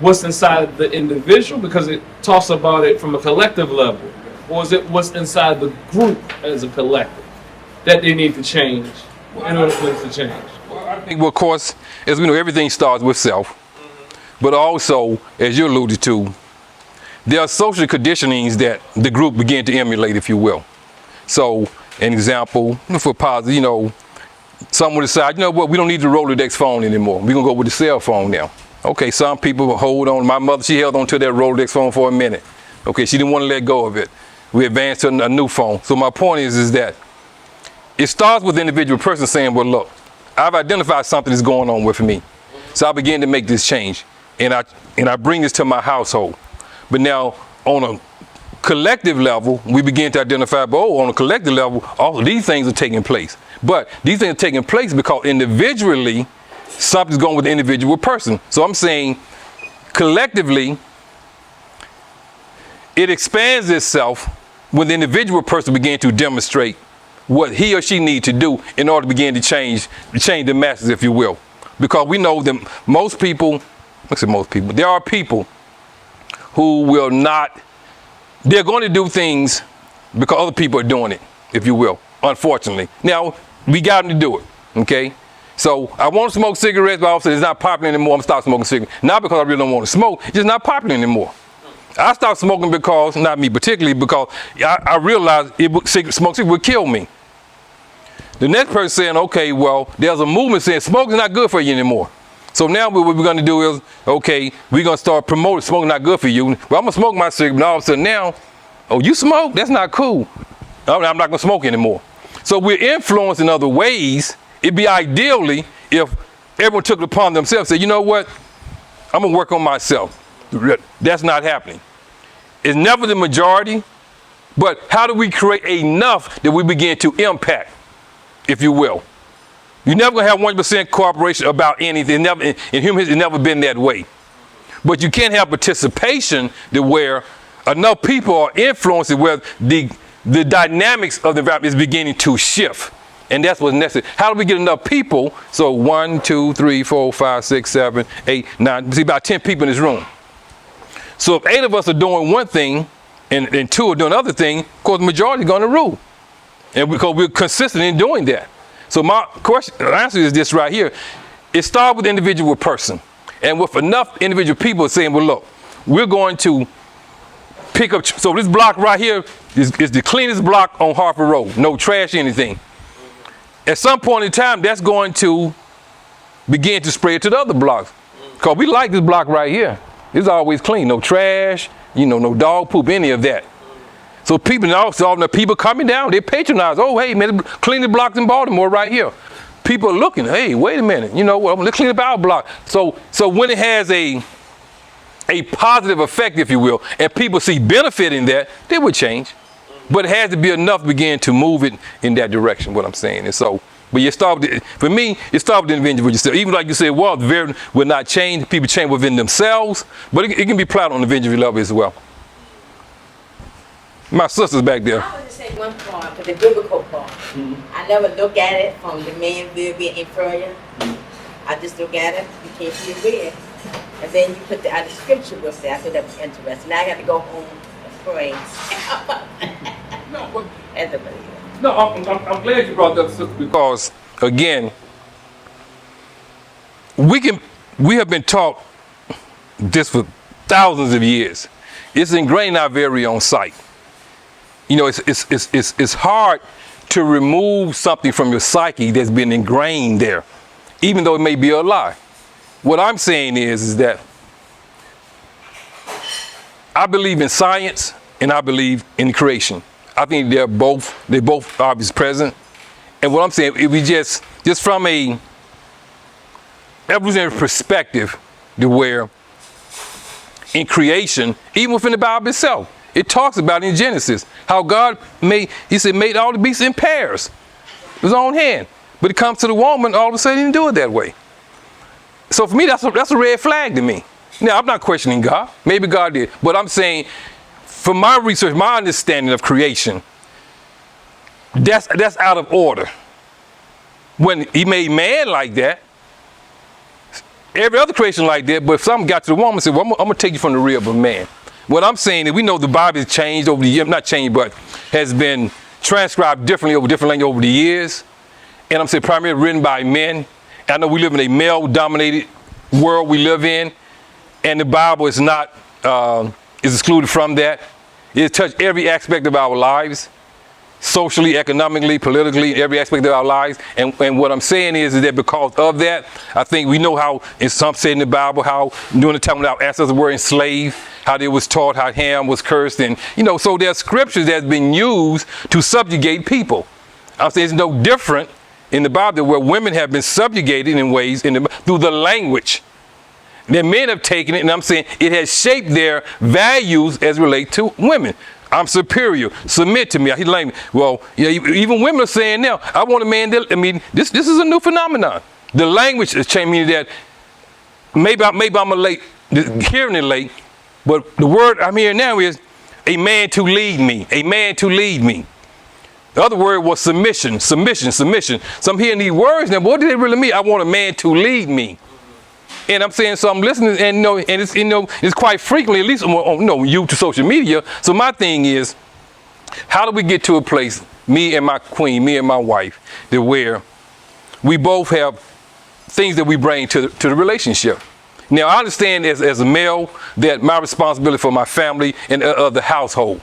what's inside the individual because it talks about it from a collective level, or is it what's inside the group as a collective that they need to change in order for it to change? Well, I think, well, of course, as we know, everything starts with self, but also, as you alluded to, there are social conditionings that the group begin to emulate, if you will. So, an example, for positive, you know, someone decide, you know what, we don't need the Rolodex phone anymore. We're going to go with the cell phone now. Okay, some people hold on. My mother, she held on to that Rolodex phone for a minute. Okay, she didn't want to let go of it. We advanced to a new phone. So my point is that it starts with the individual person saying, well, look, I've identified something that's going on with me. So I begin to make this change. And I bring this to my household. But now, on a collective level, we begin to identify, on a collective level, all of these things are taking place. But these things are taking place because individually, something's going with the individual person. So I'm saying, collectively, it expands itself when the individual person begins to demonstrate what he or she needs to do in order to begin to change the masses, if you will. Because we know that most people, there are people who will not, they're going to do things because other people are doing it, if you will, unfortunately. Now, we got them to do it, okay? So I want to smoke cigarettes, but also it's not popular anymore. I'm going to stop smoking cigarettes. Not because I really don't want to smoke, it's just not popular anymore. I stopped smoking because, not me particularly, because I realized smoking cigarettes would kill me. The next person saying, okay, well, there's a movement saying smoking's not good for you anymore. So now what we're going to do is, okay, we're going to start promoting smoking not good for you. Well, I'm going to smoke my cigarette, but all of a sudden now, oh, you smoke? That's not cool. I'm not going to smoke anymore. So we're influenced in other ways. It'd be ideally if everyone took it upon themselves and said, you know what, I'm going to work on myself. That's not happening. It's never the majority, but how do we create enough that we begin to impact, if you will? You're never going to have 100% cooperation about anything. In humans, it's never been that way. But you can't have participation to where enough people are influencing where the dynamics of the environment is beginning to shift. And that's what's necessary. How do we get enough people? So 1, 2, 3, 4, 5, 6, 7, 8, 9, see about 10 people in this room. So if 8 of us are doing one thing and 2 are doing another thing, of course the majority is going to rule. And because we're consistent in doing that. So my answer is this right here. It starts with the individual person. And with enough individual people saying, well, look, we're going to pick up. So this block right here is the cleanest block on Harford Road. No trash, anything. At some point in time, that's going to begin to spread to the other blocks. Because we like this block right here. It's always clean. No trash, no dog poop, any of that. So people, also the people coming down, they patronize. Oh, hey, man, clean the blocks in Baltimore right here. People are looking, hey, wait a minute. You know what, let's clean up our block. So when it has a positive effect, if you will, and people see benefit in that, they would change. But it has to be enough to begin to move it in that direction, what I'm saying. And so, but you start with for me, it starts with the individual yourself. Even like you said, well, the variant will not change. People change within themselves, but it can be applied on the individual level as well. My sister's back there. I would just say one part, but the biblical part. I never look at it from the man will be inferior. I just look at it, you can't see it weird. And then you put the scripture was there. I thought that was interesting. Now I got to go home and pray. No, I'm glad you brought that up, sister, because again, we have been taught this for thousands of years. It's ingrained in our very own psyche. It's hard to remove something from your psyche that's been ingrained there, even though it may be a lie. What I'm saying is that I believe in science and I believe in creation. I think they both obviously present. And what I'm saying, if we just from a evolutionary perspective, to where in creation, even within the Bible itself, it talks about in Genesis how God made all the beasts in pairs, his own hand. But it comes to the woman, all of a sudden he didn't do it that way. So for me, that's a red flag to me. Now, I'm not questioning God. Maybe God did. But I'm saying, from my research, my understanding of creation, That's out of order. When he made man like that, every other creation like that, but if something got to the woman and said, well, I'm going to take you from the rib of man. What I'm saying is we know the Bible has changed over the years, not changed, but has been transcribed differently over different languages over the years. And I'm saying primarily written by men. I know we live in a male-dominated world we live in, and the Bible is not, is excluded from that. It touched every aspect of our lives, socially, economically, politically, every aspect of our lives. And what I'm saying is that because of that, I think we know how, in some said in the Bible, how during the time when our ancestors were enslaved, how they was taught how Ham was cursed. And, so there's scriptures that's been used to subjugate people. I'm saying it's no different in the Bible where women have been subjugated in ways through the language. Then men have taken it, and I'm saying it has shaped their values as relate to women. I'm superior. Submit to me. He's like, well, even women are saying now, I want a man that, this is a new phenomenon. The language is changing, meaning that maybe I'm hearing it late, but the word I'm hearing now is a man to lead me, a man to lead me. The other word was submission. So I'm hearing these words now, but what do they really mean? I want a man to lead me. And I'm saying, so I'm listening, and it's quite frequently, at least you to social media. So my thing is, how do we get to a place, me and my queen, me and my wife, that where we both have things that we bring to the relationship? Now, I understand as a male that my responsibility for my family and of the household.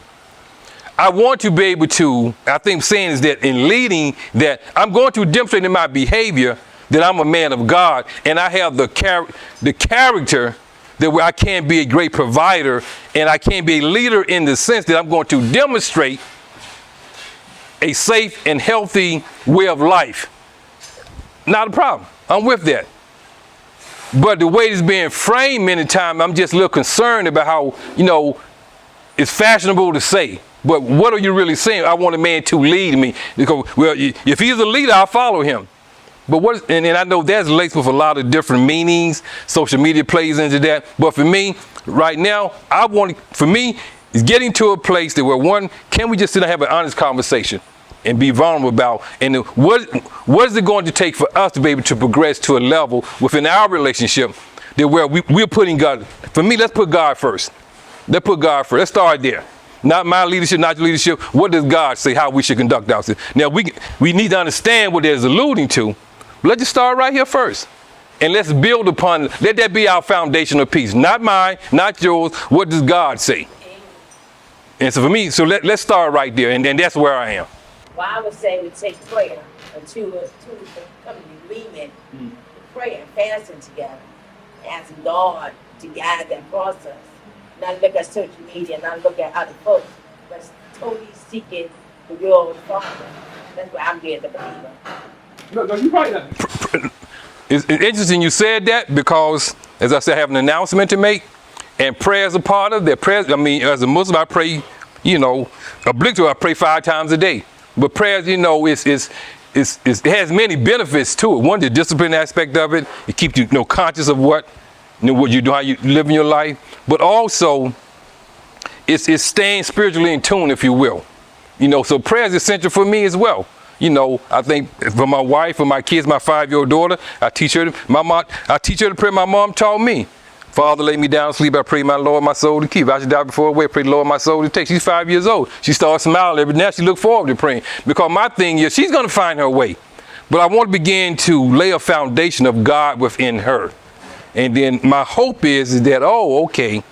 I want to be able to, I think saying is that in leading, that I'm going to demonstrate in my behavior that I'm a man of God, and I have the character that where I can be a great provider, and I can be a leader in the sense that I'm going to demonstrate a safe and healthy way of life. Not a problem. I'm with that. But the way it's being framed many times, I'm just a little concerned about how, it's fashionable to say. But what are you really saying? I want a man to lead me. Because, well, if he's a leader, I'll follow him. But and I know that's laced with a lot of different meanings. Social media plays into that. But for me, right now, is getting to a place that where can we just sit and have an honest conversation and be vulnerable about, and what is it going to take for us to be able to progress to a level within our relationship that where we're putting God, for me, let's put God first. Let's put God first. Let's start there. Not my leadership, not your leadership. What does God say how we should conduct ourselves? Now, we need to understand what it's alluding to. But let's just start right here first. And let's build upon, let that be our foundation of peace. Not mine, not yours. What does God say? And so for me, let's start right there. And that's where I am. Well, I would say we take prayer to come to agreement, prayer and fasting together, asking God to guide that process. Not look at social media, not look at other folks, but totally seeking the will of the Father. That's what I'm getting the believer. No, you're right. Now. It's interesting you said that because, as I said, I have an announcement to make, and prayer is a part of that. Prayer, as a Muslim, I pray, obligatory, I pray 5 times a day. But prayer, it has many benefits to it. One, the discipline aspect of it. It keeps you conscious of what you do, how you live in your life. But also, it's staying spiritually in tune, if you will. So prayer is essential for me as well. I think for my wife, for my kids, my 5-year-old daughter, I teach her to pray. My mom taught me. Father, lay me down to sleep. I pray my Lord, my soul to keep. I should die before I wake. Pray the Lord, my soul to take. She's 5 years old. She starts smiling every day. She look forward to praying. Because my thing is, she's going to find her way. But I want to begin to lay a foundation of God within her. And then my hope is that,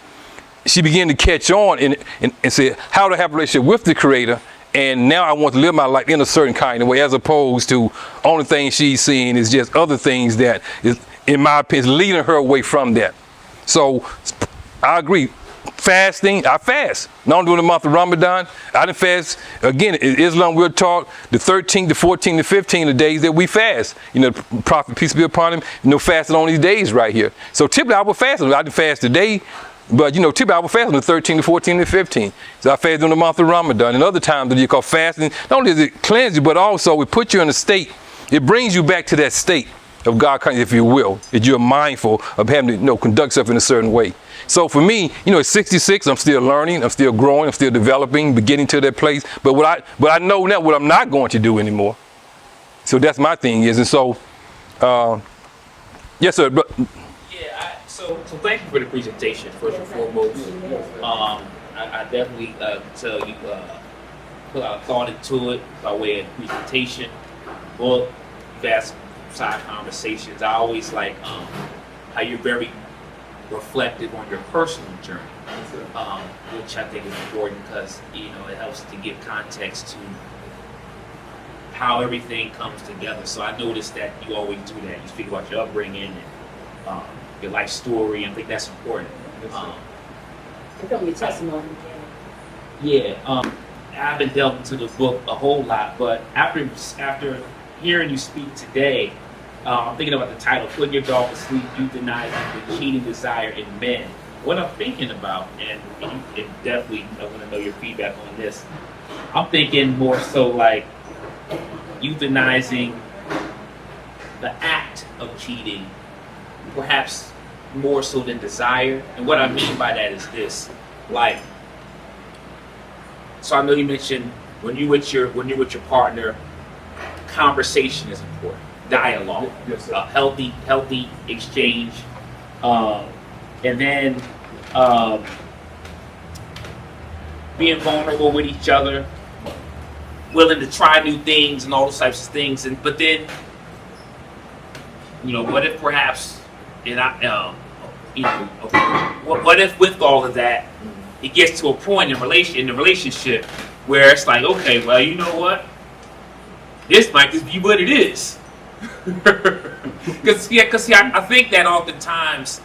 she began to catch on and say, how to have a relationship with the Creator. And now I want to live my life in a certain kind of way, as opposed to only thing she's seeing is just other things that is, in my opinion, leading her away from that. So I agree. Fasting, I fast. Not during the month of Ramadan. I didn't fast. Again, in Islam, we're taught the 13th, the 14th, the 15th, the days that we fast. The Prophet, peace be upon him, fasting on these days right here. So typically I would fast. I didn't fast today, but typically I would fast on the 13th, the 14th, the 15th. So I fast during the month of Ramadan. And other times that you call fasting, not only does it cleanse you, but also it puts you in a state. It brings you back to that state of God, if you will, that you're mindful of having to, conduct yourself in a certain way. So for me, at 66, I'm still learning, I'm still growing, I'm still developing, getting to that place. But I know now what I'm not going to do anymore. So that's my thing is, and so, yes, sir. But Yeah, so thank you for the presentation, first and foremost. I definitely tell you, put a lot of thought into it by way of presentation, book, vast side conversations. I always like how you're very reflective on your personal journey, which I think is important because it helps to give context to how everything comes together. So I noticed that you always do that. You speak about your upbringing and your life story, and I think that's important. It's gonna be testimony. Yeah, I've been delving into the book a whole lot, but after hearing you speak today, I'm thinking about the title, Putting Your Dog to Sleep, Euthanizing the Cheating Desire in Men. What I'm thinking about, and definitely I want to know your feedback on this, I'm thinking more so like euthanizing the act of cheating, perhaps more so than desire. And what I mean by that is this, like, so I know you mentioned when you're with your partner, conversation is important, dialogue, Yes, sir. Healthy exchange, and then being vulnerable with each other, willing to try new things and all those types of things. But then, what if perhaps, what if with all of that, it gets to a point in the relationship where it's like, okay, well, you know what? This might just be what it is. Because I think that oftentimes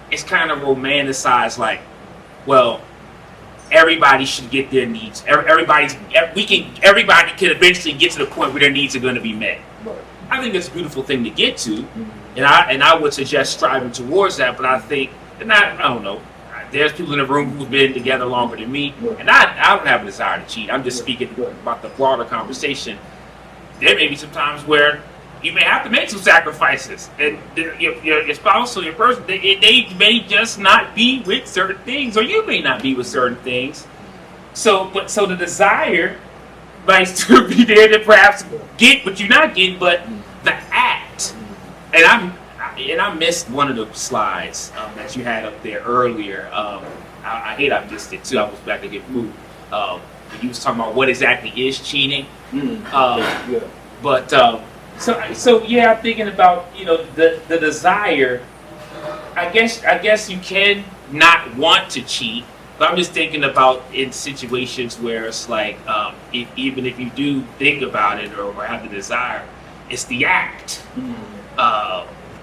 it's kind of romanticized, like, well, everybody should get their needs. Everybody can eventually get to the point where their needs are going to be met. I think it's a beautiful thing to get to, and I would suggest striving towards that. But I think, and I don't know, there's people in the room who've been together longer than me, and I don't have a desire to cheat. I'm just speaking about the broader conversation. There may be some times where you may have to make some sacrifices, and your spouse or your person, they may just not be with certain things, or you may not be with certain things. So the desire might still be there to perhaps get what you're not getting, but the act. And I missed one of the slides that you had up there earlier. I hate I missed it too. I was back to get food. You was talking about what exactly is cheating. But so yeah, I'm thinking about the desire. I guess you can not want to cheat, but I'm just thinking about in situations where it's like even if you do think about it or have the desire, it's the act.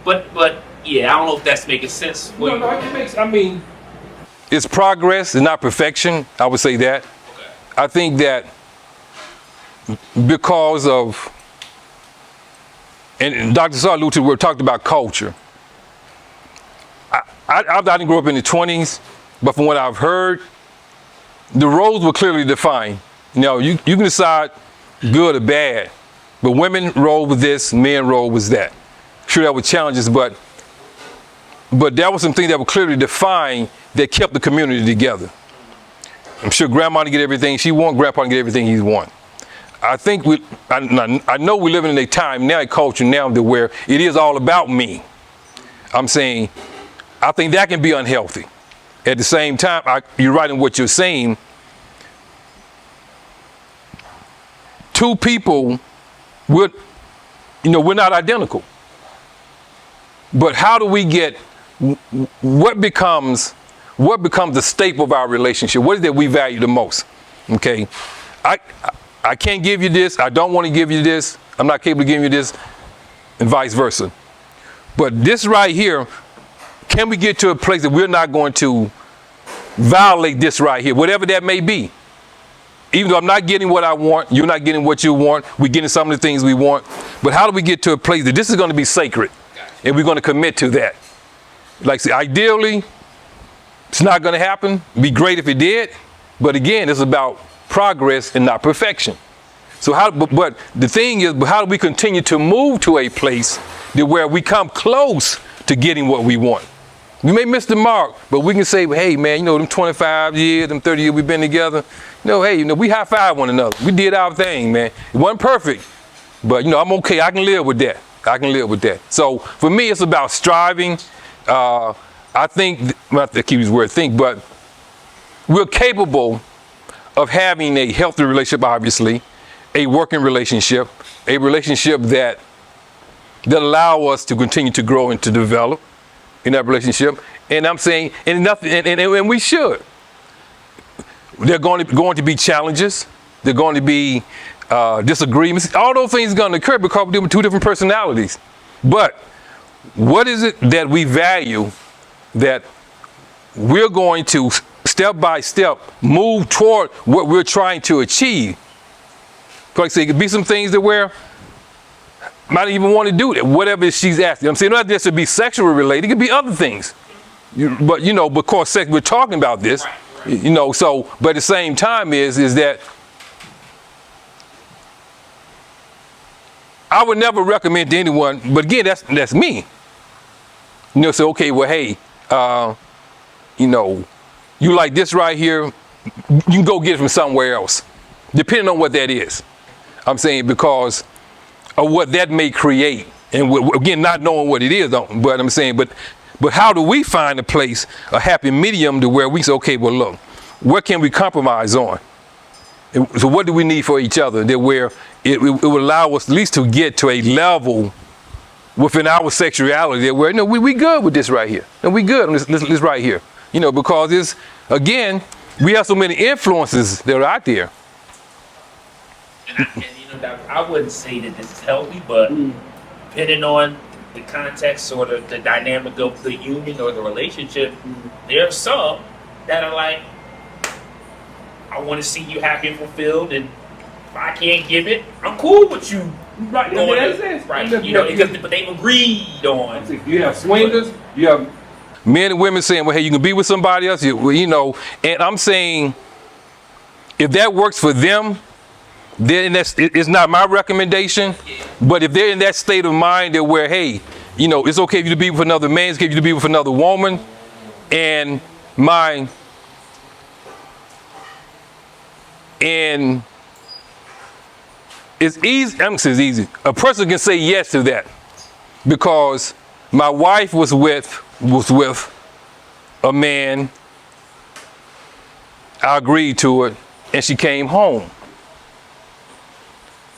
But yeah, I don't know if that's making sense. no, it makes. I mean, it's progress, it's not perfection. I would say that. Okay. I think that because of, and Dr. Sarluti, we talked about culture. I didn't grow up in the 20s, but from what I've heard, the roles were clearly defined. You can decide good or bad, but women roll with this, men roll with that. Sure, there were challenges, but there were some things that were clearly defined that kept the community together. I'm sure grandma didn't get everything she wanted, grandpa didn't get everything he wanted. I think I know we're living in a time now, a culture now that where it is all about me. I'm saying, I think that can be unhealthy. At the same time, you're right in what you're saying. Two people, we're not identical. But how do we get, what becomes the staple of our relationship? What is it that we value the most? Okay, I can't give you this. I don't want to give you this. I'm not capable of giving you this, and vice versa. But this right here, can we get to a place that we're not going to violate this right here, whatever that may be? Even though I'm not getting what I want, you're not getting what you want, we're getting some of the things we want. But how do we get to a place that this is going to be sacred? And we're going to commit to that. Like, see, ideally, it's not going to happen. It'd be great if it did. But again, it's about progress and not perfection. So but the thing is, how do we continue to move to a place where we come close to getting what we want? We may miss the mark, but we can say, well, hey, man, you know, them 25 years, them 30 years we've been together, you know, hey, you know, we high-five one another. We did our thing, man. It wasn't perfect, but, you know, I'm okay. I can live with that. I can live with that. So for me, it's about striving. I think, not to keep his word think, but we're capable of having a healthy relationship, obviously, a working relationship, a relationship that allow us to continue to grow and to develop in that relationship. And I'm saying, and we should. There are going to be challenges. There are going to be disagreements. All those things are going to occur because we're two different personalities. But what is it that we value that we're going to step by step move toward what we're trying to achieve? Like I say, it could be some things that where might even want to do that, whatever she's asking. I'm saying not just to be sexually related, it could be other things. But you know, because sex, we're talking about this, you know, so, but at the same time is that I would never recommend to anyone, but again, that's me. You know, say, okay, well, hey, you know, you like this right here, you can go get it from somewhere else, depending on what that is. I'm saying because of what that may create, and again, not knowing what it is, but I'm saying, but how do we find a place, a happy medium to where we say, okay, well, look, what can we compromise on? So what do we need for each other that where it will allow us at least to get to a level within our sexuality that where, you know, we good with this right here, and we good on this right here, you know, because it's, again, we have so many influences that are out there. And you know, I wouldn't say that this is healthy, but depending on the context or the dynamic of the union or the relationship, there are some that are like, I want to see you happy and fulfilled, and if I can't give it, I'm cool with you. Right, Right, you know, but they've agreed on. You have swingers, you have men and women saying, well, hey, you can be with somebody else, you know, and I'm saying, if that works for them, then it's not my recommendation. But if they're in that state of mind that where, hey, you know, it's okay for you to be with another man, it's okay for you to be with another woman, and it's easy. I'm saying it's easy. A person can say yes to that because my wife was with a man. I agreed to it, and she came home.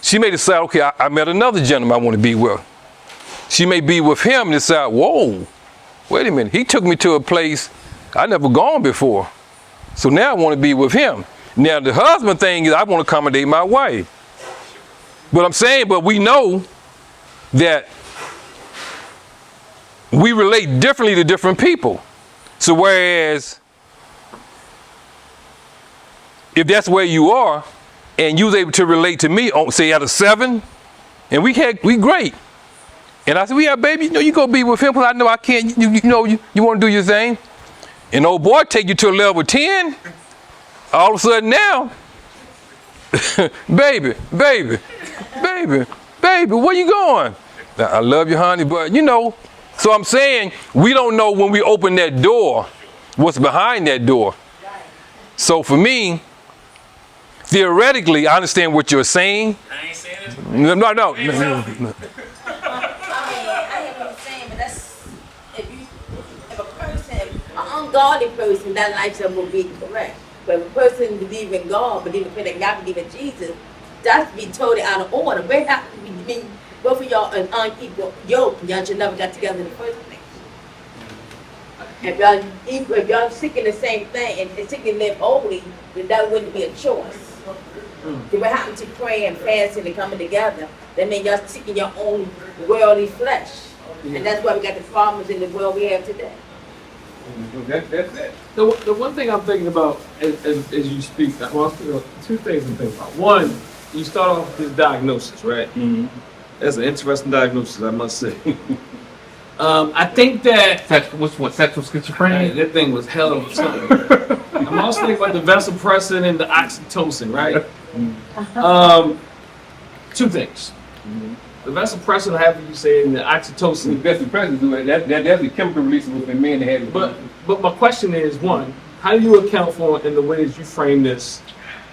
She may decide, okay, I met another gentleman I want to be with. She may be with him and decide, whoa, wait a minute. He took me to a place I never gone before. So now I want to be with him. Now the husband thing is I want to accommodate my wife. But I'm saying, but we know that we relate differently to different people. So whereas if that's where you are, and you was able to relate to me, say out of 7, and we great. And I said, yeah, baby, you know, you go be with him, because I know I can't, you know, you want to do your thing. And old boy take you to a level 10, all of a sudden now, baby, where you going? I love you, honey, but you know, so I'm saying, we don't know when we open that door, what's behind that door. So for me, theoretically, I understand what you're saying. I ain't saying this. No. I hear what you're saying, but that's if a person, an ungodly person, that lifestyle will be correct. But if a person believe in God, believe in God, believe in Jesus, that's be totally out of order. Where have both of y'all an unequal yoke? Y'all should never got together in the first place. If y'all seeking the same thing and seeking live holy, then that wouldn't be a choice. If we happen to pray and fasting and coming together, that means y'all seeking your own worldly flesh. And that's why we got the problems in the world we have today. That's it. The one thing I'm thinking about as you speak, well, two things I'm thinking about. One, you start off with this diagnosis, right? Mm-hmm. That's an interesting diagnosis, I must say. I think that Sexual schizophrenia? that thing was hell of something. I'm also thinking about the vasopressin and the oxytocin, right? two things. The vasopressin, however you say it, and the oxytocin. The vasopressin do it. That's a chemical release within men that have. But my question is, one, how do you account for in the ways you frame this,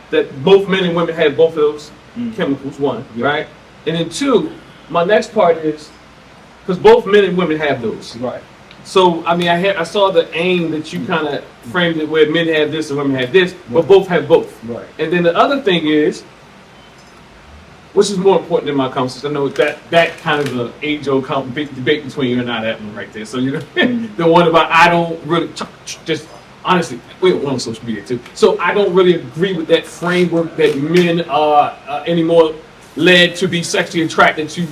that both men and women have both of those chemicals, one, right? And then two, my next part is, because both men and women have those. Right. So, I mean, I saw the aim that you kind of framed it where men have this and women have this, but both have both. Right. And then the other thing is, which is more important in my conversation, I know that kind of an age-old debate between you and I, that one right there. So, you know, the one about I don't really, just honestly, we're on social media too. So I don't really agree with that framework that men are anymore led to be sexually attracted to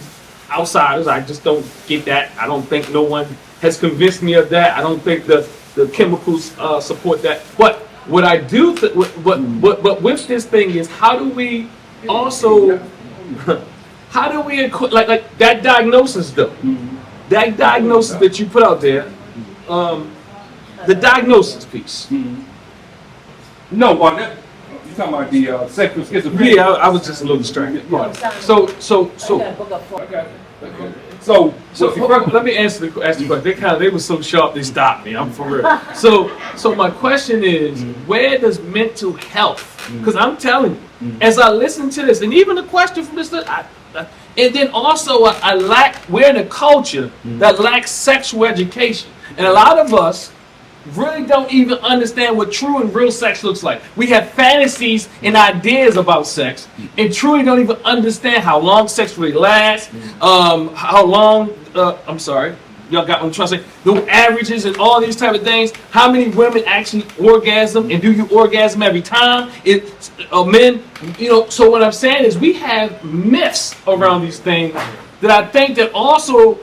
outsiders. I just don't get that. I don't think no one has convinced me of that. I don't think the chemicals support that. But what I do, but with this thing is, how do we also, how do we like that diagnosis though? That diagnosis that you put out there, the diagnosis piece. No, but you talking about the sexual schizophrenia? Yeah, I was just a little distracted. So let me ask the question. They were so sharp they stopped me. I'm for real. So my question is, where does mental health? Because I'm telling you, as I listen to this, and even the question from this, and then also we're in a culture that lacks sexual education, and a lot of us really don't even understand what true and real sex looks like. We have fantasies and ideas about sex, and truly don't even understand how long sex really lasts, how long, I'm sorry, y'all got what I'm trying to say, the averages and all these type of things, how many women actually orgasm, and do you orgasm every time? Men, you know, so what I'm saying is we have myths around these things that I think that also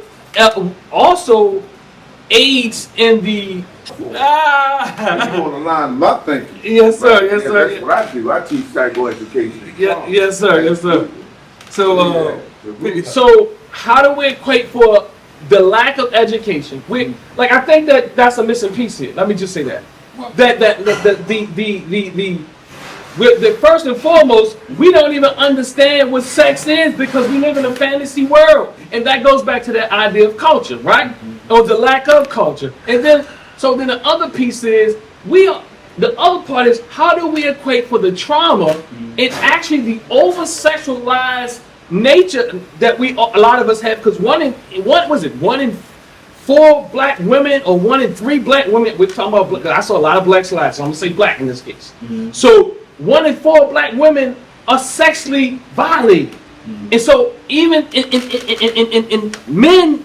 aids in the You on the line of my thinking. Yes, sir. Yes, And sir. that's what I do. I teach psychoeducation. Yes, sir. Yes, sir. So how do we equate for the lack of education? I think that's a missing piece here. Let me just say that. First and foremost, we don't even understand what sex is because we live in a fantasy world, and that goes back to that idea of culture, right? Or the lack of culture. And then the other piece is the other part is, how do we equate for the trauma and actually the over sexualized nature that a lot of us have? Because one in 4 black women or 1 in 3 black women, we're talking about, I saw a lot of blacks last, so I'm gonna say black in this case. So 1 in 4 black women are sexually violated. And so even in men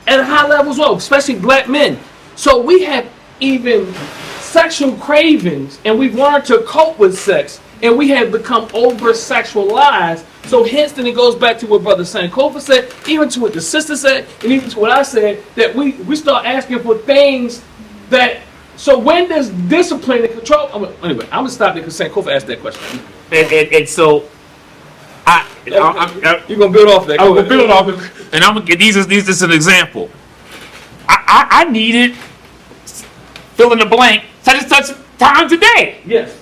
at a high level as well, especially black men. So we have even sexual cravings, and we've learned to cope with sex, and we have become over-sexualized. So hence then it goes back to what Brother Sankofa said, even to what the sister said, and even to what I said, that we start asking for things that, so when does discipline and control, anyway, I'm going to stop there because Sankofa asked that question. And so, You're going to build off that. I'm going to build off it, and I'm going to get these is an example. I needed fill in the blank such times a day. Yes.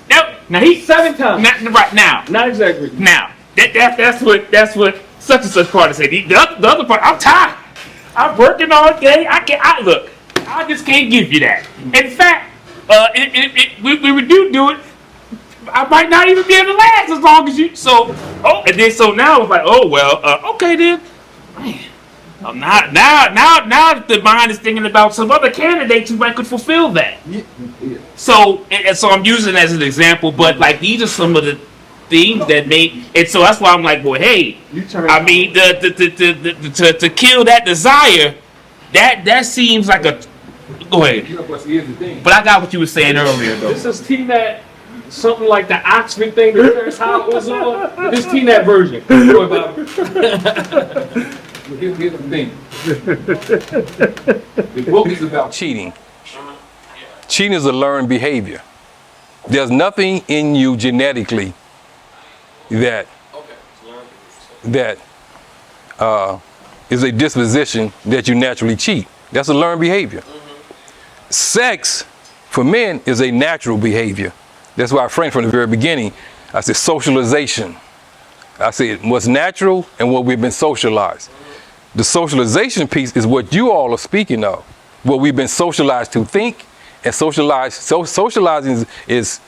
Now he's 7 times. Right now. Not exactly. Now that's what such and such part say. The other part, I'm tired. I'm working all day. I just can't give you that. In fact, we do it. I might not even be able to last as long as you. So now it's like, oh well, okay then. Man, now the mind is thinking about some other candidates who might could fulfill that. Yeah. So I'm using it as an example, but like these are some of the things that made it. So that's why I'm like, well, hey, I mean, to kill that desire, that seems like a. Go ahead. But I got what you were saying earlier, though. This is T-Nat, something like the Oxford thing that Terrence Howard was on. This T-Nat version. Here's the thing. The book is about cheating. Cheating is a learned behavior. There's nothing in you genetically that is a disposition that you naturally cheat. That's a learned behavior. Sex, for men, is a natural behavior. That's why I framed from the very beginning. I said socialization. I said what's natural and what we've been socialized. The socialization piece is what you all are speaking of, what we've been socialized to think, and socializing is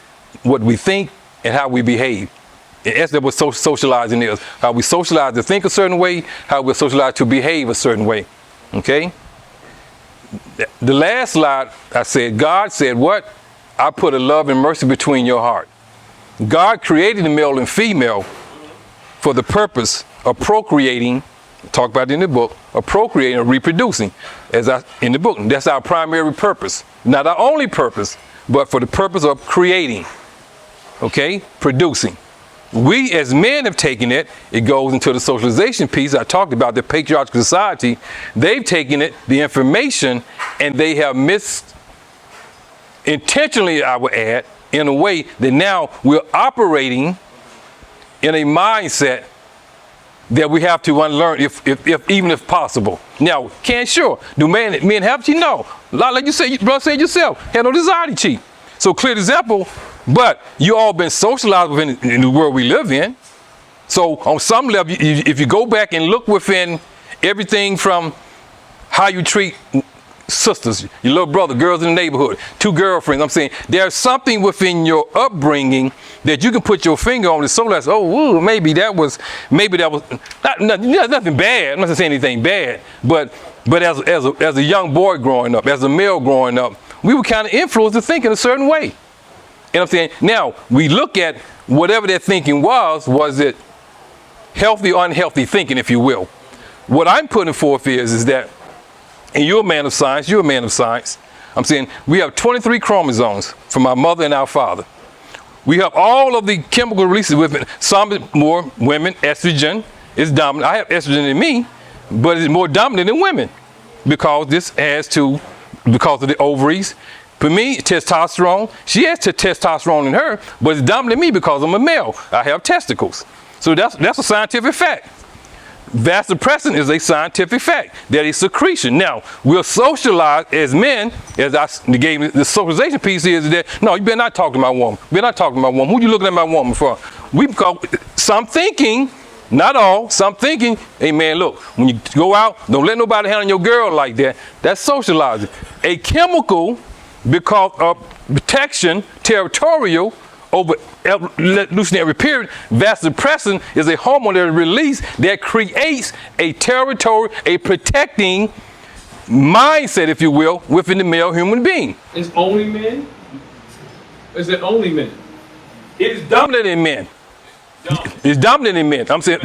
what we think and how we behave. And that's what socializing is. How we socialize to think a certain way, how we're socialized to behave a certain way. Okay? The last slide, I said, God said what? I put a love and mercy between your heart. God created the male and female for the purpose of procreating, talk about it in the book, of procreating or reproducing, in the book. That's our primary purpose. Not our only purpose, but for the purpose of creating, okay, producing. We as men have taken it, it goes into the socialization piece. I talked about the patriarchal society. They've taken it, the information, and they have intentionally, I would add, in a way that now we're operating in a mindset that we have to unlearn, even if possible. Now, do men have to? No. Like you said, you brother said yourself, had no desire to cheat. So clear example, but you all been socialized within the world we live in. So on some level, if you go back and look within everything from how you treat sisters, your little brother, girls in the neighborhood, 2 girlfriends, I'm saying there's something within your upbringing that you can put your finger on. So that's, maybe that was nothing bad. I'm not saying anything bad, but as a young boy growing up, as a male growing up, we were kind of influenced to think in a certain way. You know what I'm saying? Now we look at whatever that thinking was it healthy or unhealthy thinking, if you will. What I'm putting forth is that, and you're a man of science, I'm saying we have 23 chromosomes from our mother and our father. We have all of the chemical releases within. Some more women, estrogen is dominant. I have estrogen in me, but it's more dominant in women because because of the ovaries. For me, testosterone, she has testosterone in her, but it's dominant in me because I'm a male. I have testicles. So that's a scientific fact. Vasopressin is a scientific fact. That is secretion. Now, we're socialized as men, as I gave the socialization piece is that, no, you better not talk to my woman. You better not talk to my woman. Who you looking at my woman for? Some thinking, not all, some thinking, hey man, look, when you go out, don't let nobody handle your girl like that. That's socializing. A chemical, because of protection, territorial, over evolutionary period, vasopressin is a hormone that is released that creates a territory, a protecting mindset, if you will, within the male human being. It's only men? Is it only men? It is dominant in men. It's dominant in men. I'm saying,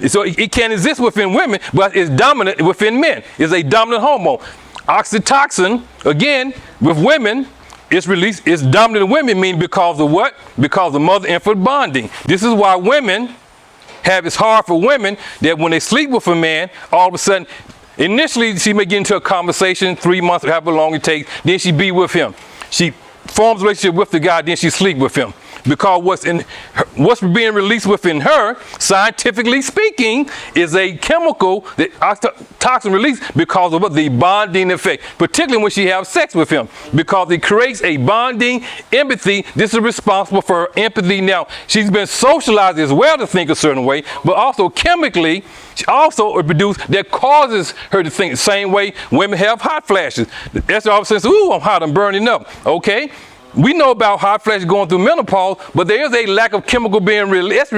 so it can exist within women, but it's dominant within men. It's a dominant hormone. Oxytocin, again, with women, it's released, it's dominant in women, meaning because of what? Because of mother-infant bonding. This is why women it's hard for women that when they sleep with a man, all of a sudden, initially she may get into a conversation, 3 months, however long it takes, then she be with him. She forms a relationship with the guy, then she sleep with him. Because what's being released within her, scientifically speaking, is a chemical that toxin release because of the bonding effect, particularly when she has sex with him, because it creates a bonding empathy. This is responsible for her empathy. Now, she's been socialized as well to think a certain way, but also chemically, she also produced that causes her to think the same way women have hot flashes. That's all of a sudden, ooh, I'm hot, I'm burning up. Okay. We know about hot flashes going through menopause, but there is a lack of chemical being released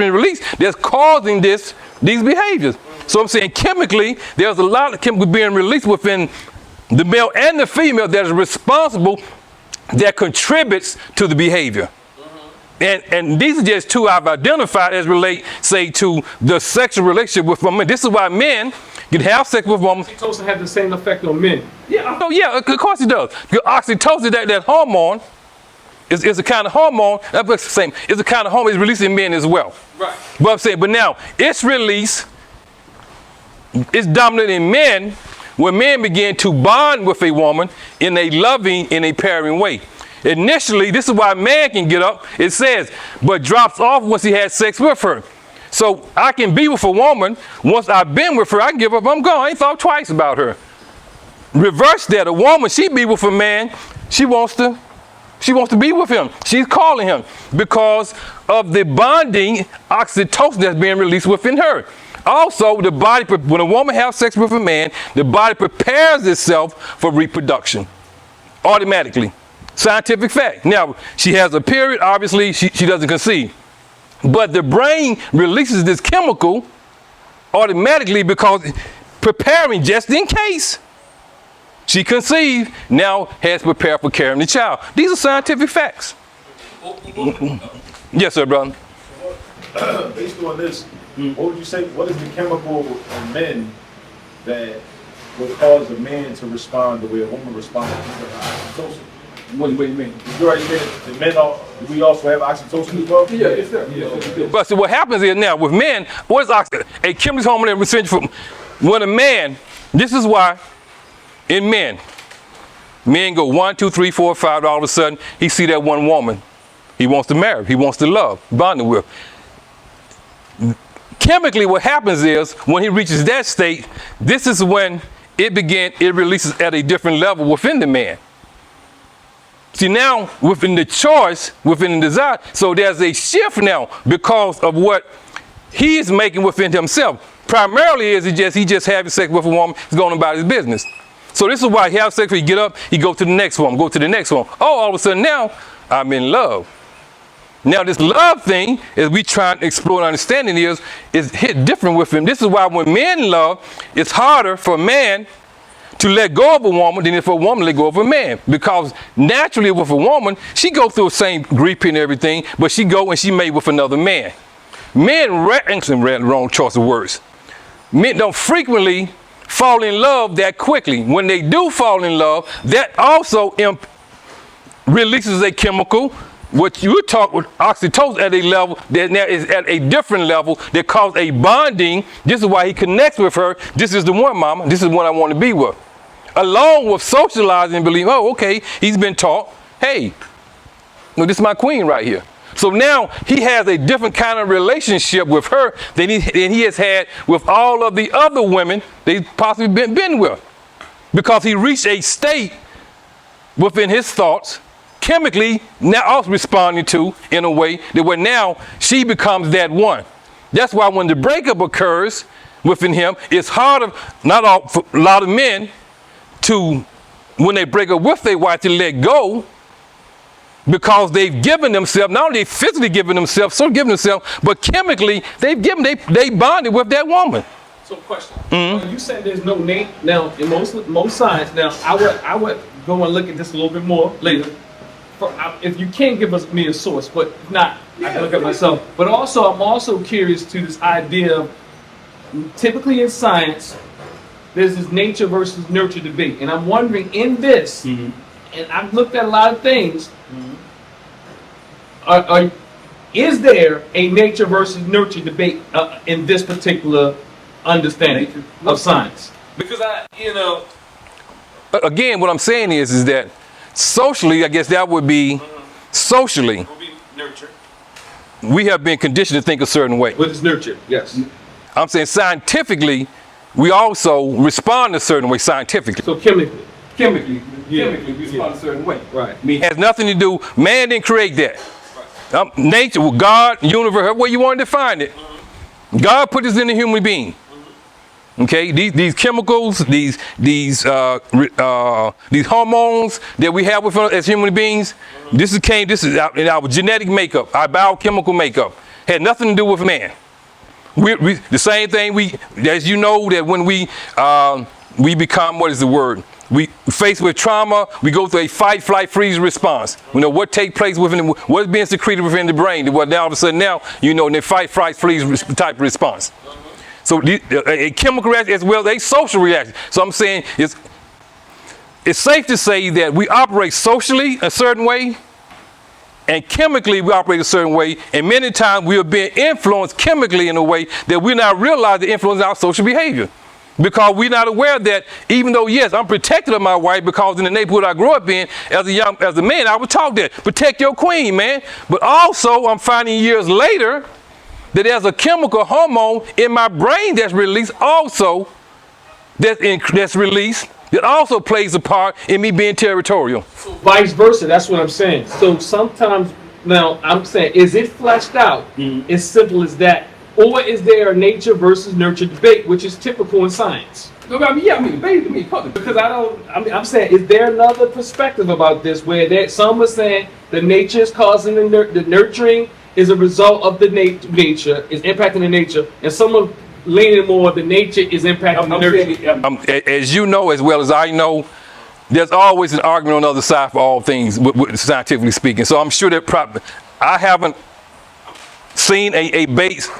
that's causing these behaviors. So I'm saying chemically, there's a lot of chemical being released within the male and the female that is responsible, that contributes to the behavior. And these are just 2 I've identified as relate, say, to the sexual relationship with women. This is why men can have sex with women. Oxytocin has the same effect on men. Yeah, of course it does. Oxytocin, that hormone, is a kind of hormone, that's the same, it's a kind of hormone, it's released in men as well. Right. But I'm saying, but now, its release is dominant in men when men begin to bond with a woman in a loving, in a pairing way. Initially, this is why a man can get up, it says, but drops off once he has sex with her. So I can be with a woman, once I've been with her, I can give up, I'm gone, I ain't thought twice about her. Reverse that, a woman, she be with a man, she wants to She wants to be with him. She's calling him because of the bonding oxytocin that's being released within her. Also, the body, when a woman has sex with a man, the body prepares itself for reproduction automatically. Scientific fact. Now, she has a period, obviously, she doesn't conceive. But the brain releases this chemical automatically because preparing just in case she conceived, now has prepared for carrying the child. These are scientific facts. Yes, sir, brother. Based on this, what would you say, what is the chemical in men that would cause a man to respond the way a woman responds to oxytocin? What do you mean? You already said that men do we also have oxytocin as well? Yeah, yes, sir. Yes, But so what happens is now with men, what is oxytocin? A chemical hormone that essential for when a man, this is why in men go 1, 2, 3, 4, 5, all of a sudden he see that one woman he wants to marry, he wants to love, bonding with. Chemically what happens is when he reaches that state, this is when it releases at a different level within the man. See now, within the choice, within the desire, so there's a shift now because of what he's making within himself. Primarily is he just having sex with a woman, he's going about his business. So this is why he has sex, he get up, he go to the next one, go to the next one. Oh, all of a sudden now, I'm in love. Now this love thing, as we try to explore and understanding is hit different with him. This is why when men love, it's harder for a man to let go of a woman than if a woman let go of a man. Because naturally with a woman, she goes through the same grief and everything, but she go and she made with another man. Men, wrong choice of words. Men don't frequently fall in love that quickly. When they do fall in love, that also releases a chemical, what you talk with oxytocin at a level that now is at a different level that causes a bonding. This is why he connects with her. This is the one, mama. This is what I want to be with. Along with socializing and believing, oh, okay, he's been taught, hey, no, this is my queen right here. So now he has a different kind of relationship with her than he has had with all of the other women that he's possibly been with. Because he reached a state within his thoughts, chemically now also responding to in a way that where now she becomes that one. That's why when the breakup occurs within him, it's harder, for a lot of men to, when they break up with their wife, to let go. Because they've given themselves, not only physically given themselves, but chemically they bonded with that woman. So question. You said there's no name now in most science. Now I would go and look at this a little bit more later. If you can give me a source, but if not, I can look at myself. But also, I'm also curious to this idea of, typically in science, there's this nature versus nurture debate. And I'm wondering in this, and I've looked at a lot of things, is there a nature versus nurture debate in this particular understanding of science? Because again, what I'm saying is that socially, I guess that would be socially. Nurture. We have been conditioned to think a certain way. What is nurture? Yes. I'm saying scientifically, we also respond a certain way scientifically. So chemically. Chemically, we respond a certain way. Right. It has nothing to do, man didn't create that. Nature, God, universe, however you want to define it. God put this in a human being. Okay, these chemicals, these hormones that we have within us as human beings, this is in our genetic makeup, our biochemical makeup. Had nothing to do with man. The same thing as you know, that when we become, what is the word? We faced with trauma, we go through a fight, flight, freeze response. We know what takes place within, what's being secreted within the brain. What now all of a sudden now, you know, in the fight, flight, freeze type response. So a chemical reaction as well as a social reaction. So I'm saying it's safe to say that we operate socially a certain way, and chemically we operate a certain way, and many times we are being influenced chemically in a way that we not realize the influence of our social behavior. Because we're not aware that even though, yes, I'm protected of my wife because in the neighborhood I grew up in, as a man, I was taught that, protect your queen, man. But also I'm finding years later that there's a chemical hormone in my brain that's released also, that's released that also plays a part in me being territorial. Vice versa, that's what I'm saying. So sometimes, now I'm saying, is it fleshed out? As simple as that. Or is there a nature versus nurture debate, which is typical in science? Because I'm saying, is there another perspective about this where some are saying the nature is causing the nurturing is a result of the nature, is impacting the nature, and some are leaning more the nature is impacting the nurture. As you know, as well as I know, there's always an argument on the other side for all things, scientifically speaking. So I'm sure that I haven't seen a base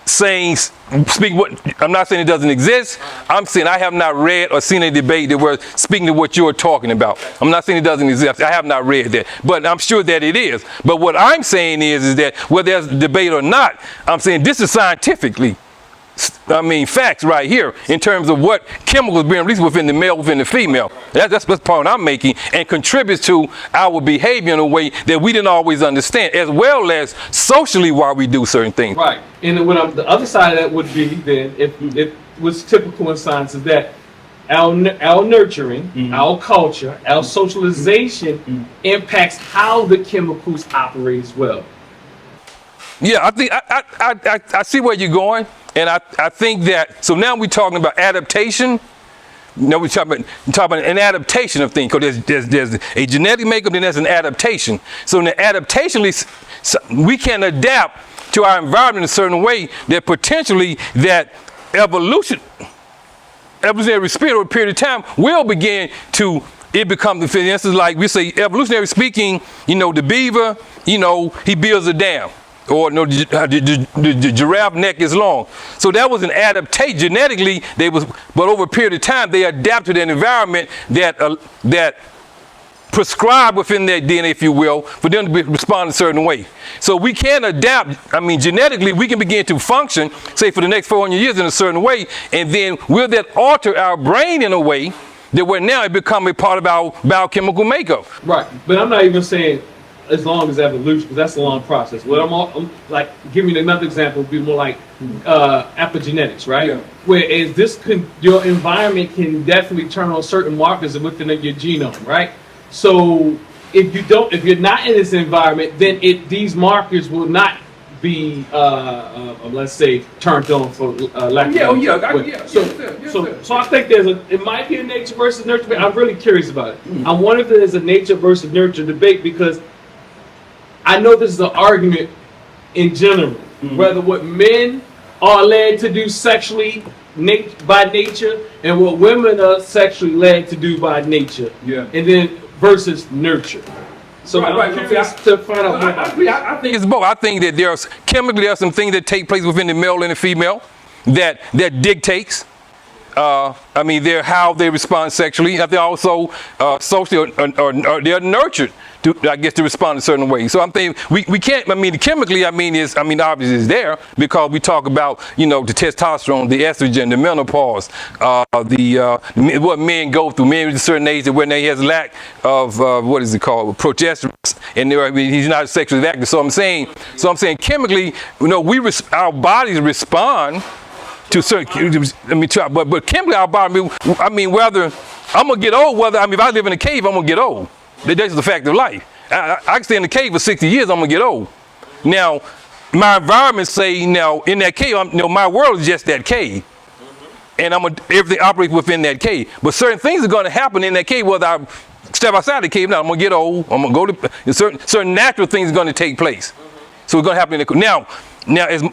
saying, I'm not saying it doesn't exist. I'm saying I have not read or seen a debate that we're speaking to what you're talking about. I'm not saying it doesn't exist. I have not read that, but I'm sure that it is. But what I'm saying is that whether there's a debate or not, I'm saying this is scientifically, facts right here in terms of what chemicals being released within the male, within the female. That's the point I'm making, and contributes to our behavior in a way that we didn't always understand, as well as socially why we do certain things. Right. And the other side of that would be then, if what's typical in science is that our nurturing, our culture, our socialization impacts how the chemicals operate as well. Yeah, I think I see where you're going. And I think that, so now we're talking about adaptation. No, we're talking about an adaptation of things, because there's a genetic makeup, then there's an adaptation. So in the adaptation, we can adapt to our environment in a certain way that potentially that evolutionary spirit over a period of time will begin to, it becomes, for instance, like we say, evolutionary speaking, the beaver, he builds a dam. Or the giraffe neck is long. So that was an adaptation. Genetically, but over a period of time, they adapted to an environment that prescribed within their DNA, if you will, for them to respond a certain way. So we can adapt. Genetically, we can begin to function, say, for the next 400 years in a certain way, and then will that alter our brain in a way that where now it become a part of our biochemical makeup. Right, but I'm not even saying as long as evolution, because that's a long process. What I'm like, give me another example, would be more like epigenetics, right? Yeah. Whereas your environment can definitely turn on certain markers within your genome, right? So if you're not in this environment, then these markers will not be, let's say, turned on for lack of So I think it might be a nature versus nurture debate. I'm really curious about it. I wonder if there's a nature versus nurture debate, because I know this is an argument in general, whether what men are led to do sexually by nature and what women are sexually led to do by nature, and then versus nurture. So I'm curious to find out more. I think it's both. I think that there are some things that take place within the male and the female that dictates. How they respond sexually. I think also socially, or they're nurtured to respond a certain way. So I'm thinking we can't. Chemically, obviously it's there, because we talk about the testosterone, the estrogen, the menopause, what men go through. Men at a certain age that when they has lack of progesterone, and he's not sexually active. So I'm saying chemically, our bodies respond to certain, but chemically our body, whether I'm gonna get old, if I live in a cave, I'm gonna get old. That's just the fact of life. I can stay in the cave for 60 years, I'm gonna get old. Now, my environment say, in that cave, my world is just that cave. And everything operates within that cave. But certain things are gonna happen in that cave, whether I step outside the cave now, I'm gonna get old, I'm gonna go to, certain natural things are gonna take place. So it's gonna happen in the cave. Now, as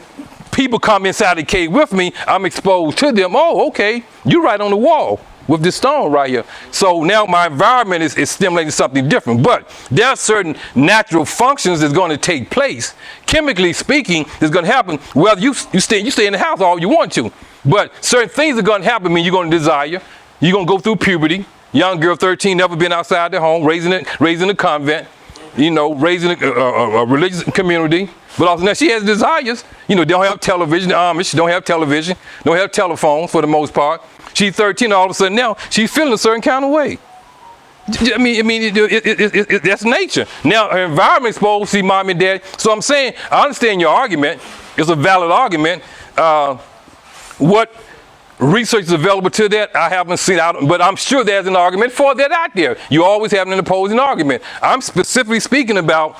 people come inside the cave with me, I'm exposed to them. Oh, okay, you're right on the wall with this stone right here. So now my environment is stimulating something different. But there are certain natural functions that's going to take place. Chemically speaking, that's going to happen whether you stay in the house all you want to. But certain things are going to happen. You're going to desire. You're going to go through puberty. Young girl, 13, never been outside the home, raising a convent, raising a religious community. But also now she has desires. Don't have television. The Amish don't have television. Don't have telephones for the most part. She's 13. All of a sudden now she's feeling a certain kind of way. That's nature. Now her environment exposed. See mom and dad. So I'm saying I understand your argument. It's a valid argument. What research is available to that. I haven't seen out, but I'm sure there's an argument for that out there. You always have an opposing argument. I'm specifically speaking about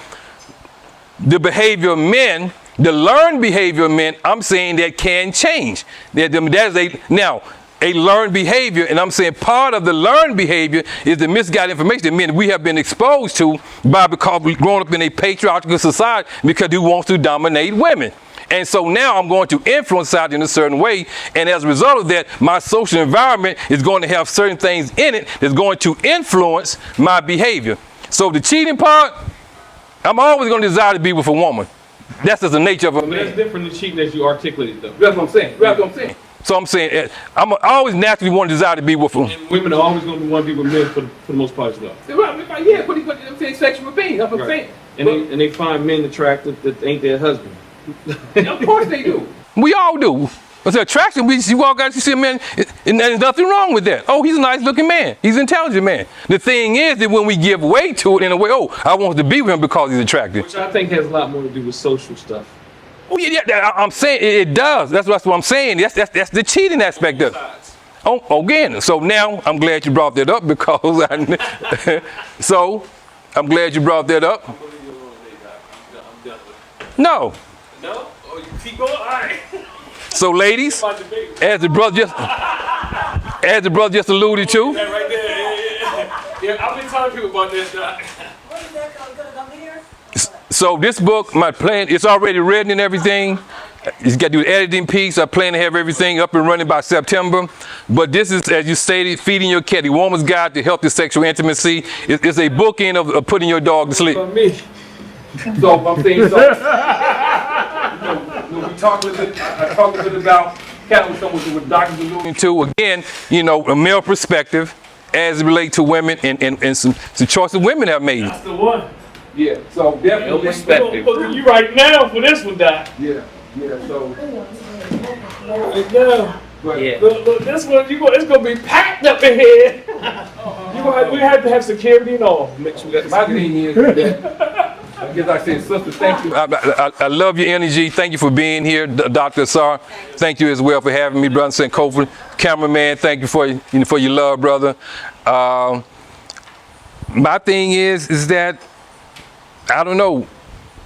the behavior of men, the learned behavior of men. I'm saying that can change. Now, a learned behavior, and I'm saying part of the learned behavior is the misguided information that men we have been exposed to because we've grown up in a patriarchal society because he wants to dominate women. And so now I'm going to influence society in a certain way, and as a result of that, my social environment is going to have certain things in it that's going to influence my behavior. So the cheating part, I'm always going to desire to be with a woman. That's just the nature of a man. That's different than cheating as you articulated, though. That's what I'm saying. That's what I'm saying. So I'm saying I always naturally want to desire to be with them. And women are always going to want to be with men for the most part as well. Yeah, but I'm saying sexual being. That's what I'm saying. And they find men attractive that ain't their husband. Of course they do. We all do. It's attraction. You walk out, you see a man, and there's nothing wrong with that. Oh, he's a nice looking man. He's an intelligent man. The thing is that when we give way to it in a way, oh, I want to be with him because he's attractive. Which I think has a lot more to do with social stuff. Oh yeah, I'm saying it does. That's what I'm saying. That's the cheating aspect of it. Oh, again. So now I'm glad you brought that up because so I'm glad you brought that up. No. No? Oh, you keep going? All right. So ladies, as the brother just alluded to. That right there. Yeah, I've been telling people about this. So this book, my plan, it's already written and everything. It's got to do the editing piece. I plan to have everything up and running by September. But this is, as you stated, Feeding Your Cat, a woman's guide to healthy sexual intimacy. It's a bookend of putting your dog to sleep. For me. So I'm saying, we talk a little bit about kind of what doctors alluding to. Again, a male perspective as it relates to women and some choices women have made. That's the one. Yeah, so definitely perspective. You right now for this one, Doc. Yeah, so. Right now. Yeah. Look, this one, it's going to be packed up in here. We have to have security and all. Make sure we got the My thing is that, I guess I said, sister, thank you. I love your energy. Thank you for being here, Dr. Asar. Thank you as well for having me, brother St. Cofer. Cameraman, thank you for your love, brother. My thing is that, I don't know,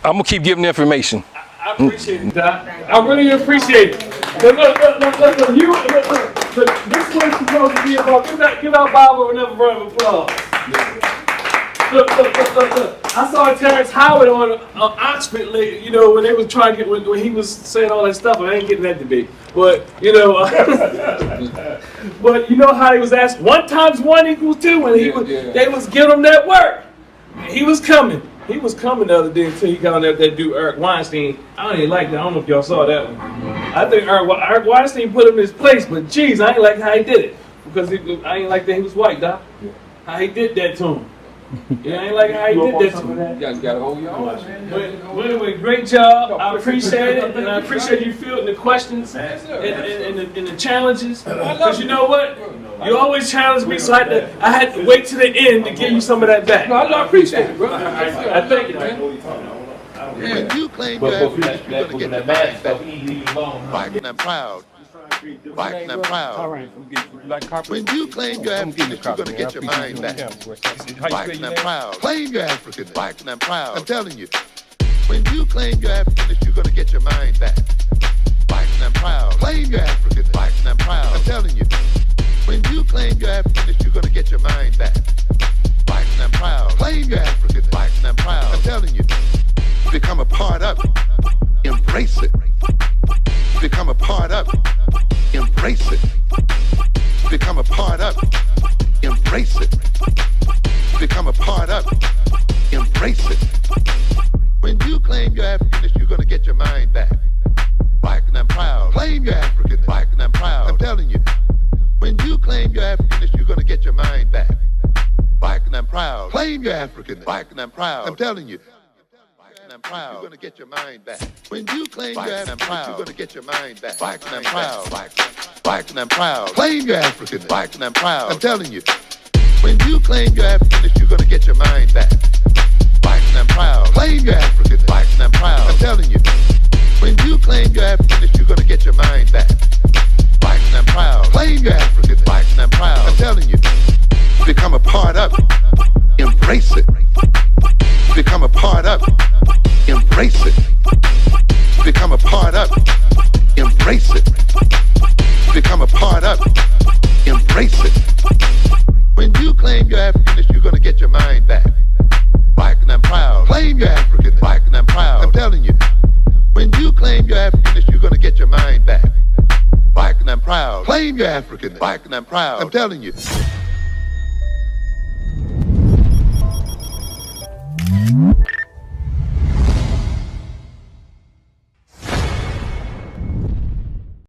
I'm going to keep giving the information. I appreciate it, Doc. I really appreciate it. Look, this one's supposed to be about, give our Bible another round of applause. Look. I saw Terrence Howard on Oxford, when they was trying to get, when he was saying all that stuff. I ain't getting that debate. But, but you know how he was asked 1 × 1 = 2 when they was giving him that work. He was coming. He was coming the other day until he got on there with that dude, Eric Weinstein. I don't even like that. I don't know if y'all saw that one. I think Eric Weinstein put him in his place, but geez, I ain't like how he did it. Because I ain't like that he was white, Doc. How he did that to him. Yeah, I ain't like how he did that to him. You got to hold your own. But anyway, great job. I appreciate it. And I appreciate you fielding the questions and the challenges. Because you know what? You always challenge me, so I had to wait to the end to give you some of that back. No, I appreciate it, bro. I thank you, man. When you claim your happiness, you're going to get your mind back. Black and I'm proud. Black and I'm proud. When you claim your happiness, you're going to get your mind back. Black and I'm proud. Claim your African. Black and I'm proud. I'm telling you. When you claim your happiness, you're going to get your mind back. Black and I'm proud. Claim your African. Black and I'm proud. I'm telling you. When you claim your happiness, you're going to get your mind back. Black and I'm proud. Claim your African. Black and I'm proud. I'm telling you. Become a part of it. Embrace it. Become a part of it. Embrace it. Become a part of it. Embrace it. Become a part of it. Embrace it. When you claim your Africanness, you're going to get your mind back. Black and I'm proud. Claim your African. Black and I'm proud. I'm telling you. When you claim your Africanness, you're going to get your mind back. Black and I'm proud. Claim your African. Black and I'm proud. I'm telling you. I'm proud. You're going to get your mind back. When you claim your African, you're going to get your mind back. Black and I'm proud. Black and I'm proud. Claim your African. Black and I'm proud. I'm telling you. When you claim your Africanness, you're going to get your mind back. Black and I'm proud. Claim your African. Black and I'm proud. I'm telling you. When you claim your Africanness, you're going to get your mind back. Black and I'm proud. become a part of it. Embrace it. Become a part of it. Embrace it. Become a part of it. Embrace it. When you claim your Africanness, you're gonna get your mind back. Black and I'm proud. Claim your Africanness. Black and I'm proud. I'm telling you. When you claim your Africanness, you're gonna get your mind back. Black and I'm proud. Claim your Africanness. Black and I'm proud. I'm telling you.